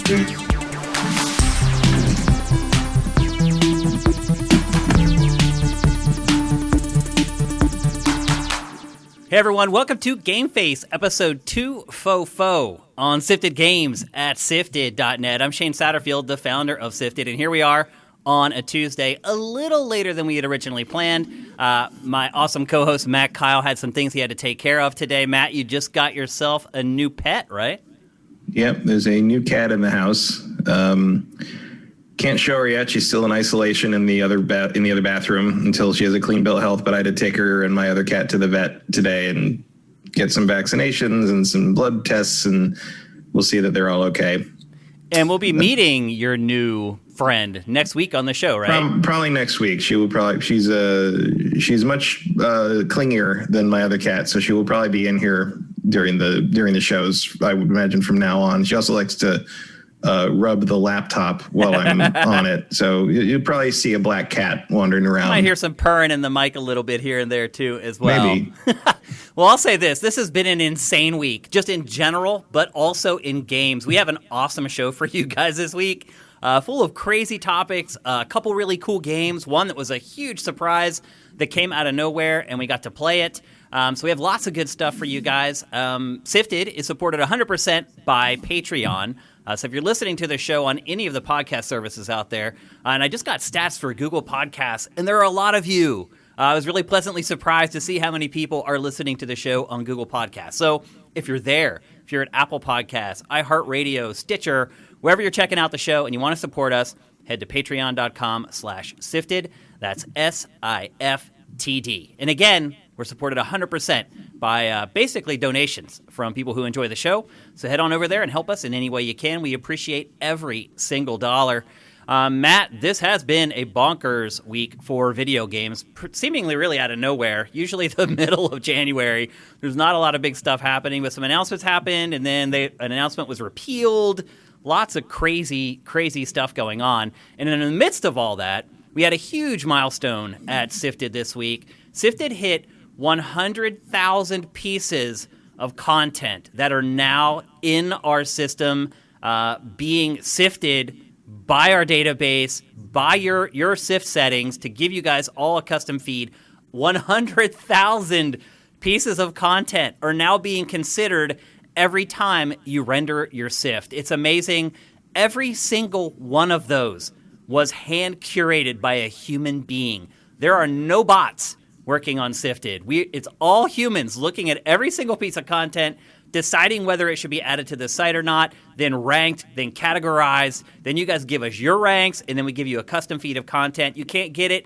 Hey everyone, welcome to GameFace, episode 244 on Sifted Games at Sifted.net. I'm Shane Satterfield, the founder of Sifted, and here we are on a Tuesday, a little later than we had originally planned. My awesome co-host Matt Kyle had some things he had to take care of today. Matt, you just got yourself a new pet, right? Yep, there's a new cat in the house. Can't show her yet. She's still in isolation in the other bathroom until she has a clean bill of health. But I had to take her and my other cat to the vet today and get some vaccinations and some blood tests, and we'll see that they're all okay. And we'll be meeting your new friend next week on the show, right? Probably next week. She's much clingier than my other cat, so she will probably be in here during the shows, I would imagine, from now on. She also likes to rub the laptop while I'm on it. So you'll probably see a black cat wandering around. You might hear some purring in the mic a little bit here and there too as well. Maybe. Well, I'll say this. This has been an insane week, just in general, but also in games. We have an awesome show for you guys this week, full of crazy topics, a couple really cool games, one that was a huge surprise that came out of nowhere, and we got to play it. So we have lots of good stuff for you guys. Sifted is supported 100% by Patreon. So if you're listening to the show on any of the podcast services out there, and I just got stats for Google Podcasts, and there are a lot of you. I was really pleasantly surprised to see how many people are listening to the show on Google Podcasts. So if you're there, if you're at Apple Podcasts, iHeartRadio, Stitcher, wherever you're checking out the show and you want to support us, head to patreon.com/sifted. That's SIFTD. And again, we're supported 100% by basically donations from people who enjoy the show. So head on over there and help us in any way you can. We appreciate every single dollar. Matt, this has been a bonkers week for video games, seemingly really out of nowhere. Usually the middle of January, there's not a lot of big stuff happening, but some announcements happened, and then an announcement was repealed. Lots of crazy, crazy stuff going on. And in the midst of all that, we had a huge milestone at Sifted this week. Sifted hit 100,000 pieces of content that are now in our system, being sifted by our database, by your SIFT settings to give you guys all a custom feed. 100,000 pieces of content are now being considered every time you render your SIFT. It's amazing. Every single one of those was hand-curated by a human being. There are no bots working on Sifted. It's all humans looking at every single piece of content, deciding whether it should be added to the site or not, then ranked, then categorized. Then you guys give us your ranks, and then we give you a custom feed of content. You can't get it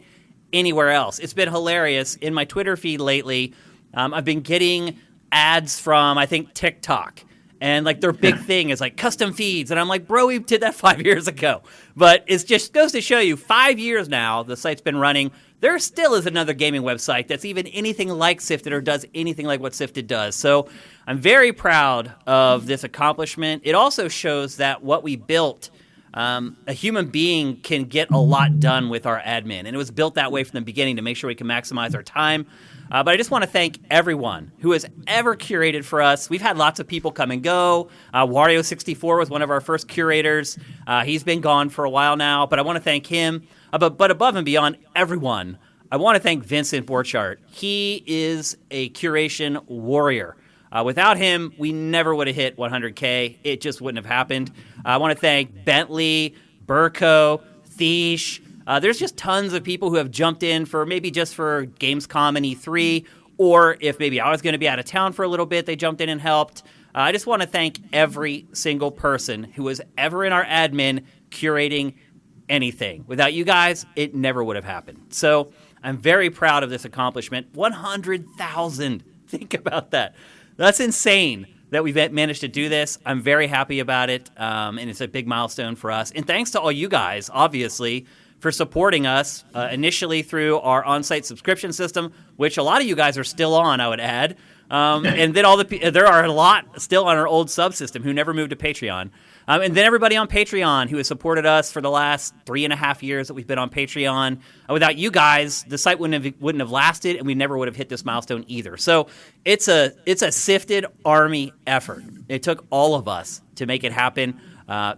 anywhere else. It's been hilarious. In my Twitter feed lately, I've been getting ads from, I think, TikTok. And like their big thing is like custom feeds. And I'm like, bro, we did that 5 years ago. But it just goes to show you, 5 years now, the site's been running. There still is another gaming website that's even anything like Sifted or does anything like what Sifted does. So I'm very proud of this accomplishment. It also shows that what we built, a human being can get a lot done with our admin. And it was built that way from the beginning to make sure we can maximize our time. But I just want to thank everyone who has ever curated for us. We've had lots of people come and go. Wario64 was one of our first curators. He's been gone for a while now, but I want to thank him. But above and beyond everyone, I want to thank Vincent Borchardt. He is a curation warrior. Without him, we never would have hit 100K. It just wouldn't have happened. I want to thank Bentley, Burko, Thiesh. There's just tons of people who have jumped in for maybe just for Gamescom and E3, or if maybe I was going to be out of town for a little bit, they jumped in and helped. I just want to thank every single person who was ever in our admin curating anything. Without you guys, it never would have happened. So I'm very proud of this accomplishment. 100,000. Think about that. That's insane that we've managed to do this. I'm very happy about it, and it's a big milestone for us. And thanks to all you guys, obviously, for supporting us initially through our on-site subscription system, which a lot of you guys are still on, I would add. And then there are a lot still on our old subsystem who never moved to Patreon. And then everybody on Patreon who has supported us for the last 3.5 years that we've been on Patreon. Without you guys, the site wouldn't have lasted, and we never would have hit this milestone either. So it's a sifted army effort. It took all of us to make it happen.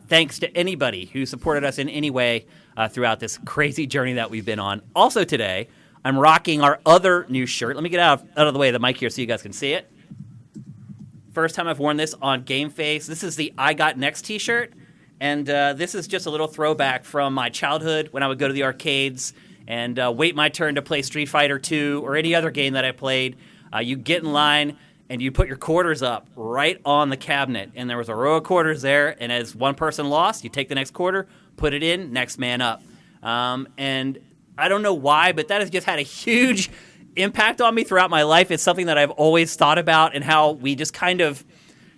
Thanks to anybody who supported us in any way throughout this crazy journey that we've been on. Also today, I'm rocking our other new shirt. Let me get out of the way of the mic here so you guys can see it. First time I've worn this on GameFace. This is the I Got Next t-shirt. And this is just a little throwback from my childhood when I would go to the arcades and wait my turn to play Street Fighter II or any other game that I played. You get in line and you put your quarters up right on the cabinet. And there was a row of quarters there. And as one person lost, you take the next quarter, put it in, next man up. And I don't know why, but that has just had a huge impact on me throughout my life. It's something that I've always thought about, and how we just kind of,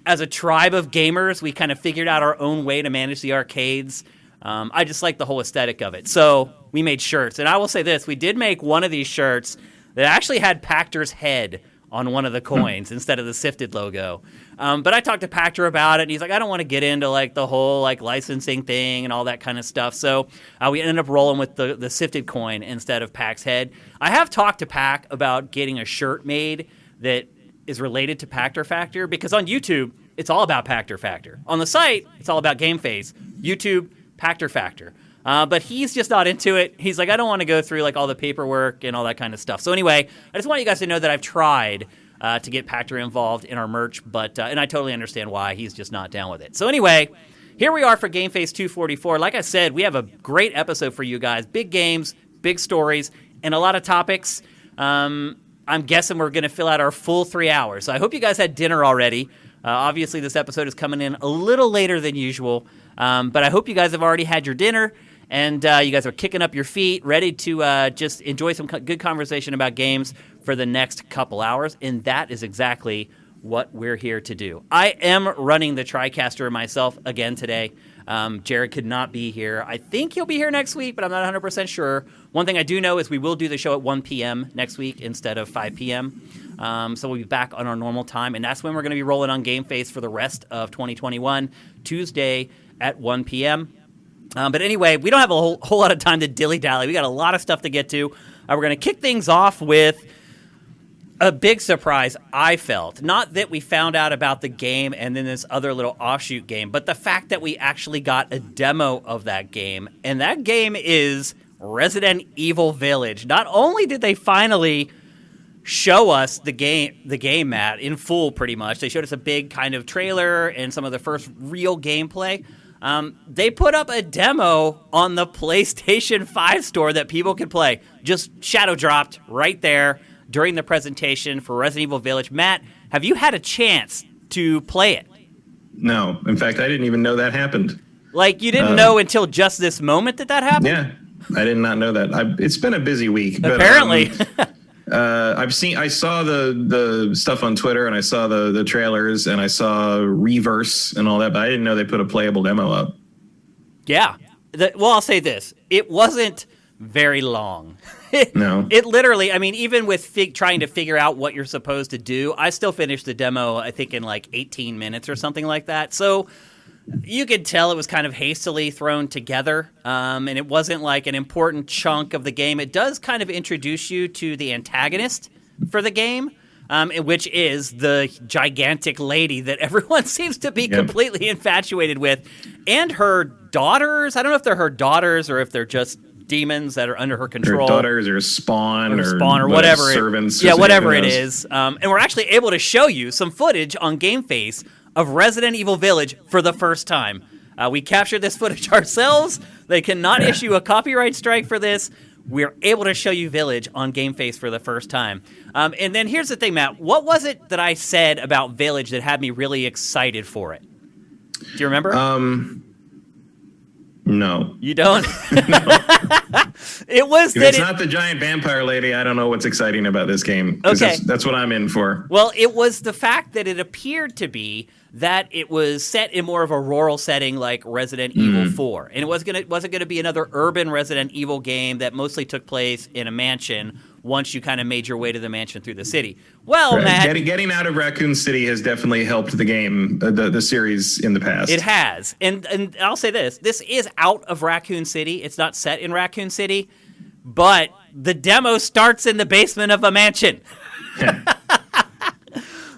as a tribe of gamers, we kind of figured out our own way to manage the arcades. I just like the whole aesthetic of it. So we made shirts. And I will say this, we did make one of these shirts that actually had Pactor's head on one of the coins instead of the Sifted logo. But I talked to Pactor about it, and he's like, I don't want to get into like the whole like licensing thing and all that kind of stuff. So we ended up rolling with the Sifted coin instead of Pac's head. I have talked to Pac about getting a shirt made that is related to Pactor Factor, because on YouTube, it's all about Pactor Factor. On the site, it's all about GameFace. YouTube, Pactor Factor. But he's just not into it. He's like, I don't want to go through like all the paperwork and all that kind of stuff. So anyway, I just want you guys to know that I've tried to get Pactor involved in our merch, but and I totally understand why. He's just not down with it. So anyway, here we are for GameFace 244. Like I said, we have a great episode for you guys. Big games, big stories, and a lot of topics. I'm guessing we're going to fill out our full 3 hours. So I hope you guys had dinner already. Obviously, this episode is coming in a little later than usual, but I hope you guys have already had your dinner. And you guys are kicking up your feet, ready to just enjoy some good conversation about games for the next couple hours. And that is exactly what we're here to do. I am running the TriCaster myself again today. Jared could not be here. I think he'll be here next week, but I'm not 100% sure. One thing I do know is we will do the show at 1 p.m. next week instead of 5 p.m. So we'll be back on our normal time. And that's when we're going to be rolling on GameFace for the rest of 2021, Tuesday at 1 p.m. But anyway, we don't have a whole lot of time to dilly-dally. We got a lot of stuff to get to. We're going to kick things off with a big surprise, I felt. Not that we found out about the game and then this other little offshoot game, but the fact that we actually got a demo of that game. And that game is Resident Evil Village. Not only did they finally show us the game, Matt, in full pretty much. They showed us a big kind of trailer and some of the first real gameplay. They put up a demo on the PlayStation 5 store that people could play. Just shadow dropped right there during the presentation for Resident Evil Village. Matt, have you had a chance to play it? No. In fact, I didn't even know that happened. Like, you didn't know until just this moment that happened? Yeah, I did not know that. It's been a busy week. Apparently. I saw the stuff on Twitter, and I saw the trailers, and I saw Reverse and all that, but I didn't know they put a playable demo up. Yeah. Well, I'll say this. It wasn't very long. No. It literally, I mean, even with trying to figure out what you're supposed to do, I still finished the demo, I think, in like 18 minutes or something like that. So you could tell it was kind of hastily thrown together, and it wasn't like an important chunk of the game. It does kind of introduce you to the antagonist for the game, which is the gigantic lady that everyone seems to be completely infatuated with, and her daughters. I don't know if they're her daughters or if they're just demons that are under her control. Her daughters or Spawn or whatever. Servants. Yeah, whatever it is. And we're actually able to show you some footage on GameFace of Resident Evil Village for the first time. We captured this footage ourselves. They cannot issue a copyright strike for this. We're able to show you Village on GameFace for the first time. And then here's the thing, Matt. What was it that I said about Village that had me really excited for it? Do you remember? No. You don't? No. It was if that it's not the giant vampire lady, I don't know what's exciting about this game. Okay. That's what I'm in for. Well, it was the fact that it appeared to be that it was set in more of a rural setting like Resident Evil 4. And it wasn't going to be another urban Resident Evil game that mostly took place in a mansion once you kind of made your way to the mansion through the city. Well, right. Matt... Getting out of Raccoon City has definitely helped the game, the series in the past. It has. And I'll say this. This is out of Raccoon City. It's not set in Raccoon City. But the demo starts in the basement of a mansion.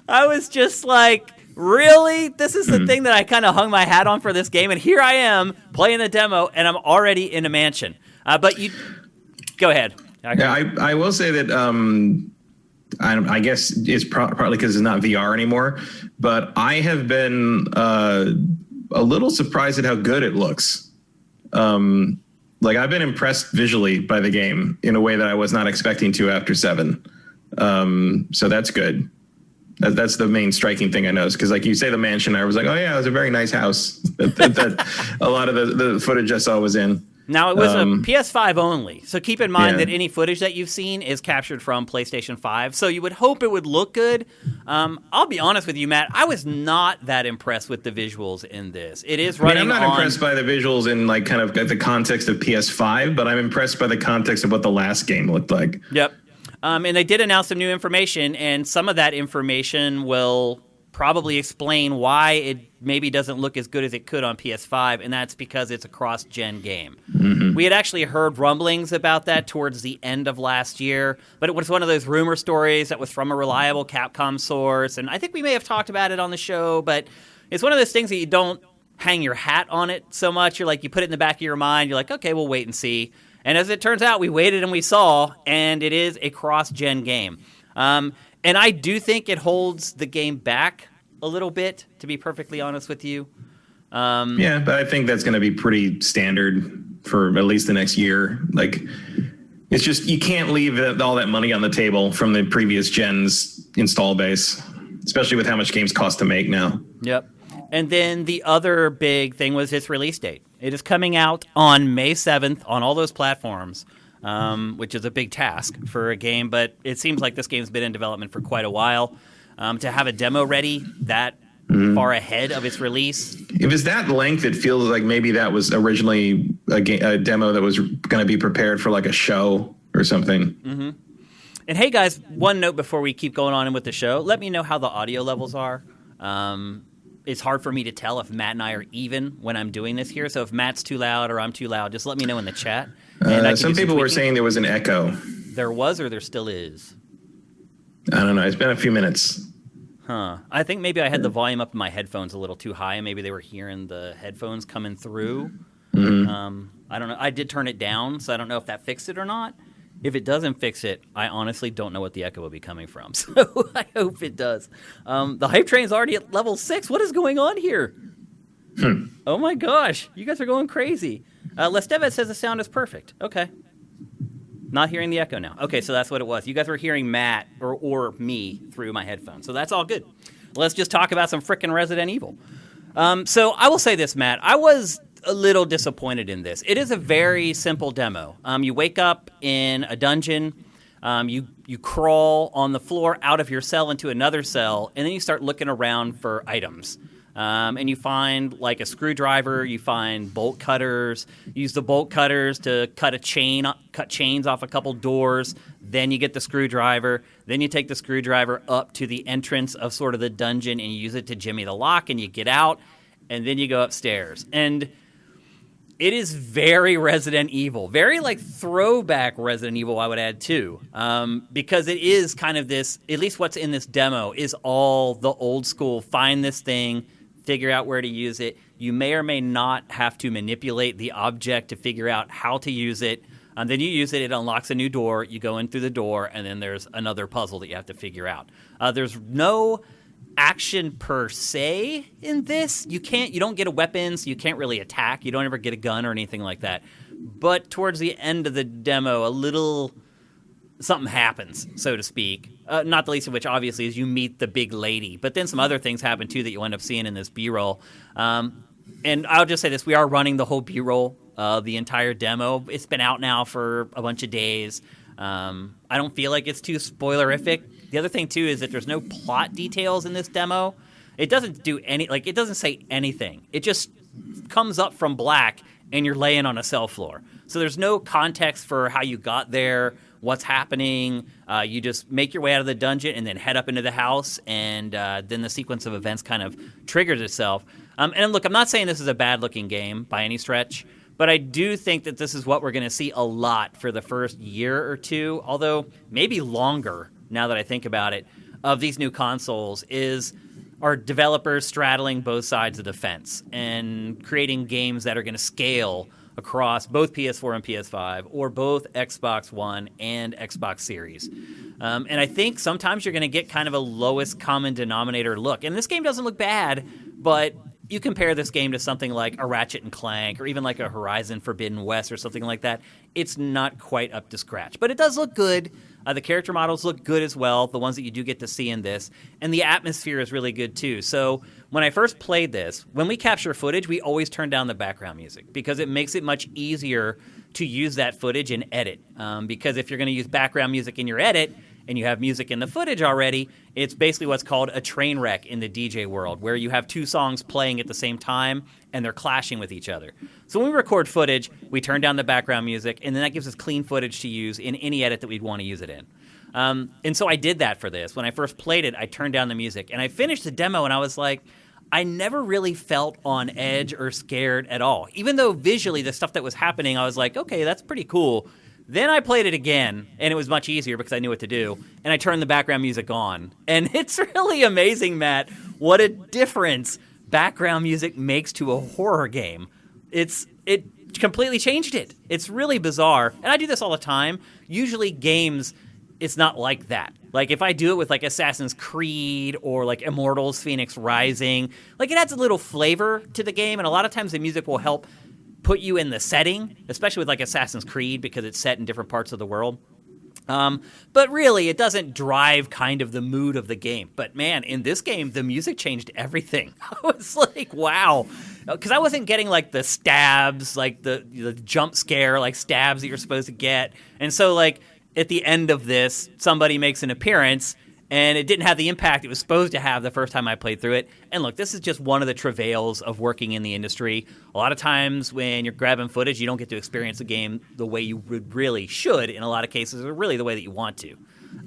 I was just like... Really? This is the thing that I kind of hung my hat on for this game, and here I am playing the demo, and I'm already in a mansion. But you, go ahead. I will say that I guess it's partly because it's not VR anymore, but I have been a little surprised at how good it looks. Like I've been impressed visually by the game in a way that I was not expecting to after 7. So that's good. That's the main striking thing I noticed, because like you say the mansion, I was like, oh yeah, it was a very nice house that a lot of the footage I saw was in. Now, it was a PS5 only, so keep in mind that any footage that you've seen is captured from PlayStation 5, so you would hope it would look good. I'll be honest with you, Matt, I was not that impressed with the visuals in this. It is running I'm not impressed by the visuals in like kind of the context of PS5, but I'm impressed by the context of what the last game looked like. Yep. And they did announce some new information, and some of that information will probably explain why it maybe doesn't look as good as it could on PS5, and that's because it's a cross-gen game. Mm-hmm. We had actually heard rumblings about that towards the end of last year, but it was one of those rumor stories that was from a reliable Capcom source, and I think we may have talked about it on the show, but it's one of those things that you don't hang your hat on it so much. You're like, you put it in the back of your mind, you're like, okay, we'll wait and see. And as it turns out, we waited and we saw, and it is a cross-gen game. And I do think it holds the game back a little bit, to be perfectly honest with you. Yeah, but I think that's going to be pretty standard for at least the next year. Like, it's just, you can't leave all that money on the table from the previous gen's install base, especially with how much games cost to make now. Yep. And then the other big thing was its release date. It is coming out on May 7th on all those platforms, which is a big task for a game, but it seems like this game's been in development for quite a while. To have a demo ready that far ahead of its release. If it's that length, it feels like maybe that was originally a demo that was going to be prepared for like a show or something. Mm-hmm. And hey guys, one note before we keep going on with the show, let me know how the audio levels are. It's hard for me to tell if Matt and I are even when I'm doing this here. So if Matt's too loud or I'm too loud, just let me know in the chat. Some people were saying there was an echo. There was, or there still is? I don't know. It's been a few minutes. Huh. I think maybe I had the volume up in my headphones a little too high, and maybe they were hearing the headphones coming through. Mm-hmm. I don't know. I did turn it down, so I don't know if that fixed it or not. If it doesn't fix it, I honestly don't know what the echo will be coming from. So I hope it does. The hype train's already at level 6. What is going on here? Oh my gosh. You guys are going crazy. Lesteves says the sound is perfect. Okay. Not hearing the echo now. Okay, so that's what it was. You guys were hearing Matt or me through my headphones. So that's all good. Let's just talk about some frickin' Resident Evil. So I will say this, Matt. I was a little disappointed in this. It is a very simple demo. You wake up in a dungeon. You crawl on the floor out of your cell into another cell, and then you start looking around for items. And you find like a screwdriver, you find bolt cutters, use the bolt cutters to cut chains off a couple doors, then you get the screwdriver, then you take the screwdriver up to the entrance of sort of the dungeon and you use it to jimmy the lock and you get out, and then you go upstairs. And it is very Resident Evil, very like throwback Resident Evil, I would add too, because it is kind of this, at least what's in this demo is all the old school, find this thing, figure out where to use it. You may or may not have to manipulate the object to figure out how to use it. Then you use it, it unlocks a new door, you go in through the door, and then there's another puzzle that you have to figure out. There's no action per se in this. You don't get a weapon, so you can't really attack. You don't ever get a gun or anything like that. But towards the end of the demo, a little something happens, so to speak. Not the least of which, obviously, is you meet the big lady. But then some other things happen, too, that you end up seeing in this B-roll. And I'll just say this. We are running the whole B-roll, the entire demo. It's been out now for a bunch of days. I don't feel like it's too spoilerific. The other thing, too, is that there's no plot details in this demo. It doesn't do it doesn't say anything. It just comes up from black, and you're laying on a cell floor. So there's no context for how you got there, what's happening. You just make your way out of the dungeon and then head up into the house, and then the sequence of events kind of triggers itself. And look, I'm not saying this is a bad-looking game by any stretch, but I do think that this is what we're going to see a lot for the first year or two, although maybe longer now that I think about it, of these new consoles are developers straddling both sides of the fence and creating games that are going to scale across both PS4 and PS5 or both Xbox One and Xbox Series. And I think sometimes you're going to get kind of a lowest common denominator look. And this game doesn't look bad, but you compare this game to something like a Ratchet and Clank or even like a Horizon Forbidden West or something like that, it's not quite up to scratch. But it does look good. The character models look good as well, the ones that you do get to see in this. And the atmosphere is really good too. So when I first played this, when we capture footage, we always turn down the background music because it makes it much easier to use that footage and edit. Because if you're going to use background music in your edit, and you have music in the footage already, it's basically what's called a train wreck in the DJ world, where you have two songs playing at the same time, and they're clashing with each other. So when we record footage, we turn down the background music, and then that gives us clean footage to use in any edit that we'd want to use it in. And so I did that for this. When I first played it, I turned down the music, and I finished the demo, and I was like, I never really felt on edge or scared at all. Even though visually the stuff that was happening, I was like, okay, that's pretty cool. Then I played it again, and it was much easier because I knew what to do, and I turned the background music on. And it's really amazing, Matt, what a difference background music makes to a horror game. It completely changed it. It's really bizarre. And I do this all the time. Usually games, it's not like that. Like if I do it with like Assassin's Creed or like Immortals Phoenix Rising, like it adds a little flavor to the game, and a lot of times the music will help put you in the setting, especially with like Assassin's Creed because it's set in different parts of the world. But really, it doesn't drive kind of the mood of the game. But man, in this game, the music changed everything. I was like, wow. Because I wasn't getting like the stabs, like the jump scare, like stabs that you're supposed to get. And so like at the end of this, somebody makes an appearance, and it didn't have the impact it was supposed to have the first time I played through it. And look, this is just one of the travails of working in the industry. A lot of times when you're grabbing footage, you don't get to experience the game the way you really should in a lot of cases, or really the way that you want to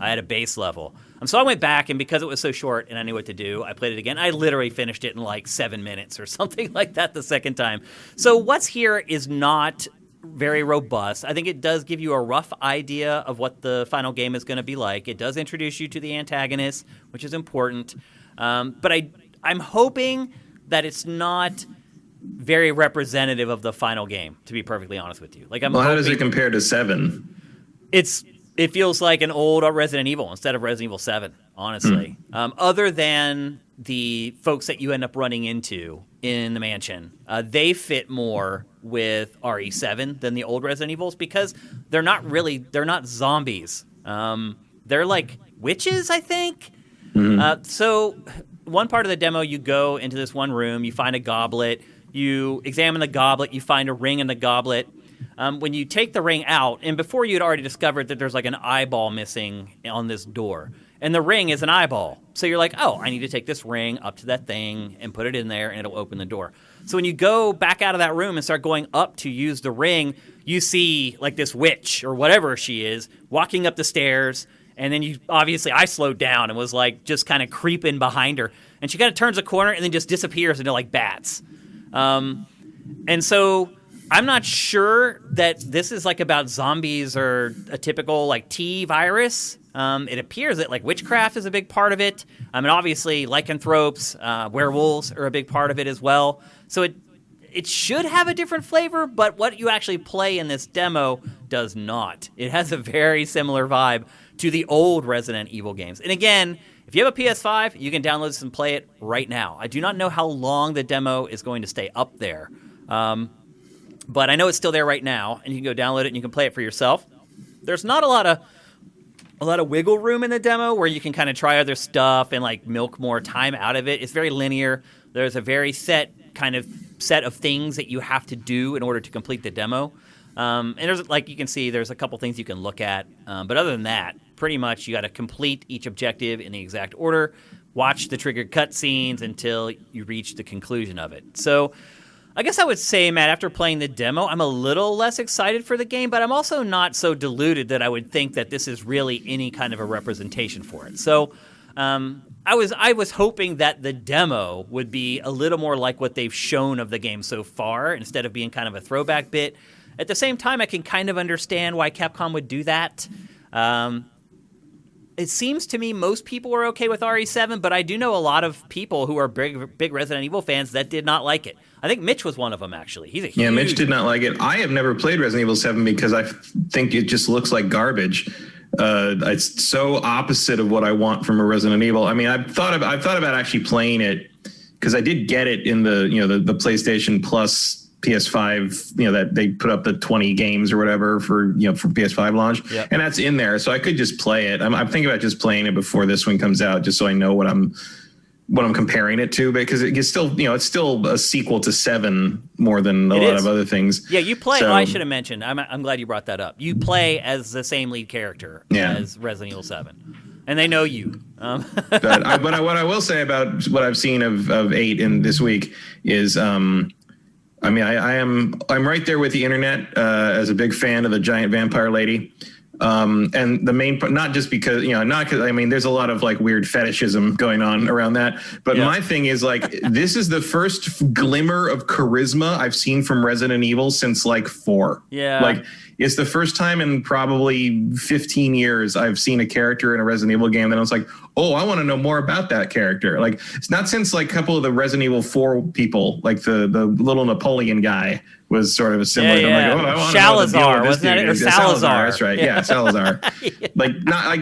at a base level. So I went back, and because it was so short and I knew what to do, I played it again. I literally finished it in like 7 minutes or something like that the second time. So what's here is not very robust. I think it does give you a rough idea of what the final game is going to be like. It does introduce you to the antagonist, which is important. But I'm hoping that it's not very representative of the final game, to be perfectly honest with you. Like, how does it compare to 7? It feels like an old Resident Evil instead of Resident Evil 7, honestly. Other than the folks that you end up running into in the mansion, they fit more with RE7 than the old Resident Evils because they're not zombies. They're like witches, I think. So one part of the demo, you go into this one room, you find a goblet, you examine the goblet, you find a ring in the goblet. When you take the ring out, and before you'd already discovered that there's like an eyeball missing on this door, and the ring is an eyeball. So you're like, oh, I need to take this ring up to that thing and put it in there, and it'll open the door. So when you go back out of that room and start going up to use the ring, you see like this witch or whatever she is walking up the stairs, and then I slowed down and was like just kind of creeping behind her, and she kind of turns a corner and then just disappears into like bats. And so I'm not sure that this is like about zombies or a typical like T virus. It appears that like witchcraft is a big part of it. And obviously lycanthropes, werewolves are a big part of it as well. So it should have a different flavor, but what you actually play in this demo does not. It has a very similar vibe to the old Resident Evil games. And again, if you have a PS5, you can download this and play it right now. I do not know how long the demo is going to stay up there. But I know it's still there right now, and you can go download it and you can play it for yourself. There's not a lot of wiggle room in the demo where you can kind of try other stuff and like milk more time out of it. It's very linear. There's a very set of things that you have to do in order to complete the demo. And there's, like you can see, there's a couple things you can look at. But other than that, pretty much you got to complete each objective in the exact order, watch the triggered cutscenes until you reach the conclusion of it. So I guess I would say, Matt, after playing the demo, I'm a little less excited for the game, but I'm also not so deluded that I would think that this is really any kind of a representation for it. So I was hoping that the demo would be a little more like what they've shown of the game so far, instead of being kind of a throwback bit. At the same time, I can kind of understand why Capcom would do that. it seems to me most people are okay with RE7, but I do know a lot of people who are big Resident Evil fans that did not like it. I think Mitch was one of them, actually. He's a huge... Yeah, Mitch did not like it. I have never played Resident Evil 7 because I think it just looks like garbage. It's so opposite of what I want from a Resident Evil. I mean, I've thought about actually playing it because I did get it in the the PlayStation Plus PS5, that they put up the 20 games or whatever for PS5 launch, and that's in there, so I could just play it. I'm thinking about just playing it before this one comes out, just so I know what I'm comparing it to, because it's still it's still a sequel to 7 more than a lot of other things. Yeah, you play. I should have mentioned. I'm glad you brought that up. You play as the same lead character as Resident Evil 7, and they know you. But what I will say about what I've seen of 8 in this week is. I'm right there with the internet as a big fan of the giant vampire lady. And the main, not just because, not because, there's a lot of like weird fetishism going on around that. But my thing is like, this is the first glimmer of charisma I've seen from Resident Evil since like 4. Yeah. Like, it's the first time in probably 15 years I've seen a character in a Resident Evil game that I was like, oh, I want to know more about that character. Like, it's not since like a couple of the Resident Evil 4 people, like the little Napoleon guy was sort of a similar. Yeah. I'm like, oh, I want Salazar, wasn't it? Or Salazar. That's right. Yeah, Salazar. Like, not like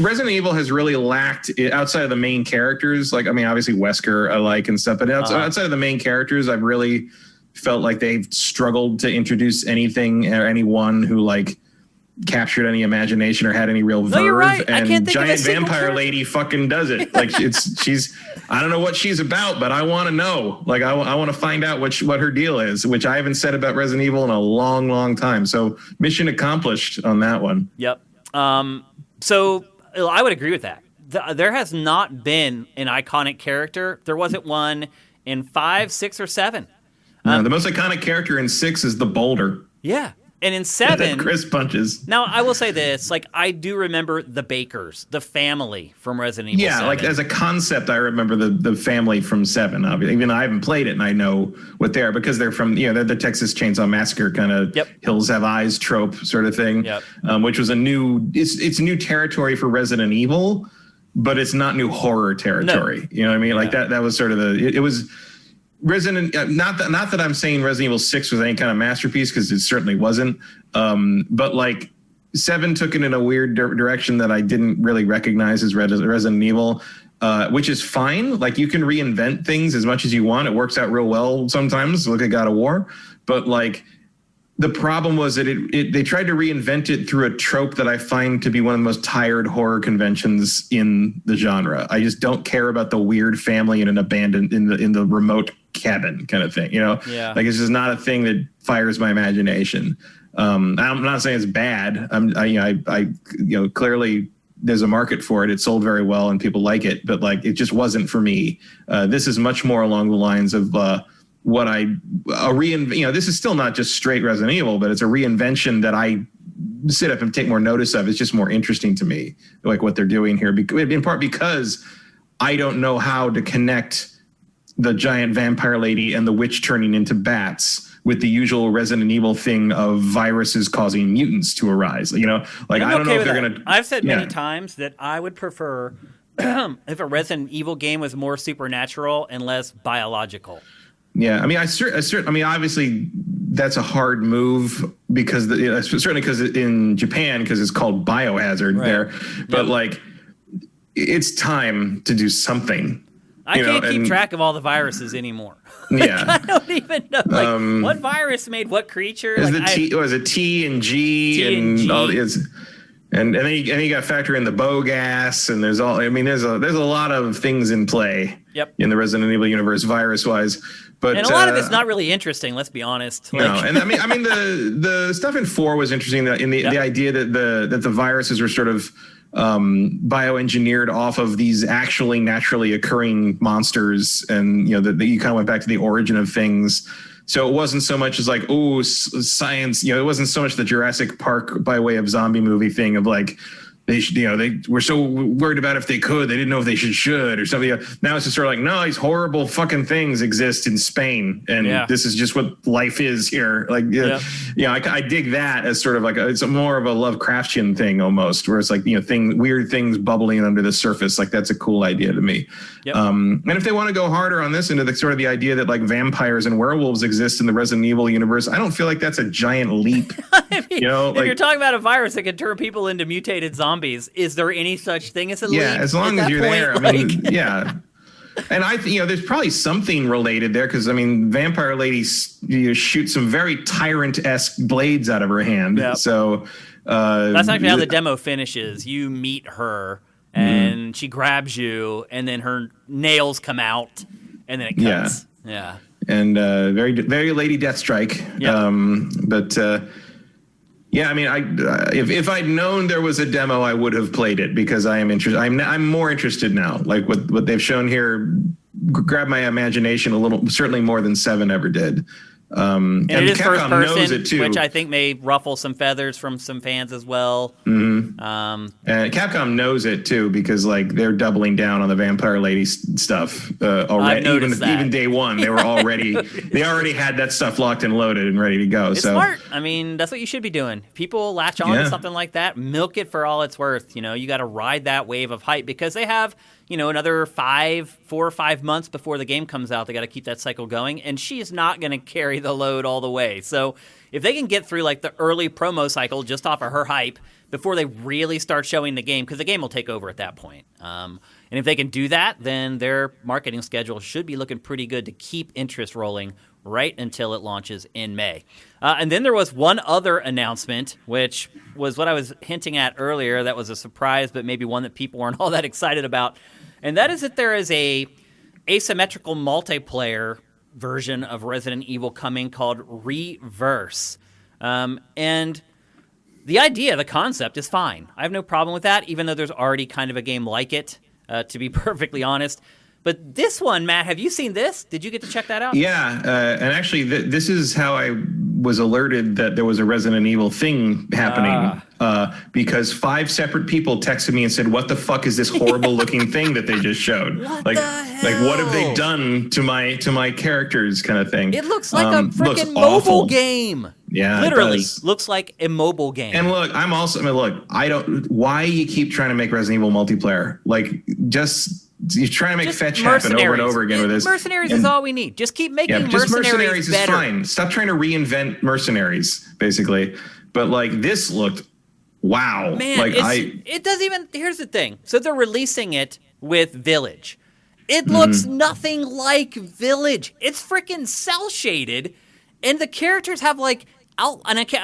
Resident Evil has really lacked outside of the main characters. Like, obviously Wesker I like and stuff, but outside of the main characters, I've really felt like they've struggled to introduce anything or anyone who like captured any imagination or had any real verve. You're right. And I can't think giant of a single vampire character. lady fucking does it. Like she's I don't know what she's about, but I want to know. Like I want to find out what her deal is, which I haven't said about Resident Evil in a long, long time. So mission accomplished on that one. Yep. So I would agree with that. There has not been an iconic character. There wasn't one in 5, 6, or 7. No, the most iconic character in 6 is the boulder. Yeah. And in 7, Chris punches. Now, I will say this. Like, I do remember the Bakers, the family from Resident Evil 7. Like, as a concept, I remember the family from 7. Obviously. Even though I haven't played it, and I know what they are, because they're from, they're the Texas Chainsaw Massacre kind of Hills Have Eyes trope sort of thing, which was it's new territory for Resident Evil, but it's not new horror territory. No. You know what I mean? Like, that was sort of it was... Resident, not that I'm saying Resident Evil 6 was any kind of masterpiece, because it certainly wasn't. But like 7 took it in a weird direction that I didn't really recognize as Resident Evil, which is fine. Like, you can reinvent things as much as you want. It works out real well sometimes. Look at God of War. But like, the problem was that they tried to reinvent it through a trope that I find to be one of the most tired horror conventions in the genre. I just don't care about the weird family in an abandoned in the remote cabin kind of thing. Like, it's just not a thing that fires my imagination. I'm not saying it's bad. I clearly there's a market for it. It sold very well and people like it, but like, it just wasn't for me. This is much more along the lines of this is still not just straight Resident Evil, but it's a reinvention that I sit up and take more notice of. It's just more interesting to me, like what they're doing here, in part because I don't know how to connect the giant vampire lady and the witch turning into bats with the usual Resident Evil thing of viruses causing mutants to arise. Like, I don't know if they're going to... I've said many times that I would prefer if a Resident Evil game was more supernatural and less biological. Yeah, obviously that's a hard move because certainly because in Japan, because it's called Biohazard there, but like, it's time to do something. I can't keep track of all the viruses anymore. Yeah, I don't even know what virus made what creature. Was it T and G and all is. And then you got to factor in the bow gas, and there's a lot of things in play in the Resident Evil universe, virus wise. But and a lot of it's not really interesting. Let's be honest. No, and the stuff in 4 was interesting. The idea that the viruses were sort of bioengineered off of these actually naturally occurring monsters, and that you kind of went back to the origin of things. So it wasn't so much as like, science. It wasn't so much the Jurassic Park by way of zombie movie thing of like, they were so worried about if they could, they didn't know if they should or something. Now it's just sort of like, no, these horrible fucking things exist in Spain, and this is just what life is here. Like, I dig that as sort of like it's more of a Lovecraftian thing almost, where it's like weird things bubbling under the surface. Like that's a cool idea to me. Yep. And if they want to go harder on this into the sort of the idea that like vampires and werewolves exist in the Resident Evil universe, I don't feel like that's a giant leap. I mean, if you're talking about a virus that can turn people into mutated zombies, is there any such thing as a leap? Yeah, as long as you're there. I mean, yeah. And there's probably something related there because, I mean, Vampire Lady shoot some very tyrant-esque blades out of her hand. Yep. So that's actually how the demo finishes. You meet her, and she grabs you, and then her nails come out, and then it cuts. Yeah. And very, very Lady Deathstrike. Yep. Yeah, I mean, if I'd known there was a demo, I would have played it because I am interested. I'm more interested now. Like what they've shown here, grabbed my imagination a little, certainly more than 7 ever did. And it is Capcom first knows it person, too. which I think may ruffle some feathers from some fans as well. And Capcom knows it too because like they're doubling down on the Vampire Lady stuff already. Even day one, they already had that stuff locked and loaded and ready to go. It's smart. I mean, that's what you should be doing. People latch on to something like that, milk it for all it's worth. You got to ride that wave of hype because they have another 4 or 5 months before the game comes out. They got to keep that cycle going, and she is not going to carry the load all the way. So if they can get through like the early promo cycle just off of her hype before they really start showing the game, because the game will take over at that point. And if they can do that, then their marketing schedule should be looking pretty good to keep interest rolling right until it launches in May. And then there was one other announcement, which was what I was hinting at earlier. That was a surprise, but maybe one that people weren't all that excited about. And that is that there is a asymmetrical multiplayer version of Resident Evil coming called Reverse. And the idea, the concept is fine. I have no problem with that, even though there's already kind of a game like it, to be perfectly honest. But this one, Matt, have you seen this? Did you get to check that out? Yeah, and actually, this is how I was alerted that there was a Resident Evil thing happening because 5 separate people texted me and said, "What the fuck is this horrible-looking thing that they just showed? What like, the hell? Like, what have they done to my characters?" Kind of thing. It looks like a freaking mobile game. Yeah, literally looks like a mobile game. And look, I don't. Why you keep trying to make Resident Evil multiplayer? Like, you're trying to make fetch happen over and over again with this. Mercenaries is all we need. Just keep making mercenaries better. Is fine. Stop trying to reinvent mercenaries, basically. But like this looked, wow. Man, like it doesn't even. Here's the thing. So they're releasing it with Village. It looks nothing like Village. It's freaking cell shaded, and the characters have like.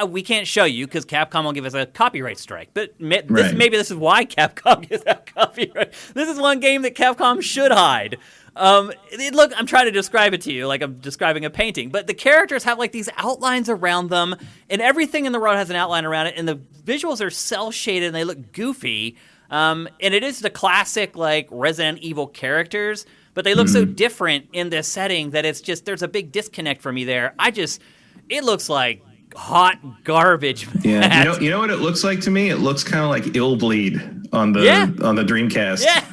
We can't show you because Capcom will give us a copyright strike. But maybe this is why Capcom gives out copyright. This is one game that Capcom should hide. Look, I'm trying to describe it to you like I'm describing a painting. But the characters have like these outlines around them, and everything in the world has an outline around it. And the visuals are cel shaded and they look goofy. And it is the classic like Resident Evil characters, but they look so different in this setting that it's just there's a big disconnect for me there. It looks like hot garbage. Yeah, you know what it looks like to me? It looks kind of like Ill Bleed on the Dreamcast. Yeah.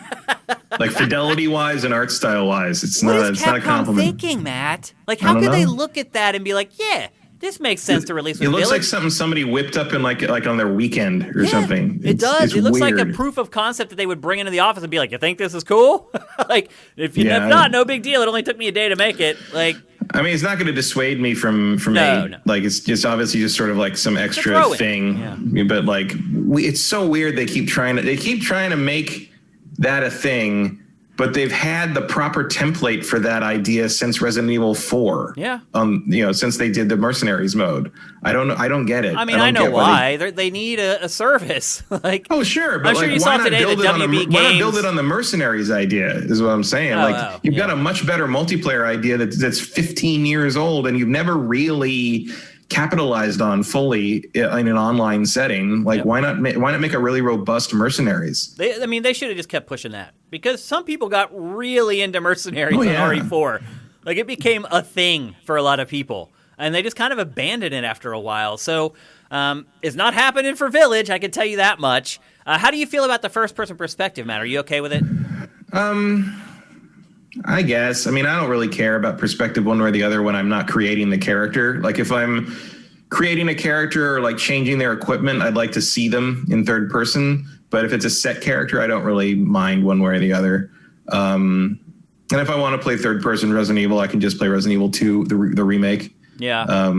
Like fidelity wise and art style wise, it's not a compliment. Thinking, Matt? Like, how could they look at that and be like, yeah, this makes sense to release with It looks Village? like something somebody whipped up in like on their weekend or something. It does. It looks weird. like a proof of concept that they would bring into the office and be like, you think this is cool? Like, if not, no big deal. It only took me a day to make it. Like, I mean, it's not going to dissuade me from no. Like, it's just obviously just sort of like some extra thing. Yeah. But like, it's so weird. They keep trying to make that a thing. But they've had the proper template for that idea since Resident Evil 4. Yeah. Since they did the Mercenaries mode. I don't get it. I mean, I know why. They need a service. Like, oh, sure. But I'm sure you saw today that WB Games... Why not build it on the Mercenaries idea is what I'm saying. You've got a much better multiplayer idea that's 15 years old and you've never really capitalized on fully in an online setting. Like, why not make a really robust Mercenaries? They should have just kept pushing that because some people got really into Mercenaries in RE4. Like, it became a thing for a lot of people, and they just kind of abandoned it after a while. So Is not happening for Village, I can tell you that much. How do you feel about the first-person perspective, Matt? Are you okay with it? I guess. I mean, I don't really care about perspective one way or the other when I'm not creating the character. Like if I'm creating a character or like changing their equipment, I'd like to see them in third person. But if it's a set character, I don't really mind one way or the other. And if I want to play third person Resident Evil, I can just play Resident Evil 2, the remake. Yeah.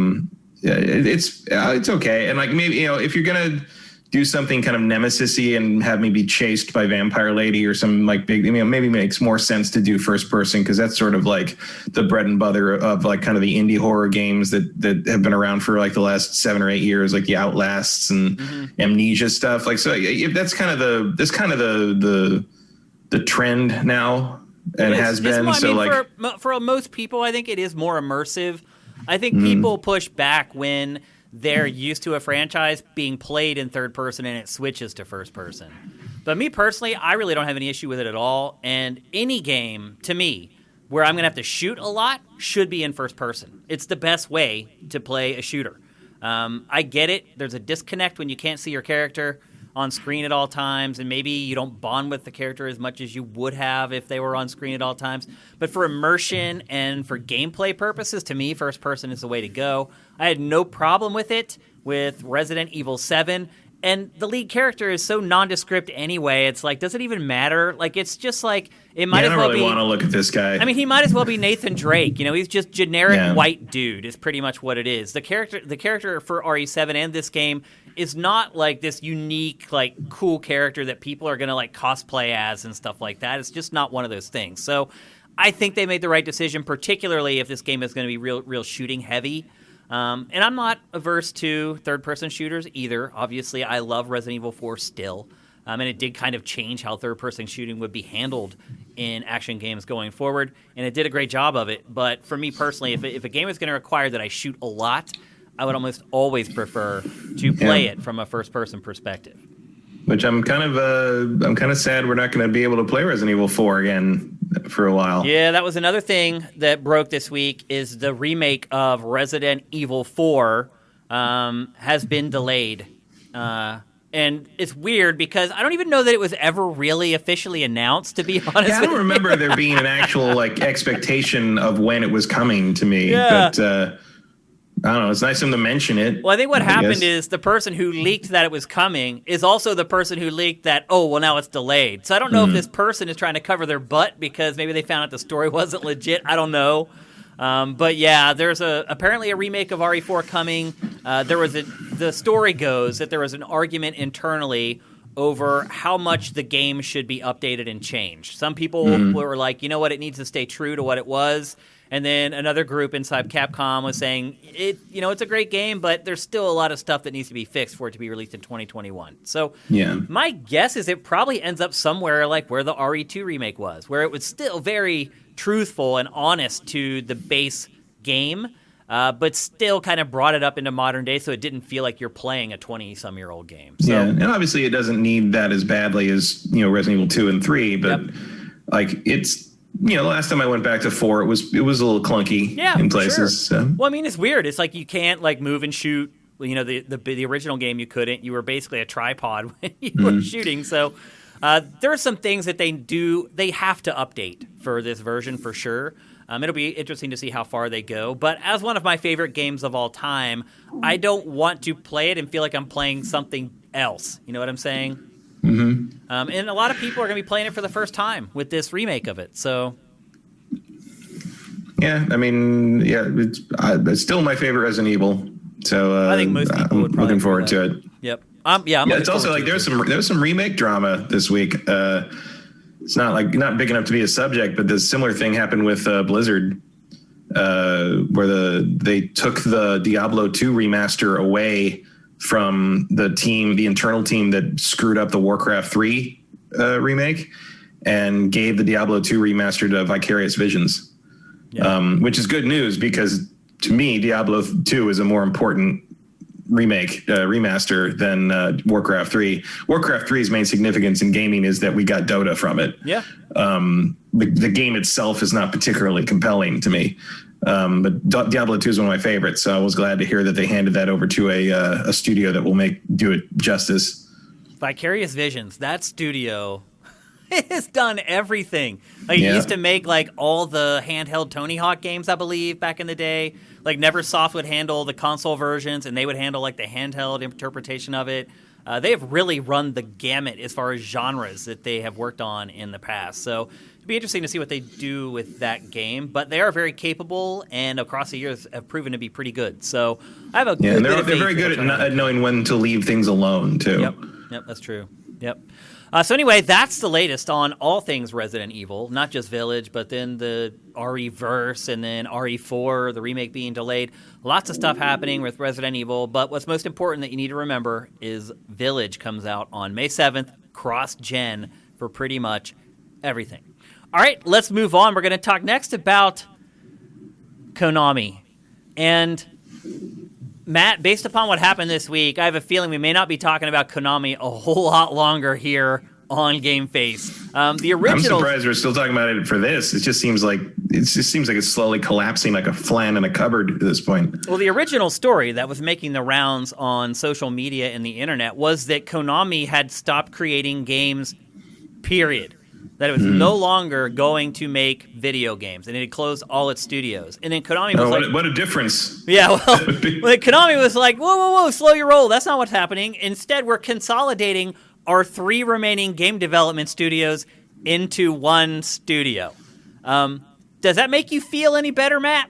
It's okay. And like maybe, if you're going to do something kind of Nemesis-y and have me be chased by Vampire Lady or some like big, maybe makes more sense to do first person because that's sort of like the bread and butter of like kind of the indie horror games that have been around for like the last 7 or 8 years, like the Outlasts and Amnesia stuff. Like, so if that's kind of the trend now and has been. So for most people, I think it is more immersive. I think people push back when they're used to a franchise being played in third person and it switches to first person. But me personally, I really don't have any issue with it at all. And any game, to me, where I'm going to have to shoot a lot should be in first person. It's the best way to play a shooter. I get it. There's a disconnect when you can't see your character on screen at all times, and maybe you don't bond with the character as much as you would have if they were on screen at all times. But for immersion and for gameplay purposes, to me, first person is the way to go. I had no problem with it with Resident Evil 7, and the lead character is so nondescript anyway. It's like, does it even matter? Like, it's just like, it might as well be... I don't really want to look at this guy. I mean, he might as well be Nathan Drake. He's just generic white dude is pretty much what it is. The character for RE7 and this game is not like this unique, like, cool character that people are going to, like, cosplay as and stuff like that. It's just not one of those things. So I think they made the right decision, particularly if this game is going to be real shooting heavy. And I'm not averse to third-person shooters either. Obviously, I love Resident Evil 4 still. And it did kind of change how third-person shooting would be handled in action games going forward. And it did a great job of it. But for me personally, if a game is going to require that I shoot a lot, I would almost always prefer to play it from a first-person perspective. Which I'm kind of sad we're not going to be able to play Resident Evil 4 again for a while. Yeah, that was another thing that broke this week is the remake of Resident Evil 4 has been delayed. And it's weird because I don't even know that it was ever really officially announced, to be honest. Yeah, I don't remember there being an actual like expectation of when it was coming to me. Yeah. But I don't know. It's nice of them to mention it. Well, I think what happened is the person who leaked that it was coming is also the person who leaked that, now it's delayed. So I don't know if this person is trying to cover their butt because maybe they found out the story wasn't legit. I don't know. But yeah, there's apparently a remake of RE4 coming. The story goes that there was an argument internally over how much the game should be updated and changed. Some people were like, you know what, it needs to stay true to what it was. And then another group inside Capcom was saying, it's a great game, but there's still a lot of stuff that needs to be fixed for it to be released in 2021. So my guess is it probably ends up somewhere like where the RE2 remake was, where it was still very truthful and honest to the base game, but still kind of brought it up into modern day so it didn't feel like you're playing a 20-some-year-old game. So, and obviously it doesn't need that as badly as Resident Evil 2 and 3, but like it's... the last time I went back to 4, it was a little clunky in places. Sure. So. Well, I mean, it's weird. It's like you can't like move and shoot. The original game you couldn't. You were basically a tripod when you were shooting. So there are some things that they have to update for this version for sure. It'll be interesting to see how far they go. But as one of my favorite games of all time, I don't want to play it and feel like I'm playing something else. You know what I'm saying? Mm-hmm. And a lot of people are going to be playing it for the first time with this remake of it. So, yeah, I mean, it's still my favorite Resident Evil. So I think most people would probably looking forward to it. Yep. It's also like there's some remake drama this week. It's not big enough to be a subject, but this similar thing happened with Blizzard, where they took the Diablo 2 remaster away from the internal team that screwed up the Warcraft 3 remake and gave the Diablo 2 remaster to Vicarious Visions, which is good news because to me, Diablo 2 is a more important remaster than Warcraft 3. Warcraft 3's main significance in gaming is that we got Dota from it. Yeah. The game itself is not particularly compelling to me. But Diablo 2 is one of my favorites, so I was glad to hear that they handed that over to a studio that will do it justice. Vicarious Visions, that studio has done everything. Like, it used to make like all the handheld Tony Hawk games, I believe, back in the day. Like, Neversoft would handle the console versions, and they would handle like the handheld interpretation of it. They have really run the gamut as far as genres that they have worked on in the past. So it'd be interesting to see what they do with that game. But they are very capable, and across the years have proven to be pretty good. So I have a good and they're very good at knowing when to leave things alone too. Yep, that's true. Yep. So anyway, that's the latest on all things Resident Evil, not just Village, but then the RE-verse and then RE4, the remake being delayed. Lots of stuff happening with Resident Evil, but what's most important that you need to remember is Village comes out on May 7th, cross-gen for pretty much everything. All right, let's move on. We're going to talk next about Konami. And Matt, based upon what happened this week, I have a feeling we may not be talking about Konami a whole lot longer here on GameFace. The original. I'm surprised we're still talking about it for this. It just seems like it's slowly collapsing like a flan in a cupboard at this point. Well, the original story that was making the rounds on social media and the internet was that Konami had stopped creating games, period. That it was no longer going to make video games, and it had closed all its studios. And then Konami was like... What a difference. Yeah, well, Konami was like, whoa, slow your roll. That's not what's happening. Instead, we're consolidating our 3 remaining game development studios into one studio. Does that make you feel any better, Matt?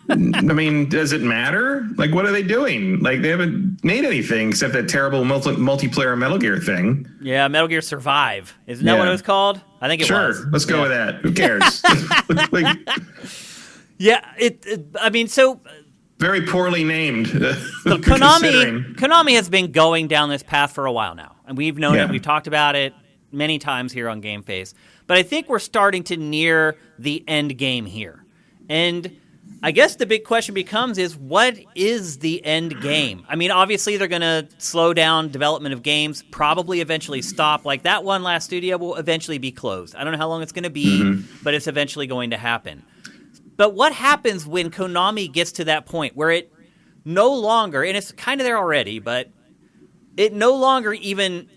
I mean, does it matter? Like, what are they doing? Like, they haven't made anything except that terrible multiplayer Metal Gear thing. Yeah, Metal Gear Survive. Isn't that what it was called? I think it was. Sure, let's go with that. Who cares? So... Very poorly named. So Konami has been going down this path for a while now. And we've known it. We've talked about it many times here on GameFace. But I think we're starting to near the end game here. And I guess the big question becomes is, what is the end game? I mean, obviously they're going to slow down development of games, probably eventually stop. Like, that one last studio will eventually be closed. I don't know how long it's going to be, but it's eventually going to happen. But what happens when Konami gets to that point where it no longer, and it's kind of there already, but it no longer even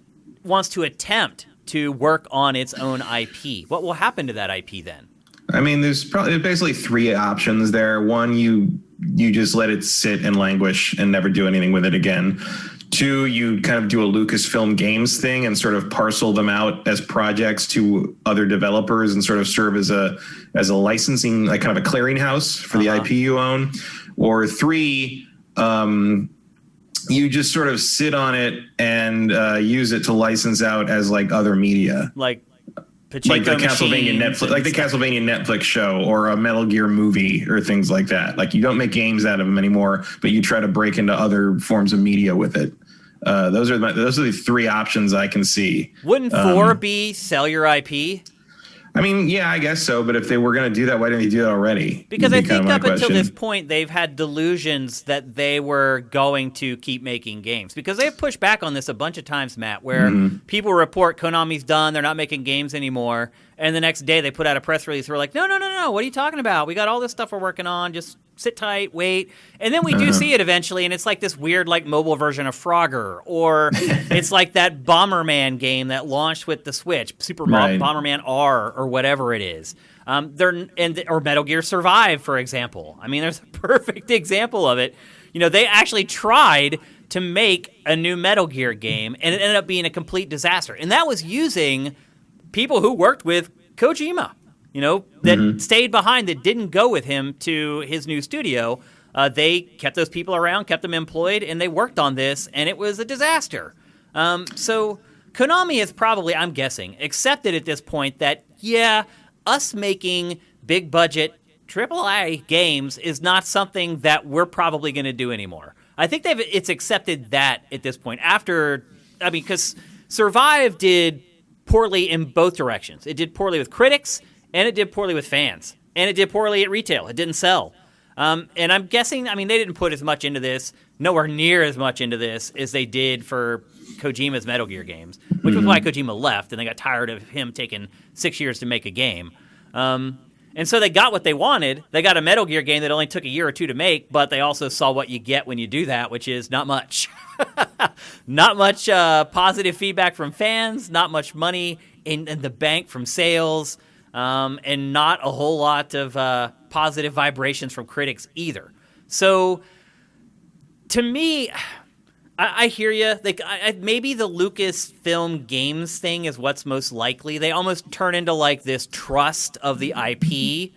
wants to attempt to work on its own IP? What will happen to that IP then? I mean, there's basically 3 options there. One, you just let it sit and languish and never do anything with it again. 2, you kind of do a Lucasfilm Games thing and sort of parcel them out as projects to other developers and sort of serve as a licensing, like kind of a clearinghouse for the IP you own. Or 3, you just sort of sit on it and use it to license out as like other media. Like the Castlevania Netflix show or a Metal Gear movie or things like that. Like, you don't make games out of them anymore, but you try to break into other forms of media with it. Those are the 3 options I can see. Wouldn't 4 be sell your IP? I mean, yeah, I guess so. But if they were going to do that, why didn't they do that already? Because I think up until this point, they've had delusions that they were going to keep making games. Because they've pushed back on this a bunch of times, Matt, where people report Konami's done, they're not making games anymore. And the next day they put out a press release. We're like, no, what are you talking about? We got all this stuff we're working on. Just sit tight, wait. And then we do see it eventually, and it's like this weird like mobile version of Frogger. Or it's like that Bomberman game that launched with the Switch, Bomberman R or whatever it is. Or Metal Gear Survive, for example. I mean, there's a perfect example of it. You know, they actually tried to make a new Metal Gear game, and it ended up being a complete disaster. And that was using people who worked with Kojima, that stayed behind, that didn't go with him to his new studio. They kept those people around, kept them employed, and they worked on this, and it was a disaster. So Konami has probably, I'm guessing, accepted at this point that, us making big-budget AAA games is not something that we're probably going to do anymore. I think it's accepted that at this point. Because Survive did poorly in both directions. It did poorly with critics, and it did poorly with fans. And it did poorly at retail. It didn't sell. And I'm guessing, they didn't put as much into this, nowhere near as much into this, as they did for Kojima's Metal Gear games, which was why Kojima left, and they got tired of him taking 6 years to make a game. And And so they got what they wanted. They got a Metal Gear game that only took a year or two to make, but they also saw what you get when you do that, which is not much. Not much positive feedback from fans, not much money in the bank from sales, and not a whole lot of positive vibrations from critics either. So, to me, I hear you. Maybe the Lucasfilm Games thing is what's most likely. They almost turn into like this trust of the IP.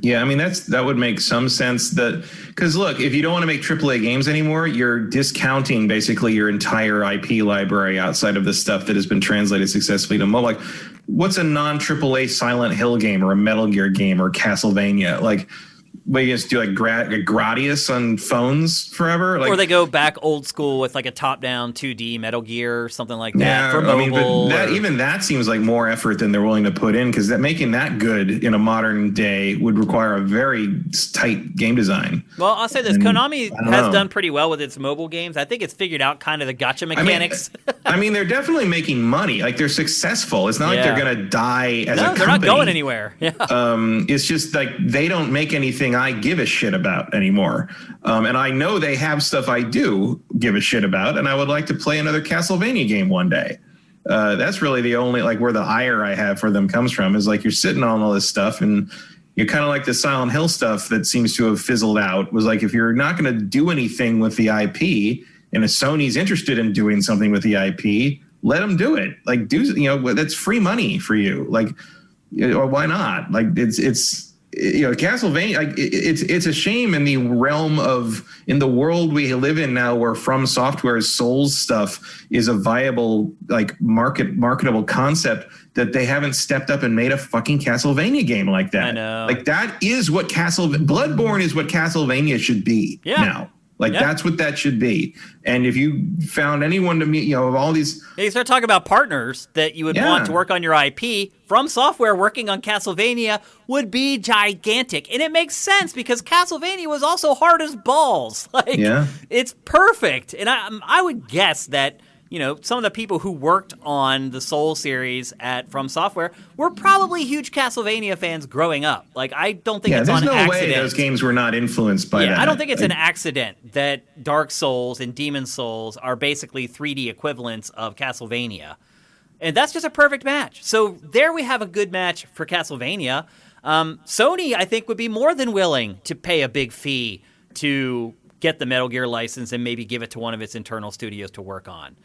Yeah, I mean that would make some sense. Because look, if you don't want to make AAA games anymore, you're discounting basically your entire IP library outside of the stuff that has been translated successfully to mobile. Like, what's a non-AAA Silent Hill game or a Metal Gear game or Castlevania? Like, what, you just do like Gradius on phones forever? Like, or they go back old school with like a top-down 2D Metal Gear or something like that for mobile. I mean, even that seems like more effort than they're willing to put in, because making that good in a modern day would require a very tight game design. Well, I'll say this. Konami has done pretty well with its mobile games. I think it's figured out kind of the gacha mechanics. I mean, they're definitely making money. Like, they're successful. It's not like they're going to die as a company. No, they're not going anywhere. Yeah. It's just like they don't make anything I give a shit about anymore. And I know they have stuff I do give a shit about, and I would like to play another Castlevania game one day. That's really the only, like, where the ire I have for them comes from, is like, you're sitting on all this stuff, and you're kind of like the Silent Hill stuff that seems to have fizzled out. Was like, if you're not going to do anything with the IP, and if Sony's interested in doing something with the IP, let them do it. Like, that's free money for you. Like, or why not? Like, it's Castlevania, like, it's a shame in the world we live in now, where From Software's Souls stuff is a viable, like, marketable concept, that they haven't stepped up and made a fucking Castlevania game like that. I know. Like, that is what Bloodborne is, what Castlevania should be now. Like, that's what that should be. And if you found anyone to meet, of all these... You start talking about partners that you would want to work on your IP. From Software working on Castlevania would be gigantic. And it makes sense, because Castlevania was also hard as balls. Like, it's perfect. And I would guess that, some of the people who worked on the Soul series at From Software were probably huge Castlevania fans growing up. Like, I don't think it's on accident. There's no way those games were not influenced by that. I don't think it's an accident that Dark Souls and Demon Souls are basically 3D equivalents of Castlevania. And that's just a perfect match. So there we have a good match for Castlevania. Sony, I think, would be more than willing to pay a big fee to get the Metal Gear license and maybe give it to one of its internal studios to work on.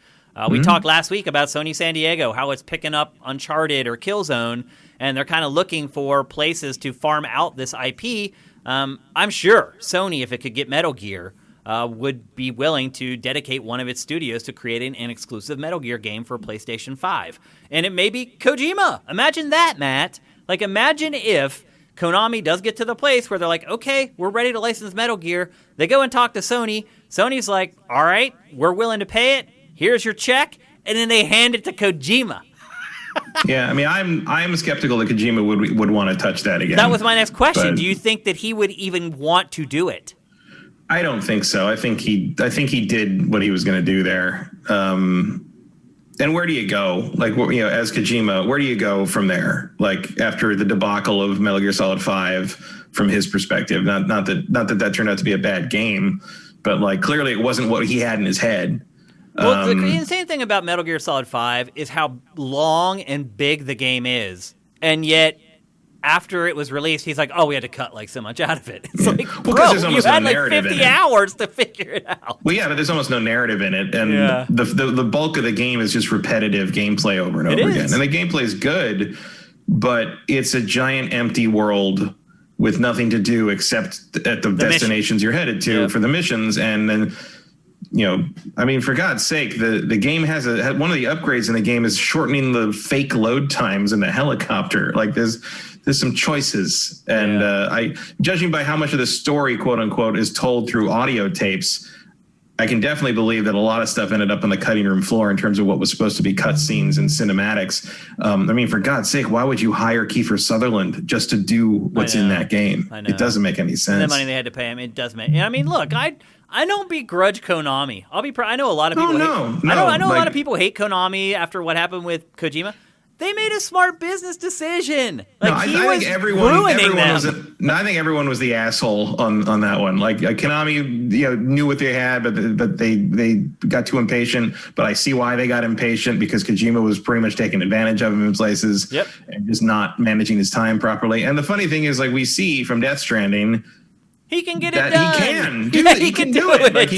We talked last week about Sony San Diego, how it's picking up Uncharted or Killzone, and they're kind of looking for places to farm out this IP. I'm sure Sony, if it could get Metal Gear, would be willing to dedicate one of its studios to creating an exclusive Metal Gear game for PlayStation 5. And it may be Kojima. Imagine that, Matt. Like, imagine if Konami does get to the place where they're like, okay, we're ready to license Metal Gear. They go and talk to Sony. Sony's like, all right, we're willing to pay it. Here's your check. And then they hand it to Kojima. Yeah, I mean, I'm skeptical that Kojima would want to touch that again. That was my next question. But do you think that he would even want to do it? I don't think so. I think he did what he was going to do there. And where do you go? Like, as Kojima, where do you go from there? Like, after the debacle of Metal Gear Solid 5, from his perspective, not that turned out to be a bad game, but, like, clearly it wasn't what he had in his head. Well, the insane thing about Metal Gear Solid 5 is how long and big the game is, and yet after it was released, he's like, "Oh, we had to cut like so much out of it." It's like, bro, you had like 50 hours to figure it out. Well, yeah, but there's almost no narrative in it, and the bulk of the game is just repetitive gameplay over and over again. And the gameplay is good, but it's a giant empty world with nothing to do except at the destinations you're headed to for the missions, and then. I mean, for God's sake, the game has one of the upgrades in the game is shortening the fake load times in the helicopter. Like, there's some choices, and judging by how much of the story, quote unquote, is told through audio tapes, I can definitely believe that a lot of stuff ended up on the cutting room floor in terms of what was supposed to be cutscenes and cinematics. I mean, for God's sake, why would you hire Kiefer Sutherland just to do what's in that game? It doesn't make any sense. And the money they had to pay him, it does make. I mean, look, I don't begrudge Konami. I know a lot of people. I know a lot of people hate Konami after what happened with Kojima. They made a smart business decision. No, Like, I he think was everyone ruining them. I think everyone was the asshole on that one. Like Konami, knew what they had, but they got too impatient. But I see why they got impatient, because Kojima was pretty much taking advantage of him in places, Yep. and just not managing his time properly. And the funny thing is, like, we see from Death Stranding He can get it that done. he can do Yeah, it. He can do it. Like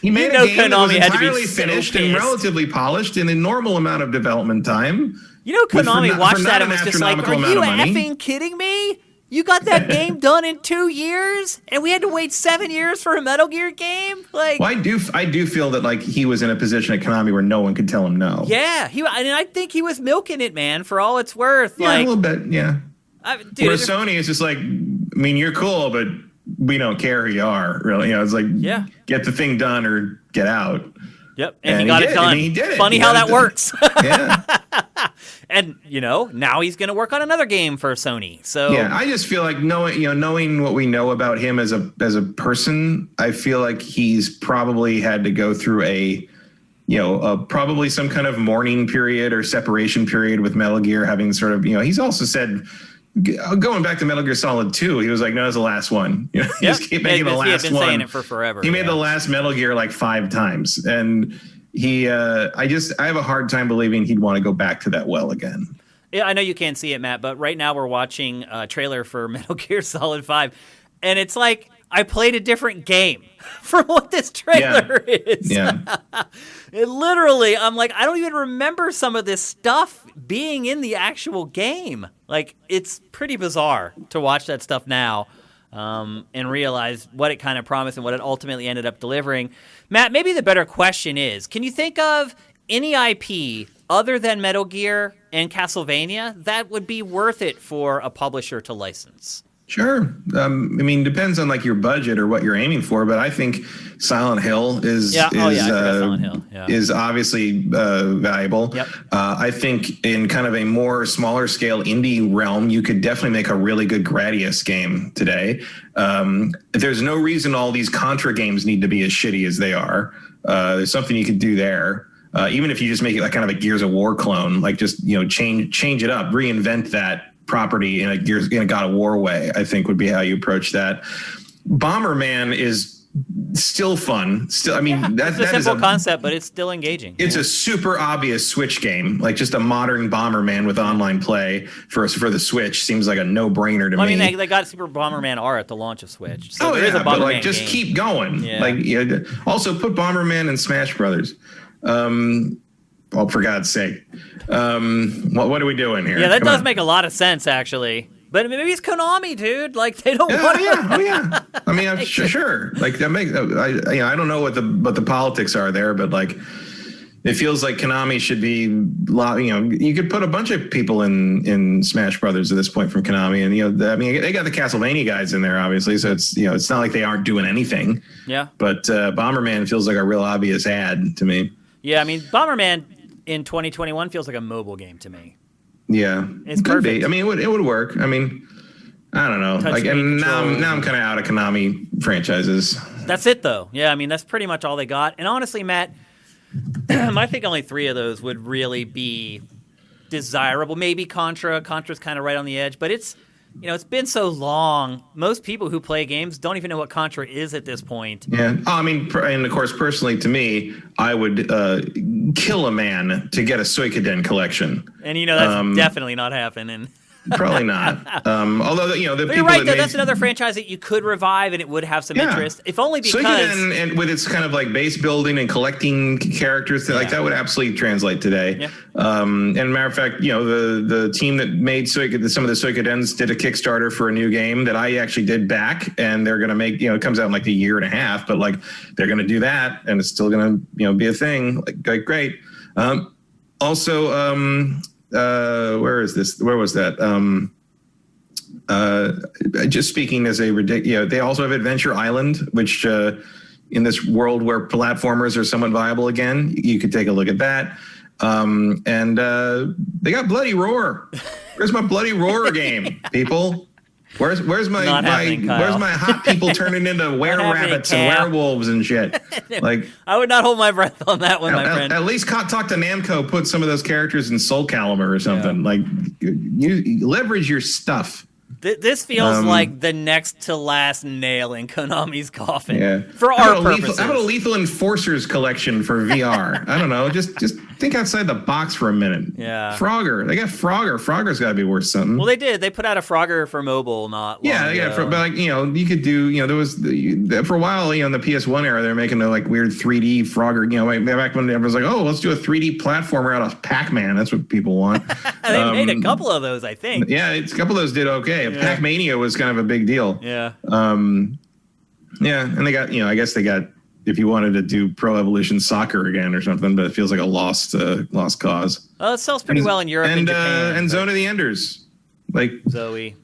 he made a game that was Konami had to be entirely so finished and pissed. relatively polished in a normal amount of development time. Konami watched that and was just like, "Are you money. effing kidding me? You got that game done in 2 years, and we had to wait 7 years for a Metal Gear game?" Like, well, I do feel that, like, he was in a position at Konami where no one could tell him no. yeah, I think he was milking it, man, for all it's worth. Yeah, like, a little bit, yeah. Dude, Where Sony is just like, I mean, you're cool, but we don't care who you are, really. It's like, Yeah. get the thing done or get out. Yep, and he got it done. I mean, he did it. Funny how that works. Yeah. And now he's going to work on another game for Sony. So Yeah, I just feel like knowing what we know about him as a person, I feel like he's probably had to go through probably some kind of mourning period or separation period with Metal Gear, having sort of, he's also said, going back to Metal Gear Solid 2, he was like, no, it's the last one. He just keep making the last one. He had been saying it for forever. He made the last Metal Gear like 5 times. And I have a hard time believing he'd want to go back to that well again. Yeah, I know you can't see it, Matt, but right now we're watching a trailer for Metal Gear Solid 5, and it's like I played a different game from what this trailer is. Yeah. It literally, I'm like, I don't even remember some of this stuff being in the actual game. Like, it's pretty bizarre to watch that stuff now and realize what it kind of promised and what it ultimately ended up delivering. Matt, maybe the better question is, can you think of any IP other than Metal Gear and Castlevania that would be worth it for a publisher to license? Sure. I mean, depends on like your budget or what you're aiming for, but I think Silent Hill is Silent Hill. Yeah. is obviously valuable. Yep. I think in kind of a more smaller scale indie realm, you could definitely make a really good Gradius game today. There's no reason all these Contra games need to be as shitty as they are. There's something you could do there. Even if you just make it like kind of a Gears of War clone, like just change it up, reinvent that property in a God of War way, I think would be how you approach that. Bomberman is still fun. Still, I mean, it's a simple concept, but it's still engaging. It's a super obvious Switch game, like just a modern Bomberman with online play for the Switch seems like a no-brainer to me. I mean, they got Super Bomberman R at the launch of Switch, so there is a Bomberman but like just game. keep going. Yeah. Like, also put Bomberman in Smash Brothers. Oh, for God's sake. What are we doing here? Yeah, that Come does on. make a lot of sense, actually. But maybe it's Konami, dude. Like, they don't want to. Yeah. I mean, I'm sure. Like, that makes. I don't know what the politics are there, but like, it feels like Konami should be. You could put a bunch of people in Smash Brothers at this point from Konami, and I mean, they got the Castlevania guys in there, obviously. So it's it's not like they aren't doing anything. Yeah. But Bomberman feels like a real obvious ad to me. Yeah, I mean, Bomberman in 2021 feels like a mobile game to me. Yeah, it's could perfect. be. I mean, it would work. I mean, I don't know. Touch like, and screen now I'm kind of out of Konami franchises. That's it, though. Yeah, I mean, that's pretty much all they got. And honestly, Matt, I think only 3 of those would really be desirable. Maybe Contra. Contra's kind of right on the edge, but it's been so long. Most people who play games don't even know what Contra is at this point. Yeah. Oh, I mean, and of course, personally, to me, I would kill a man to get a Suikoden collection. And that's definitely not happening. Probably not. Although the But people you're right, though. that That's another franchise that you could revive, and it would have some interest, if only because Suikoden, and with its kind of like base building and collecting characters, like that would absolutely translate today. Yeah. And matter of fact, the team that made some of the Suikodens did a Kickstarter for a new game that I actually did back, and they're going to make it comes out in like a year and a half, but like they're going to do that, and it's still going to be a thing. Like great. Also. Where is this? Where was that? Just speaking as a ridiculous, they also have Adventure Island, which in this world where platformers are somewhat viable again, you could take a look at that. And they got Bloody Roar. Where's my Bloody Roar game, people? Where's my hot people turning into were-rabbits and werewolves and shit? Like, I would not hold my breath on that one, my friend. At least talk to Namco, put some of those characters in Soul Calibur or something. Yeah. Like, you leverage your stuff. This feels like the next to last nail in Konami's coffin. Yeah. For our purposes. How about a Lethal Enforcers collection for VR? I don't know. Just think outside the box for a minute. Yeah. Frogger. They got Frogger. Frogger's got to be worth something. Well, they did. They put out a Frogger for mobile not long ago. But like, you could do, there was for a while, in the PS1 era, they were making the like weird 3D Frogger, back when everyone was like, oh, let's do a 3D platformer out of Pac-Man. That's what people want. They made a couple of those, I think. Yeah, a couple of those did okay. Yeah. Pac-Mania was kind of a big deal. Yeah. And they got, I guess they got, if you wanted to do Pro Evolution Soccer again or something, but it feels like a lost cause. Well, it sells pretty well in Europe and Japan. And Zone of the Enders. Like Zoe.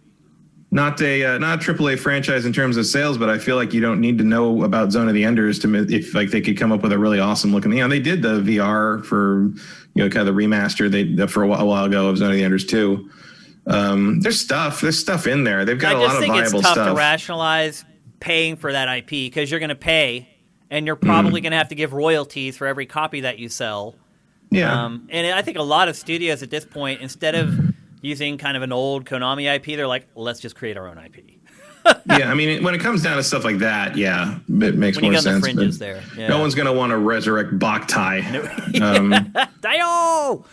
Not a AAA franchise in terms of sales, but I feel like you don't need to know about Zone of the Enders if like they could come up with a really awesome looking. They did the VR for kind of the remaster for a while ago of Zone of the Enders 2. There's stuff in there. They've got a lot of viable stuff. I just think it's tough to rationalize paying for that IP because you're going to pay, and you're probably going to have to give royalties for every copy that you sell. Yeah. And I think a lot of studios at this point, instead of using kind of an old Konami IP, they're like, let's just create our own IP. Yeah, I mean, when it comes down to stuff like that, yeah, it makes more sense. When you got the fringes there. Yeah. No one's going to want to resurrect Boktai. Dio!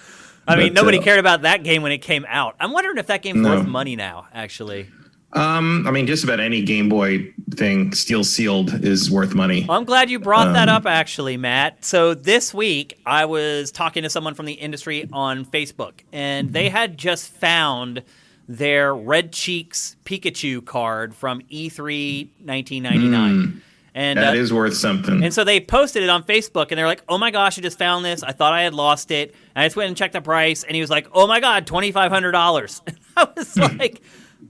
I mean, nobody cared about that game when it came out. I'm wondering if that game's worth money now, actually. I mean, just about any Game Boy thing, Steel Sealed, is worth money. Well, I'm glad you brought that up, actually, Matt. So this week, I was talking to someone from the industry on Facebook, and they had just found their Red Cheeks Pikachu card from E3 1999. And that is worth something. And so they posted it on Facebook, and they're like, oh my gosh, I just found this. I thought I had lost it. And I just went and checked the price, and he was like, oh my God, $2,500. And I was like,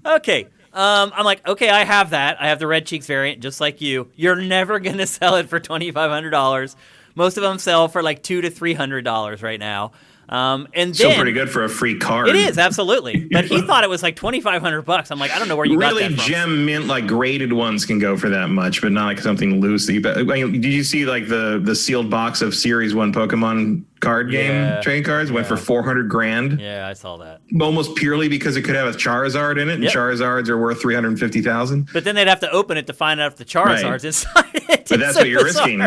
okay. I'm like, okay, I have that. I have the Red Cheeks variant, just like you. You're never going to sell it for $2,500. Most of them sell for like $200 to $300 right now. And then, still pretty good for a free card. It is, absolutely. But he thought it was like $2,500. I'm like, I don't know where you got that from. Really gem mint, like graded ones can go for that much, but not like something loose. Did you see like the sealed box of Series 1 Pokemon card game trading cards? Went for $400,000. Yeah, I saw that. Almost purely because it could have a Charizard in it, and Charizards are worth $350,000. But then they'd have to open it to find out if the Charizard's inside it. But that's what you're risking.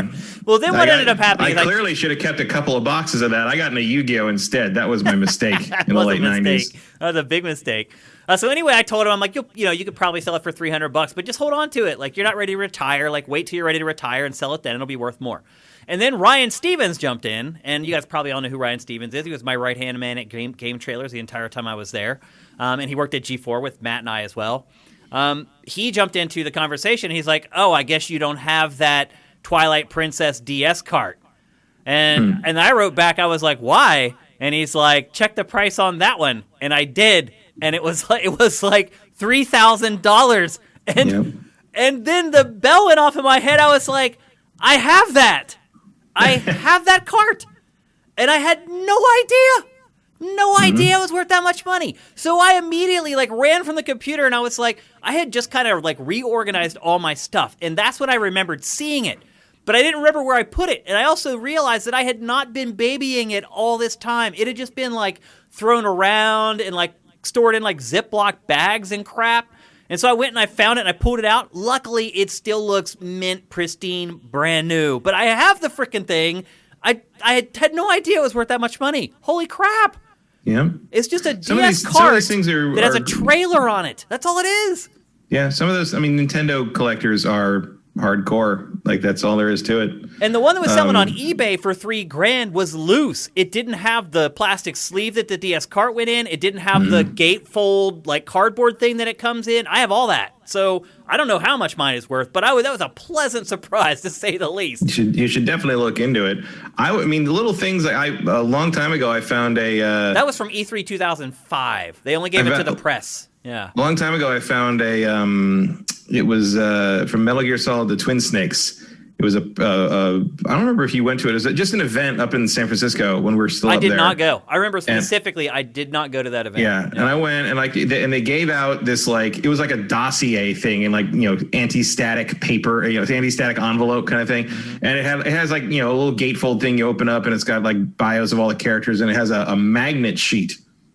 Well, then what ended up happening? I clearly should have kept a couple of boxes of that. I got into Yu-Gi-Oh instead. That was my mistake in the late 90s. That was a big mistake. So anyway, I told him, I'm like, you could probably sell it for $300, but just hold on to it. Like, you're not ready to retire. Like, wait till you're ready to retire and sell it then. It'll be worth more. And then Ryan Stevens jumped in, and you guys probably all know who Ryan Stevens is. He was my right-hand man at Game Trailers the entire time I was there. And he worked at G4 with Matt and I as well. He jumped into the conversation. He's like, oh, I guess you don't have that Twilight Princess DS cart. And I wrote back, I was like, why? And he's like, check the price on that one. And I did. And it was like $3,000. And then the bell went off in my head. I was like, I have that. I have that cart. And I had no idea it was worth that much money. So I immediately ran from the computer, and I was like, I had just kind of reorganized all my stuff. And that's when I remembered seeing it. But I didn't remember where I put it. And I also realized that I had not been babying it all this time. It had just been thrown around and stored in Ziploc bags and crap. And so I went and I found it and I pulled it out. Luckily, it still looks mint, pristine, brand new. But I have the freaking thing. I had no idea it was worth that much money. Holy crap. Yeah. It's just a DS cart that has a trailer on it. That's all it is. Yeah, some of those, Nintendo collectors are hardcore. That's all there is to it. And the one that was selling on eBay for $3,000 was loose. It didn't have the plastic sleeve that the DS cart went in. It didn't have the gatefold cardboard thing that it comes in. I have all that. So I don't know how much mine is worth, but that was a pleasant surprise to say the least. You should definitely look into it. The little things a long time ago I found a that was from E3 2005. They only gave it to the press. Yeah. A long time ago I found a it was from Metal Gear Solid: The Twin Snakes. It was I don't remember if you went to it. It was just an event up in San Francisco when we were still up there. I did not go. I remember specifically, I did not go to that event. Yeah, and I went and and they gave out this it was like a dossier thing and anti-static paper, it's anti-static envelope kind of thing, and it has a little gatefold thing you open up and it's got bios of all the characters and it has a magnet sheet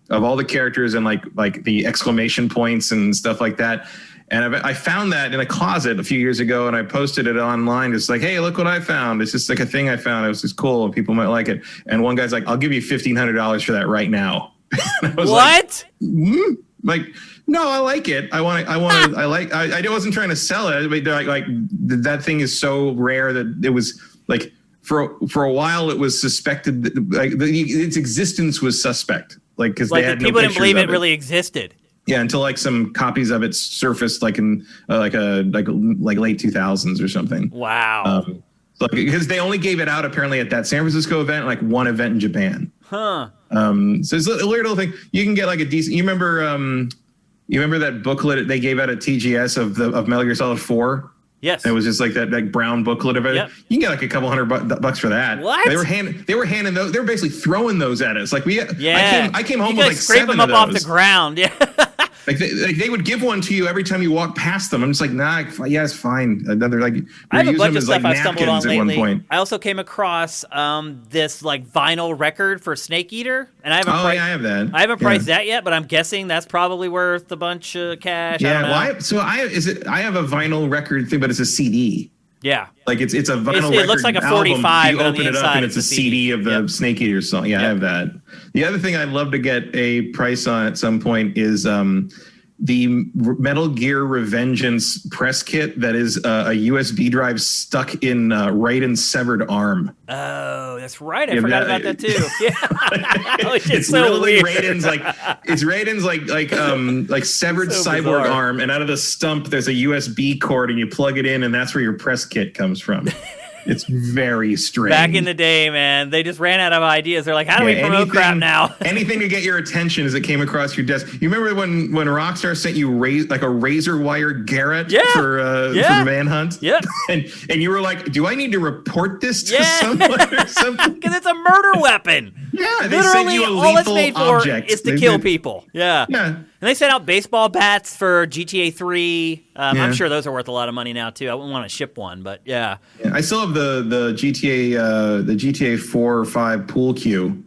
of all the characters and like the exclamation points and stuff like that. And I found that in a closet a few years ago, and I posted it online. It's like, hey, look what I found. It's just like a thing I found. It was just cool, and people might like it. And one guy's like, I'll give you $1,500 for that right now. I was what? No, I like it. I wasn't trying to sell it, but that thing is so rare that it was for a while it was suspected that its existence was suspect. Because they had people no didn't believe it of really existed. Yeah, until some copies of it surfaced in late 2000s or something. Wow. Because they only gave it out apparently at that San Francisco event, one event in Japan. Huh. So it's a weird little thing. You can get a decent. You remember that booklet they gave out at TGS of Metal Gear Solid 4? Yes. And it was just that brown booklet of it. Yep. You can get a couple $100 for that. What? They were handing those. They were basically throwing those at us. I came home with scrape them up off the ground. Yeah. They would give one to you every time you walk past them. I'm just nah, yeah, it's fine. Another I have a bunch of stuff I've stumbled on lately. At one point. I also came across this vinyl record for Snake Eater, and I haven't. I have that. I haven't priced that yet, but I'm guessing that's probably worth a bunch of cash. Yeah, I have a vinyl record thing, but it's a CD. Yeah, it's a vinyl record. It looks like a 45. You open it up and it's a CD of the Snake Eater song. Yeah, I have that. The other thing I'd love to get a price on at some point is the Metal Gear Revengeance press kit that is a USB drive stuck in Raiden's severed arm. Oh, that's right. I forgot about that too. Yeah, it's so literally weird. Raiden's severed so cyborg bizarre. arm, and out of the stump there's a USB cord, and you plug it in, and that's where your press kit comes from. It's very strange. Back in the day, man, they just ran out of ideas. They're like, how do we promote crap now? Anything to get your attention as it came across your desk. You remember when Rockstar sent you a razor wire Garrett for Manhunt? Yeah. And you were like, do I need to report this to someone or something? Because it's a murder weapon. Yeah, they literally all it's made for is to kill people. Yeah. And they sent out baseball bats for GTA 3. I'm sure those are worth a lot of money now too. I wouldn't want to ship one, but yeah. I still have the GTA 4 or 5 pool cue.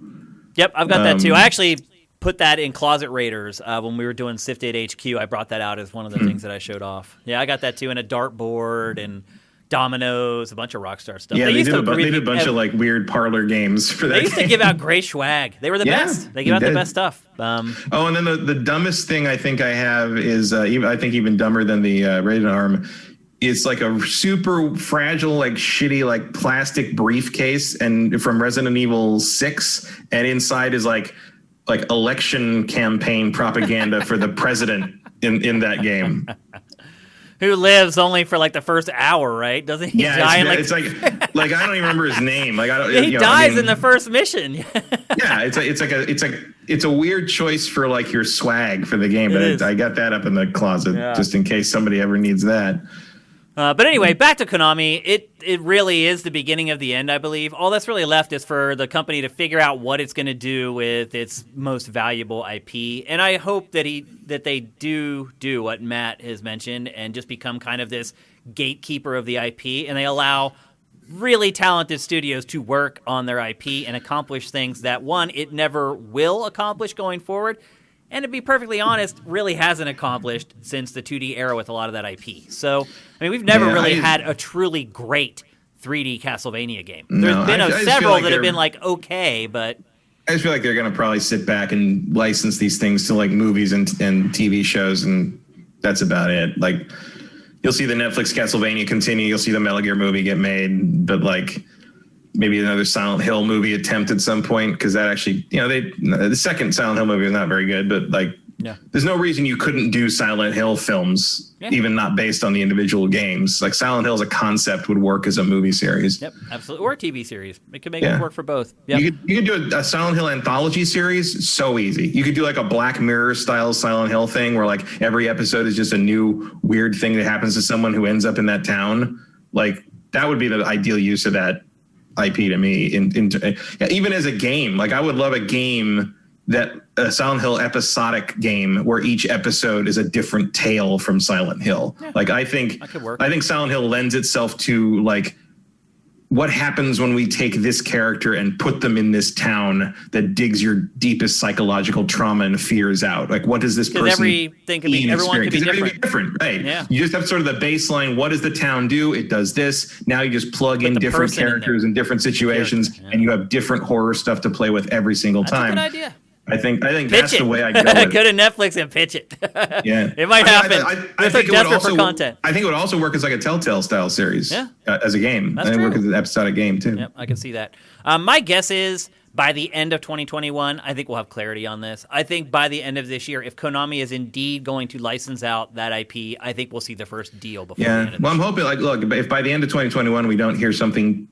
Yep, I've got that too. I actually put that in Closet Raiders when we were doing Sifted HQ. I brought that out as one of the things that I showed off. Yeah, I got that too, and a dartboard and dominoes, a bunch of Rockstar stuff. Yeah, they did a bunch of weird parlor games for that. They used to give out gray swag. They were the best. They gave out the best stuff. And then the dumbest thing I think I have is even dumber than the Raiden arm. It's a super fragile, shitty, plastic briefcase, and from Resident Evil 6, and inside is election campaign propaganda for the president in that game. Who lives only for the first hour, right? Doesn't he die? It's I don't even remember his name. He dies in the first mission. Yeah, it's a weird choice for your swag for the game, but I got that up in the closet just in case somebody ever needs that. But anyway, back to Konami. It really is the beginning of the end, I believe. All that's really left is for the company to figure out what it's going to do with its most valuable IP. And I hope that they do what Matt has mentioned and just become kind of this gatekeeper of the IP, and they allow really talented studios to work on their IP and accomplish things that, one, it never will accomplish going forward, and to be perfectly honest, really hasn't accomplished since the 2D era with a lot of that IP. So, we've never really had a truly great 3D Castlevania game. There's been several that have been okay, but I just feel like they're going to probably sit back and license these things to movies and TV shows, and that's about it. You'll see the Netflix Castlevania continue. You'll see the Metal Gear movie get made, but maybe another Silent Hill movie attempt at some point, because that actually, the second Silent Hill movie was not very good, but there's no reason you couldn't do Silent Hill films, even not based on the individual games. Silent Hill as a concept would work as a movie series. Yep, absolutely, or a TV series. It could make it work for both. Yep. You could do a Silent Hill anthology series, so easy. You could do a Black Mirror style Silent Hill thing where every episode is just a new weird thing that happens to someone who ends up in that town. that would be the ideal use of that IP to me. Even as a game, like I would love a game that a Silent Hill episodic game where each episode is a different tale from Silent Hill. Yeah. Like I think Silent Hill lends itself to like what happens when we take this character and put them in this town that digs your deepest psychological trauma and fears out. Like what does this person everyone could be different, right? Yeah. You just have sort of the baseline. What does the town do? It does this. Now you just plug in different characters in different situations, and you have different horror stuff to play with every single time. That's a good idea. I think that's the way I go with it. Go to Netflix and pitch it. Yeah. It might happen. I think desperate for content. I think it would also work as like a Telltale style series. Yeah. As a game. That's and true. Work as an episodic game too. Yep, I can see that. My guess is by the end of 2021, I think we'll have clarity on this. I think by the end of this year, if Konami is indeed going to license out that IP, I think we'll see the first deal before the end of well, I'm hoping look, if by the end of 2021 we don't hear something,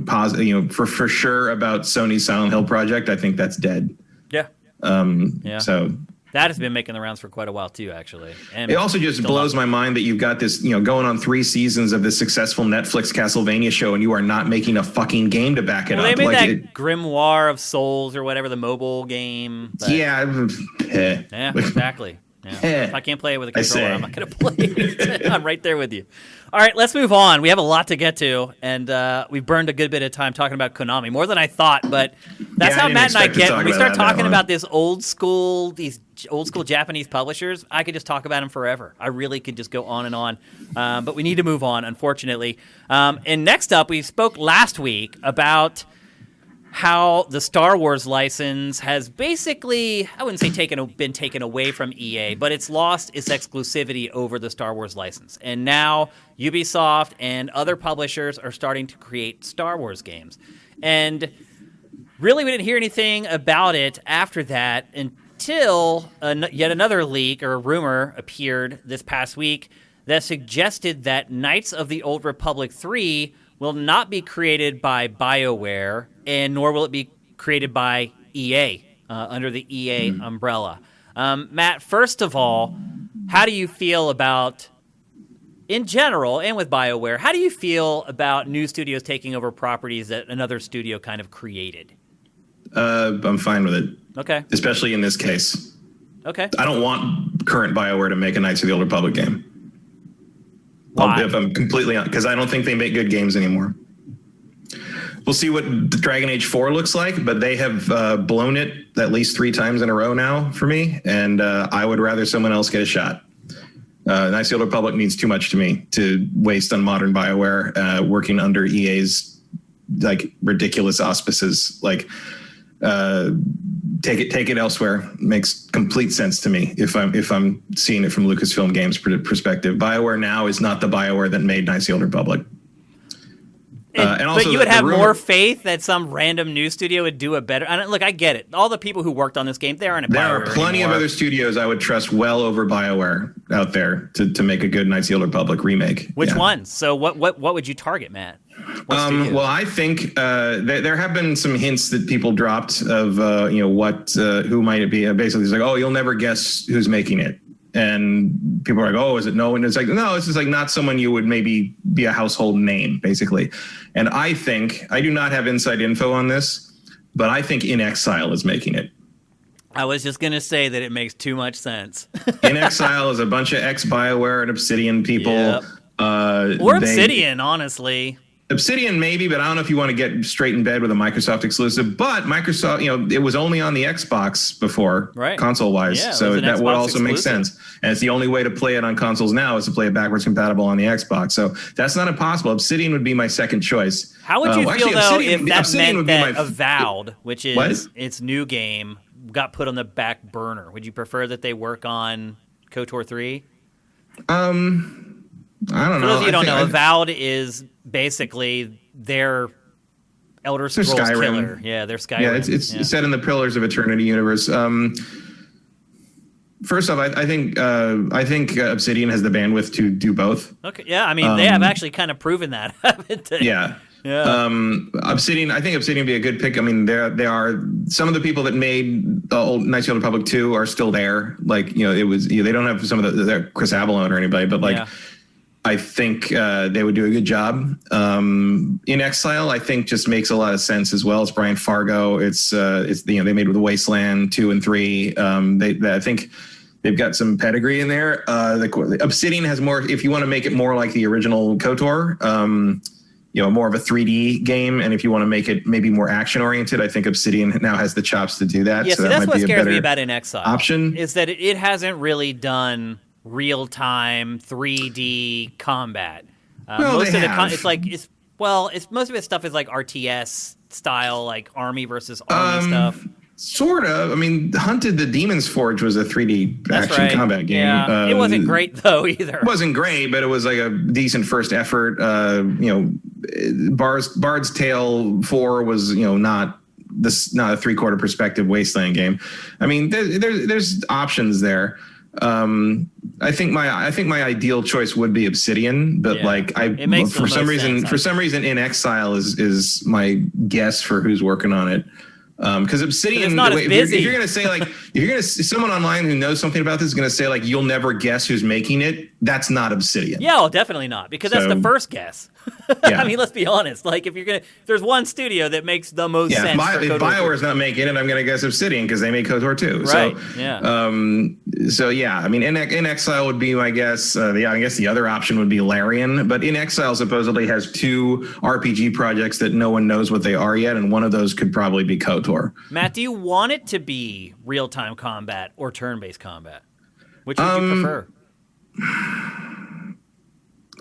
positive, for sure about Sony's Silent Hill project, I think that's dead. Yeah. So that has been making the rounds for quite a while too, actually. And it also just blows my mind that you've got this, going on 3 seasons of this successful Netflix Castlevania show, and you are not making a fucking game to back it up. They made that Grimoire of Souls or whatever, the mobile game. Yeah, exactly. Yeah. If I can't play it with a controller, I'm not going to play it. I'm right there with you. All right, let's move on. We have a lot to get to, and we've burned a good bit of time talking about Konami, more than I thought, but that's how Matt and I get. When we start talking about these old school Japanese publishers, I could just talk about them forever. I really could just go on and on, but we need to move on, unfortunately. And next up, we spoke last week about how the Star Wars license has basically, I wouldn't say been taken away from EA, but it's lost its exclusivity over the Star Wars license. And now Ubisoft and other publishers are starting to create Star Wars games. And really, we didn't hear anything about it after that until yet another leak or a rumor appeared this past week that suggested that Knights of the Old Republic 3 will not be created by BioWare, and nor will it be created by EA, under the EA umbrella. Matt, first of all, how do you feel about, in general, and with BioWare, how do you feel about new studios taking over properties that another studio kind of created? I'm fine with it. Okay. Especially in this case. Okay. I don't want current BioWare to make a Knights of the Old Republic game. Why? If I'm completely honest, because I don't think they make good games anymore. We'll see what Dragon Age 4 looks like, but they have blown it at least 3 times in a row now for me, and I would rather someone else get a shot. Knights of the Old Republic means too much to me to waste on modern BioWare working under EA's like ridiculous auspices. Like, take it elsewhere. Makes complete sense to me if I'm seeing it from Lucasfilm Games perspective. BioWare now is not the BioWare that made Knights of the Old Republic. And also but you would have more faith that some random new studio would do a better. Look, I get it. All the people who worked on this game, they aren't. There are plenty of other studios I would trust well over BioWare out there to make a good Knights of the Old Republic remake. Which ones? So what would you target, Matt? Well, I think there have been some hints that people dropped of who might it be. Basically, it's like, oh, you'll never guess who's making it. And people are like, oh, is it no? And it's like, no, it's just like not someone you would maybe be a household name, basically. And I think, I do not have inside info on this, but I think In Exile is making it. I was just going to say that it makes too much sense. In Exile is a bunch of ex-BioWare and Obsidian people. Yep. Or Obsidian, honestly. Obsidian maybe, but I don't know if you want to get straight in bed with a Microsoft exclusive. But Microsoft, it was only on the Xbox before, right, console-wise. Yeah, so that would also make exclusive. sense. And it's the only way to play it on consoles now is to play it backwards compatible on the Xbox. So that's not impossible. Obsidian would be my second choice. How would you feel, though, if that Obsidian meant that Avowed, which is its new game, got put on the back burner? Would you prefer that they work on KOTOR 3? I don't know. For those of you who don't know, Avowed is basically their Elder Scrolls killer. Yeah, their Skyrim. Yeah, it's set in the Pillars of Eternity universe. First off, I think Obsidian has the bandwidth to do both. Okay, yeah, I mean they have actually kind of proven that, haven't they? Yeah. Obsidian. I think Obsidian would be a good pick. I mean, they are some of the people that made the old Knights of the Old Republic 2 are still there. Like, it was they don't have some of the Chris Avellone or anybody, but like. I think they would do a good job. In Exile, I think just makes a lot of sense as well. It's Brian Fargo. It's they made with Wasteland 2 and 3. I think they've got some pedigree in there. The Obsidian has more. If you want to make it more like the original KOTOR, more of a 3D game, and if you want to make it maybe more action oriented, I think Obsidian now has the chops to do that. Yeah, so that's what scares me about In Exile. Option is that it hasn't really done real-time 3D combat. Most of its stuff is like RTS style, like army versus army stuff. Sort of. I mean, Hunted the Demon's Forge was a 3D action combat game. Yeah. It wasn't great though either. It wasn't great, but it was like a decent first effort. Bard's Tale 4 was not a 3/4 perspective Wasteland game. I mean, there's options there. I think my ideal choice would be Obsidian, but for some reason In Exile is my guess for who's working on it. Because Obsidian, if you're gonna say someone online who knows something about this is gonna say like you'll never guess who's making it, that's not Obsidian. Yeah, well, definitely not, because that's the first guess. Yeah. I mean, let's be honest. Like, if there's one studio that makes the most sense. If BioWare's not making it, I'm gonna guess Obsidian because they made KOTOR 2. Right. So yeah. I mean, In Exile would be my guess. I guess the other option would be Larian, but In Exile supposedly has 2 RPG projects that no one knows what they are yet, and one of those could probably be KOTOR. Matt, do you want it to be real-time combat or turn-based combat? Which would you prefer?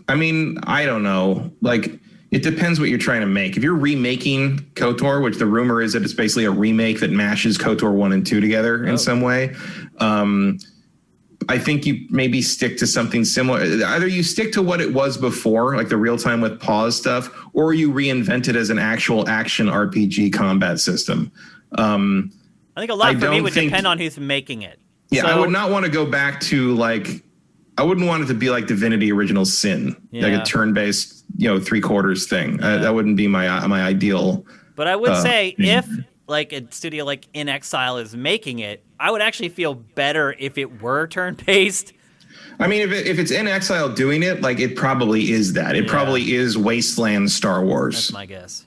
I mean, I don't know. Like, it depends what you're trying to make. If you're remaking KOTOR, which the rumor is that it's basically a remake that mashes KOTOR 1 and 2 together in some way, I think you maybe stick to something similar. Either you stick to what it was before, like the real-time with pause stuff, or you reinvent it as an actual action RPG combat system. I think a lot for me would depend on who's making it. Yeah, so, I would not want to go back to I wouldn't want it to be like Divinity Original Sin, like a turn-based, 3/4 thing. That wouldn't be my ideal. But I would say if like a studio like In Exile is making it, I would actually feel better if it were turn-based. I mean, if it's In Exile doing it, like it probably is that. It probably is Wasteland Star Wars. That's my guess.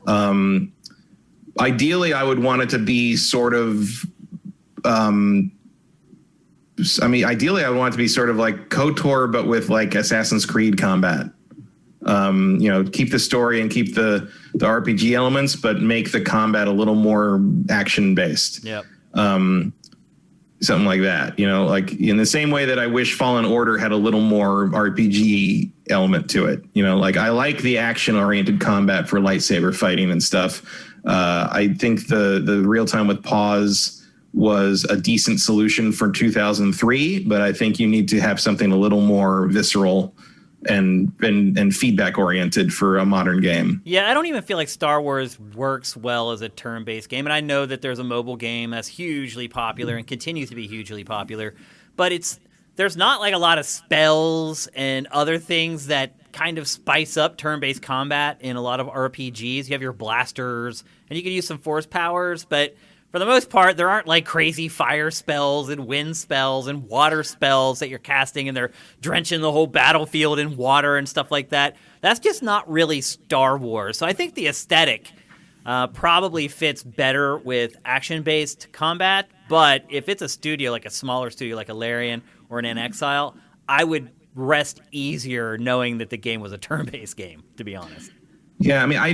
Ideally, I would want it to be sort of. Ideally, I would want it to be sort of like KOTOR, but with like Assassin's Creed combat. Keep the story and keep the RPG elements, but make the combat a little more action based. Yep. Something like that. Like in the same way that I wish Fallen Order had a little more RPG element to it. Like I like the action oriented combat for lightsaber fighting and stuff. I think the real time with pause was a decent solution for 2003, but I think you need to have something a little more visceral and feedback oriented for a modern game. Yeah, I don't even feel like Star Wars works well as a turn-based game, and I know that there's a mobile game that's hugely popular and continues to be hugely popular, but there's not like a lot of spells and other things that kind of spice up turn-based combat in a lot of RPGs. You have your blasters, and you can use some force powers, but for the most part, there aren't like crazy fire spells and wind spells and water spells that you're casting and they're drenching the whole battlefield in water and stuff like that. That's just not really Star Wars. So I think the aesthetic probably fits better with action-based combat. But if it's a studio, like a smaller studio like a Larian or an In Exile, I would rest easier knowing that the game was a turn-based game, to be honest. Yeah, I mean, I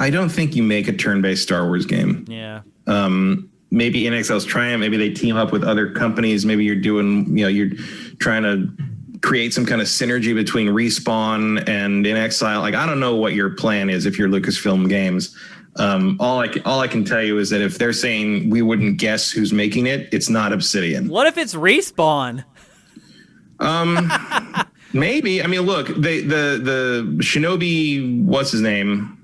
don't think you make a turn-based Star Wars game. Yeah. Maybe In Exile's trying. Maybe they team up with other companies. Maybe you're doing, you're trying to create some kind of synergy between Respawn and In Exile. Like, I don't know what your plan is if you're Lucasfilm Games. All I can tell you is that if they're saying we wouldn't guess who's making it, it's not Obsidian. What if it's Respawn? Maybe. I mean, look, the Shinobi, what's his name?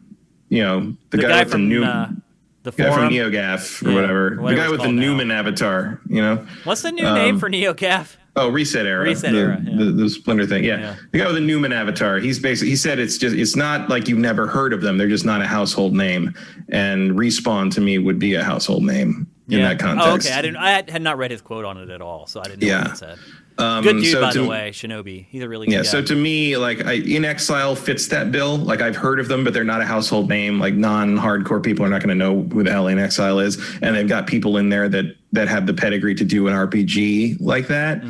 The guy with from the guy from NeoGAF or whatever. The guy with the Newman avatar. What's the new name for NeoGAF? Oh, Reset Era. Reset Era. Yeah. The Splinter thing. Yeah. The guy with the Newman avatar. He said it's not like you've never heard of them. They're just not a household name. And Respawn to me would be a household name in that context. Oh, okay. I had not read his quote on it at all, so I didn't know what it said. Good dude, by the way, Shinobi. He's a really good guy. So to me, like In Exile fits that bill. Like I've heard of them, but they're not a household name. Like non-hardcore people are not going to know who the hell In Exile is, and they've got people in there that have the pedigree to do an RPG like that.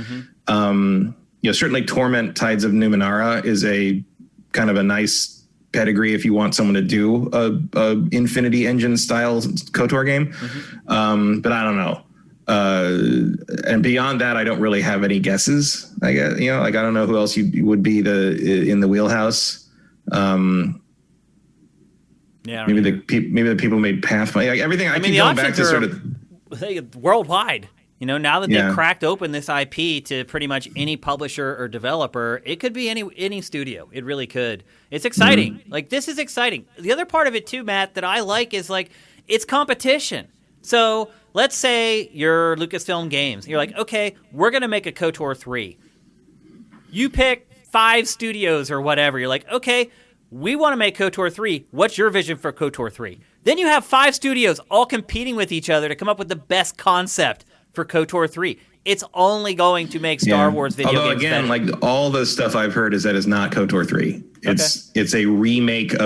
Certainly Torment Tides of Numenera is a kind of a nice pedigree if you want someone to do a Infinity Engine style KOTOR game. But I don't know. And beyond that, I don't really have any guesses. I guess, I don't know who else you would be in the wheelhouse. Maybe the people who made Pathfinder. Like everything. I keep going back to sort of worldwide. Now that they've cracked open this IP to pretty much any publisher or developer, it could be any studio. It really could. It's exciting. Like this is exciting. The other part of it too, Matt, that I like is like it's competition. So let's say you're Lucasfilm Games. You're like, okay, we're going to make a KOTOR 3. You pick 5 studios or whatever. You're like, okay, we want to make KOTOR 3. What's your vision for KOTOR 3? Then you have 5 studios all competing with each other to come up with the best concept for KOTOR 3. It's only going to make Star Wars video games better. Like all the stuff I've heard is that it's not KOTOR 3. It's a reimagining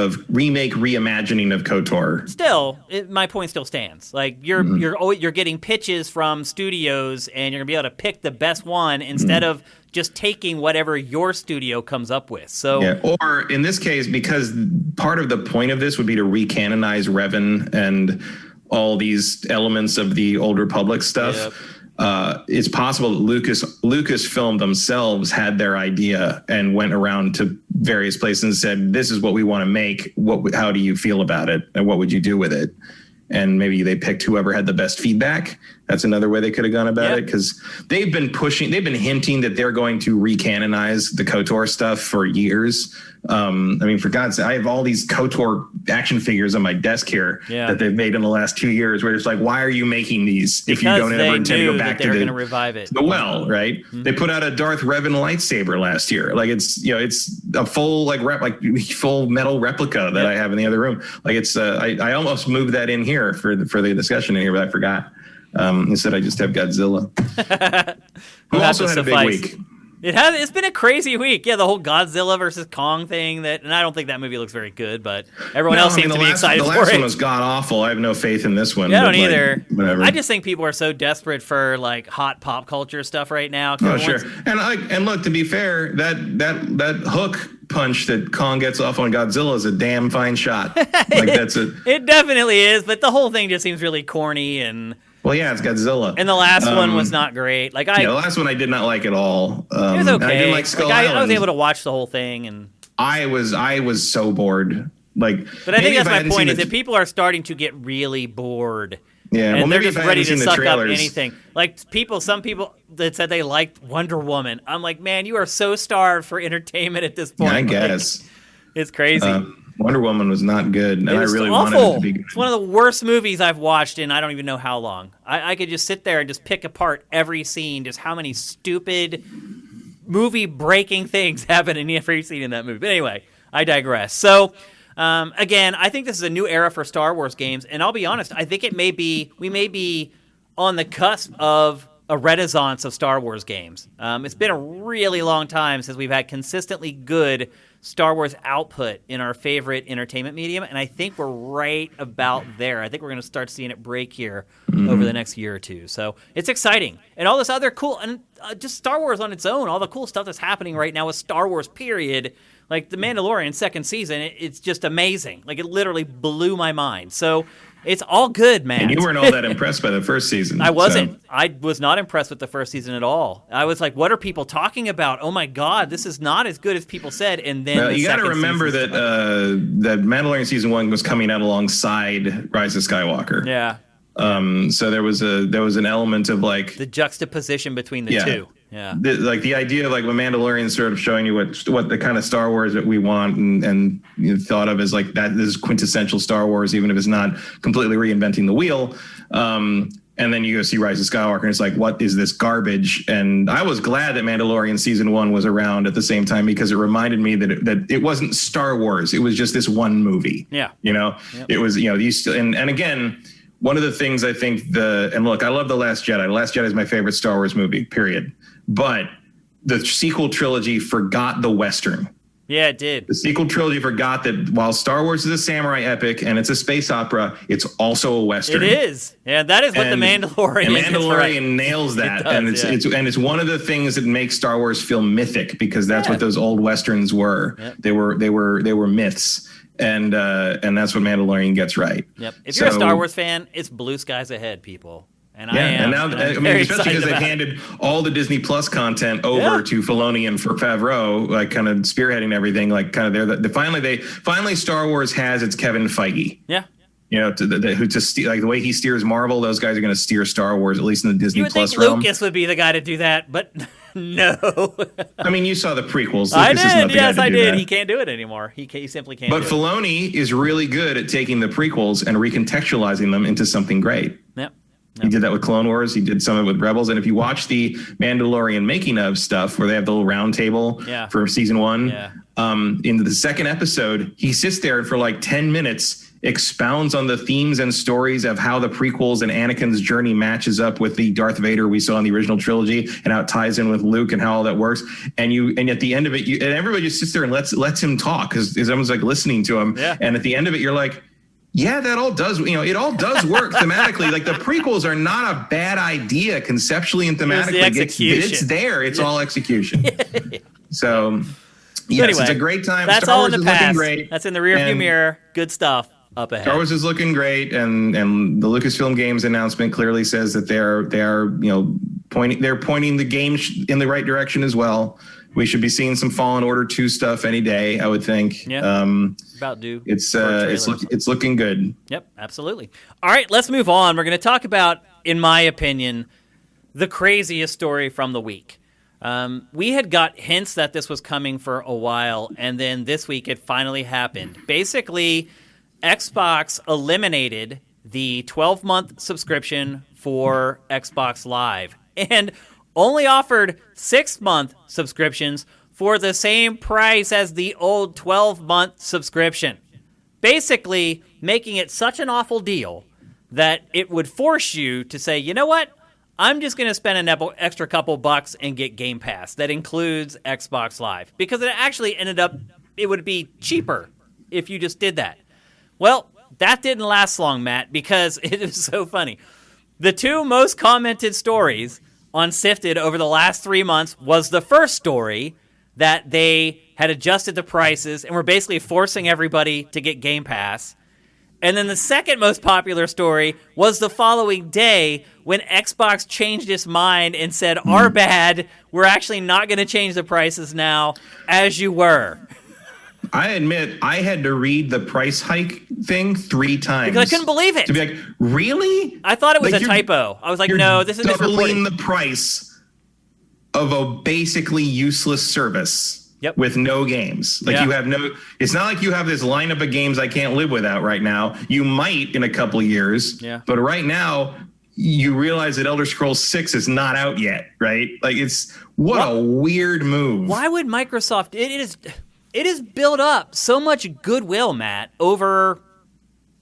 of KOTOR. Still, my point still stands. Like you're getting pitches from studios, and you're gonna be able to pick the best one instead of just taking whatever your studio comes up with. So, or in this case, because part of the point of this would be to recanonize Revan and all these elements of the Old Republic stuff. Yep. It's possible that Lucasfilm themselves had their idea and went around to various places and said, "This is what we want to make. How do you feel about it? And what would you do with it?" And maybe they picked whoever had the best feedback. That's another way they could have gone about it, because they've been hinting that they're going to recanonize the KOTOR stuff for years. For God's sake, I have all these KOTOR action figures on my desk here that they've made in the last 2 years, where it's like, why are you making these if you don't ever intend to go back to going to revive it? The well, right? Mm-hmm. They put out a Darth Revan lightsaber last year. Like it's a full full metal replica that I have in the other room. Like it's I almost moved that in here for the discussion in here, but I forgot. Instead, I just have Godzilla. Who also had a big week. It's been a crazy week. Yeah, the whole Godzilla versus Kong thing. And I don't think that movie looks very good, but everyone else seems to be excited for it. The last one was god awful. I have no faith in this one. Yeah, I don't either. Whatever. I just think people are so desperate for like hot pop culture stuff right now. Oh, sure. And look, to be fair, that hook punch that Kong gets off on Godzilla is a damn fine shot. It definitely is, but the whole thing just seems really corny and. Well, yeah, it's Godzilla. And the last one was not great. The last one I did not like at all. It was okay. I didn't like Skull Island. I was able to watch the whole thing, and I was so bored. But I think that's my point: is that people are starting to get really bored. Yeah, and they're just ready to suck up anything. Like some people that said they liked Wonder Woman. I'm like, man, you are so starved for entertainment at this point. Yeah, I guess it's crazy. Wonder Woman was not good, and I really wanted it to be good. It's one of the worst movies I've watched in I don't even know how long. I could just sit there and just pick apart every scene, just how many stupid movie-breaking things happen in every scene in that movie. But anyway, I digress. So, again, I think this is a new era for Star Wars games, and I'll be honest, I think we may be on the cusp of a renaissance of Star Wars games. It's been a really long time since we've had consistently good Star Wars output in our favorite entertainment medium, and I think we're right about there. I think we're going to start seeing it break here over the next year or two. So it's exciting. And all this other cool, and just Star Wars on its own, all the cool stuff that's happening right now with Star Wars, period. Like The Mandalorian second season, it's just amazing. Like it literally blew my mind. So it's all good, man. And you weren't all that impressed by the first season. I wasn't. So. I was not impressed with the first season at all. I was like, what are people talking about? Oh, my God, this is not as good as people said. And then you got to remember that Mandalorian season 1 was coming out alongside Rise of Skywalker. Yeah. So there was an element of like the juxtaposition between the two. Yeah. The idea of like when Mandalorian sort of showing you what the kind of Star Wars that we want and thought of as like that this is quintessential Star Wars, even if it's not completely reinventing the wheel. And then you go see Rise of Skywalker and it's like, what is this garbage? And I was glad that Mandalorian season 1 was around at the same time because it reminded me that it wasn't Star Wars. It was just this one movie. Yeah. It was, and again, one of the things I think and look, I love The Last Jedi. The Last Jedi is my favorite Star Wars movie, period. But the sequel trilogy forgot the Western. Yeah, it did. The sequel trilogy forgot that while Star Wars is a samurai epic and it's a space opera, it's also a Western. It is. Yeah, that is what The Mandalorian is. The Mandalorian nails that. And it's one of the things that makes Star Wars feel mythic, because that's what those old Westerns were. Yep. They were myths. And that's what Mandalorian gets right. Yep. If you're a Star Wars fan, it's blue skies ahead, people. And I am. And now, especially because they handed all the Disney Plus content over to Filoni and Favreau, like kind of spearheading everything. Like kind of finally Star Wars has its Kevin Feige. Yeah. The way he steers Marvel, those guys are going to steer Star Wars, at least in the Disney Plus realm. Lucas would be the guy to do that, but no. I mean, you saw the prequels. I did. Yes, I did. He can't do it anymore. He simply can't. But Filoni is really good at taking the prequels and recontextualizing them into something great. Yep. He did that with Clone Wars. He did some of it with Rebels. And if you watch the Mandalorian making of stuff where they have the little round table for season 1, in the second episode, he sits there for like 10 minutes, expounds on the themes and stories of how the prequels and Anakin's journey matches up with the Darth Vader we saw in the original trilogy, and how it ties in with Luke and how all that works. And at the end of it, and everybody just sits there and lets him talk, because everyone's like listening to him. Yeah. And at the end of it, you're like, yeah, that all does, it all does work thematically. Like, the prequels are not a bad idea conceptually and thematically. It's there. It's all execution. So, yes, anyway, it's a great time. That's Star all Wars in the past. Great. That's in the rearview mirror. Good stuff up ahead. Star Wars is looking great, and the Lucasfilm Games announcement clearly says that they are pointing the game in the right direction as well. We should be seeing some Fallen Order 2 stuff any day, I would think. Yeah, about due. It's looking good. Yep, absolutely. All right, let's move on. We're going to talk about, in my opinion, the craziest story from the week. We had got hints that this was coming for a while, and then this week it finally happened. Basically, Xbox eliminated the 12-month subscription for Xbox Live and only offered 6-month subscriptions for the same price as the old 12-month subscription. Basically, making it such an awful deal that it would force you to say, you know what? I'm just going to spend an extra couple bucks and get Game Pass. That includes Xbox Live. Because it actually it would be cheaper if you just did that. Well, that didn't last long, Matt, because it is so funny. The 2 most commented stories on Sifted over the last 3 months was the first story that they had adjusted the prices and were basically forcing everybody to get Game Pass. And then the second most popular story was the following day when Xbox changed its mind and said, our bad, we're actually not going to change the prices now, as you were. I admit I had to read the price hike thing 3 times. Because I couldn't believe it. To be like, really? I thought it was a typo. I was like, no, this is just doubling the price of a basically useless service with no games. Like you have it's not like you have this lineup of games I can't live without right now. You might in a couple of years, but right now you realize that Elder Scrolls 6 is not out yet, right? Like what a weird move. Why would Microsoft, it has built up so much goodwill, Matt, over,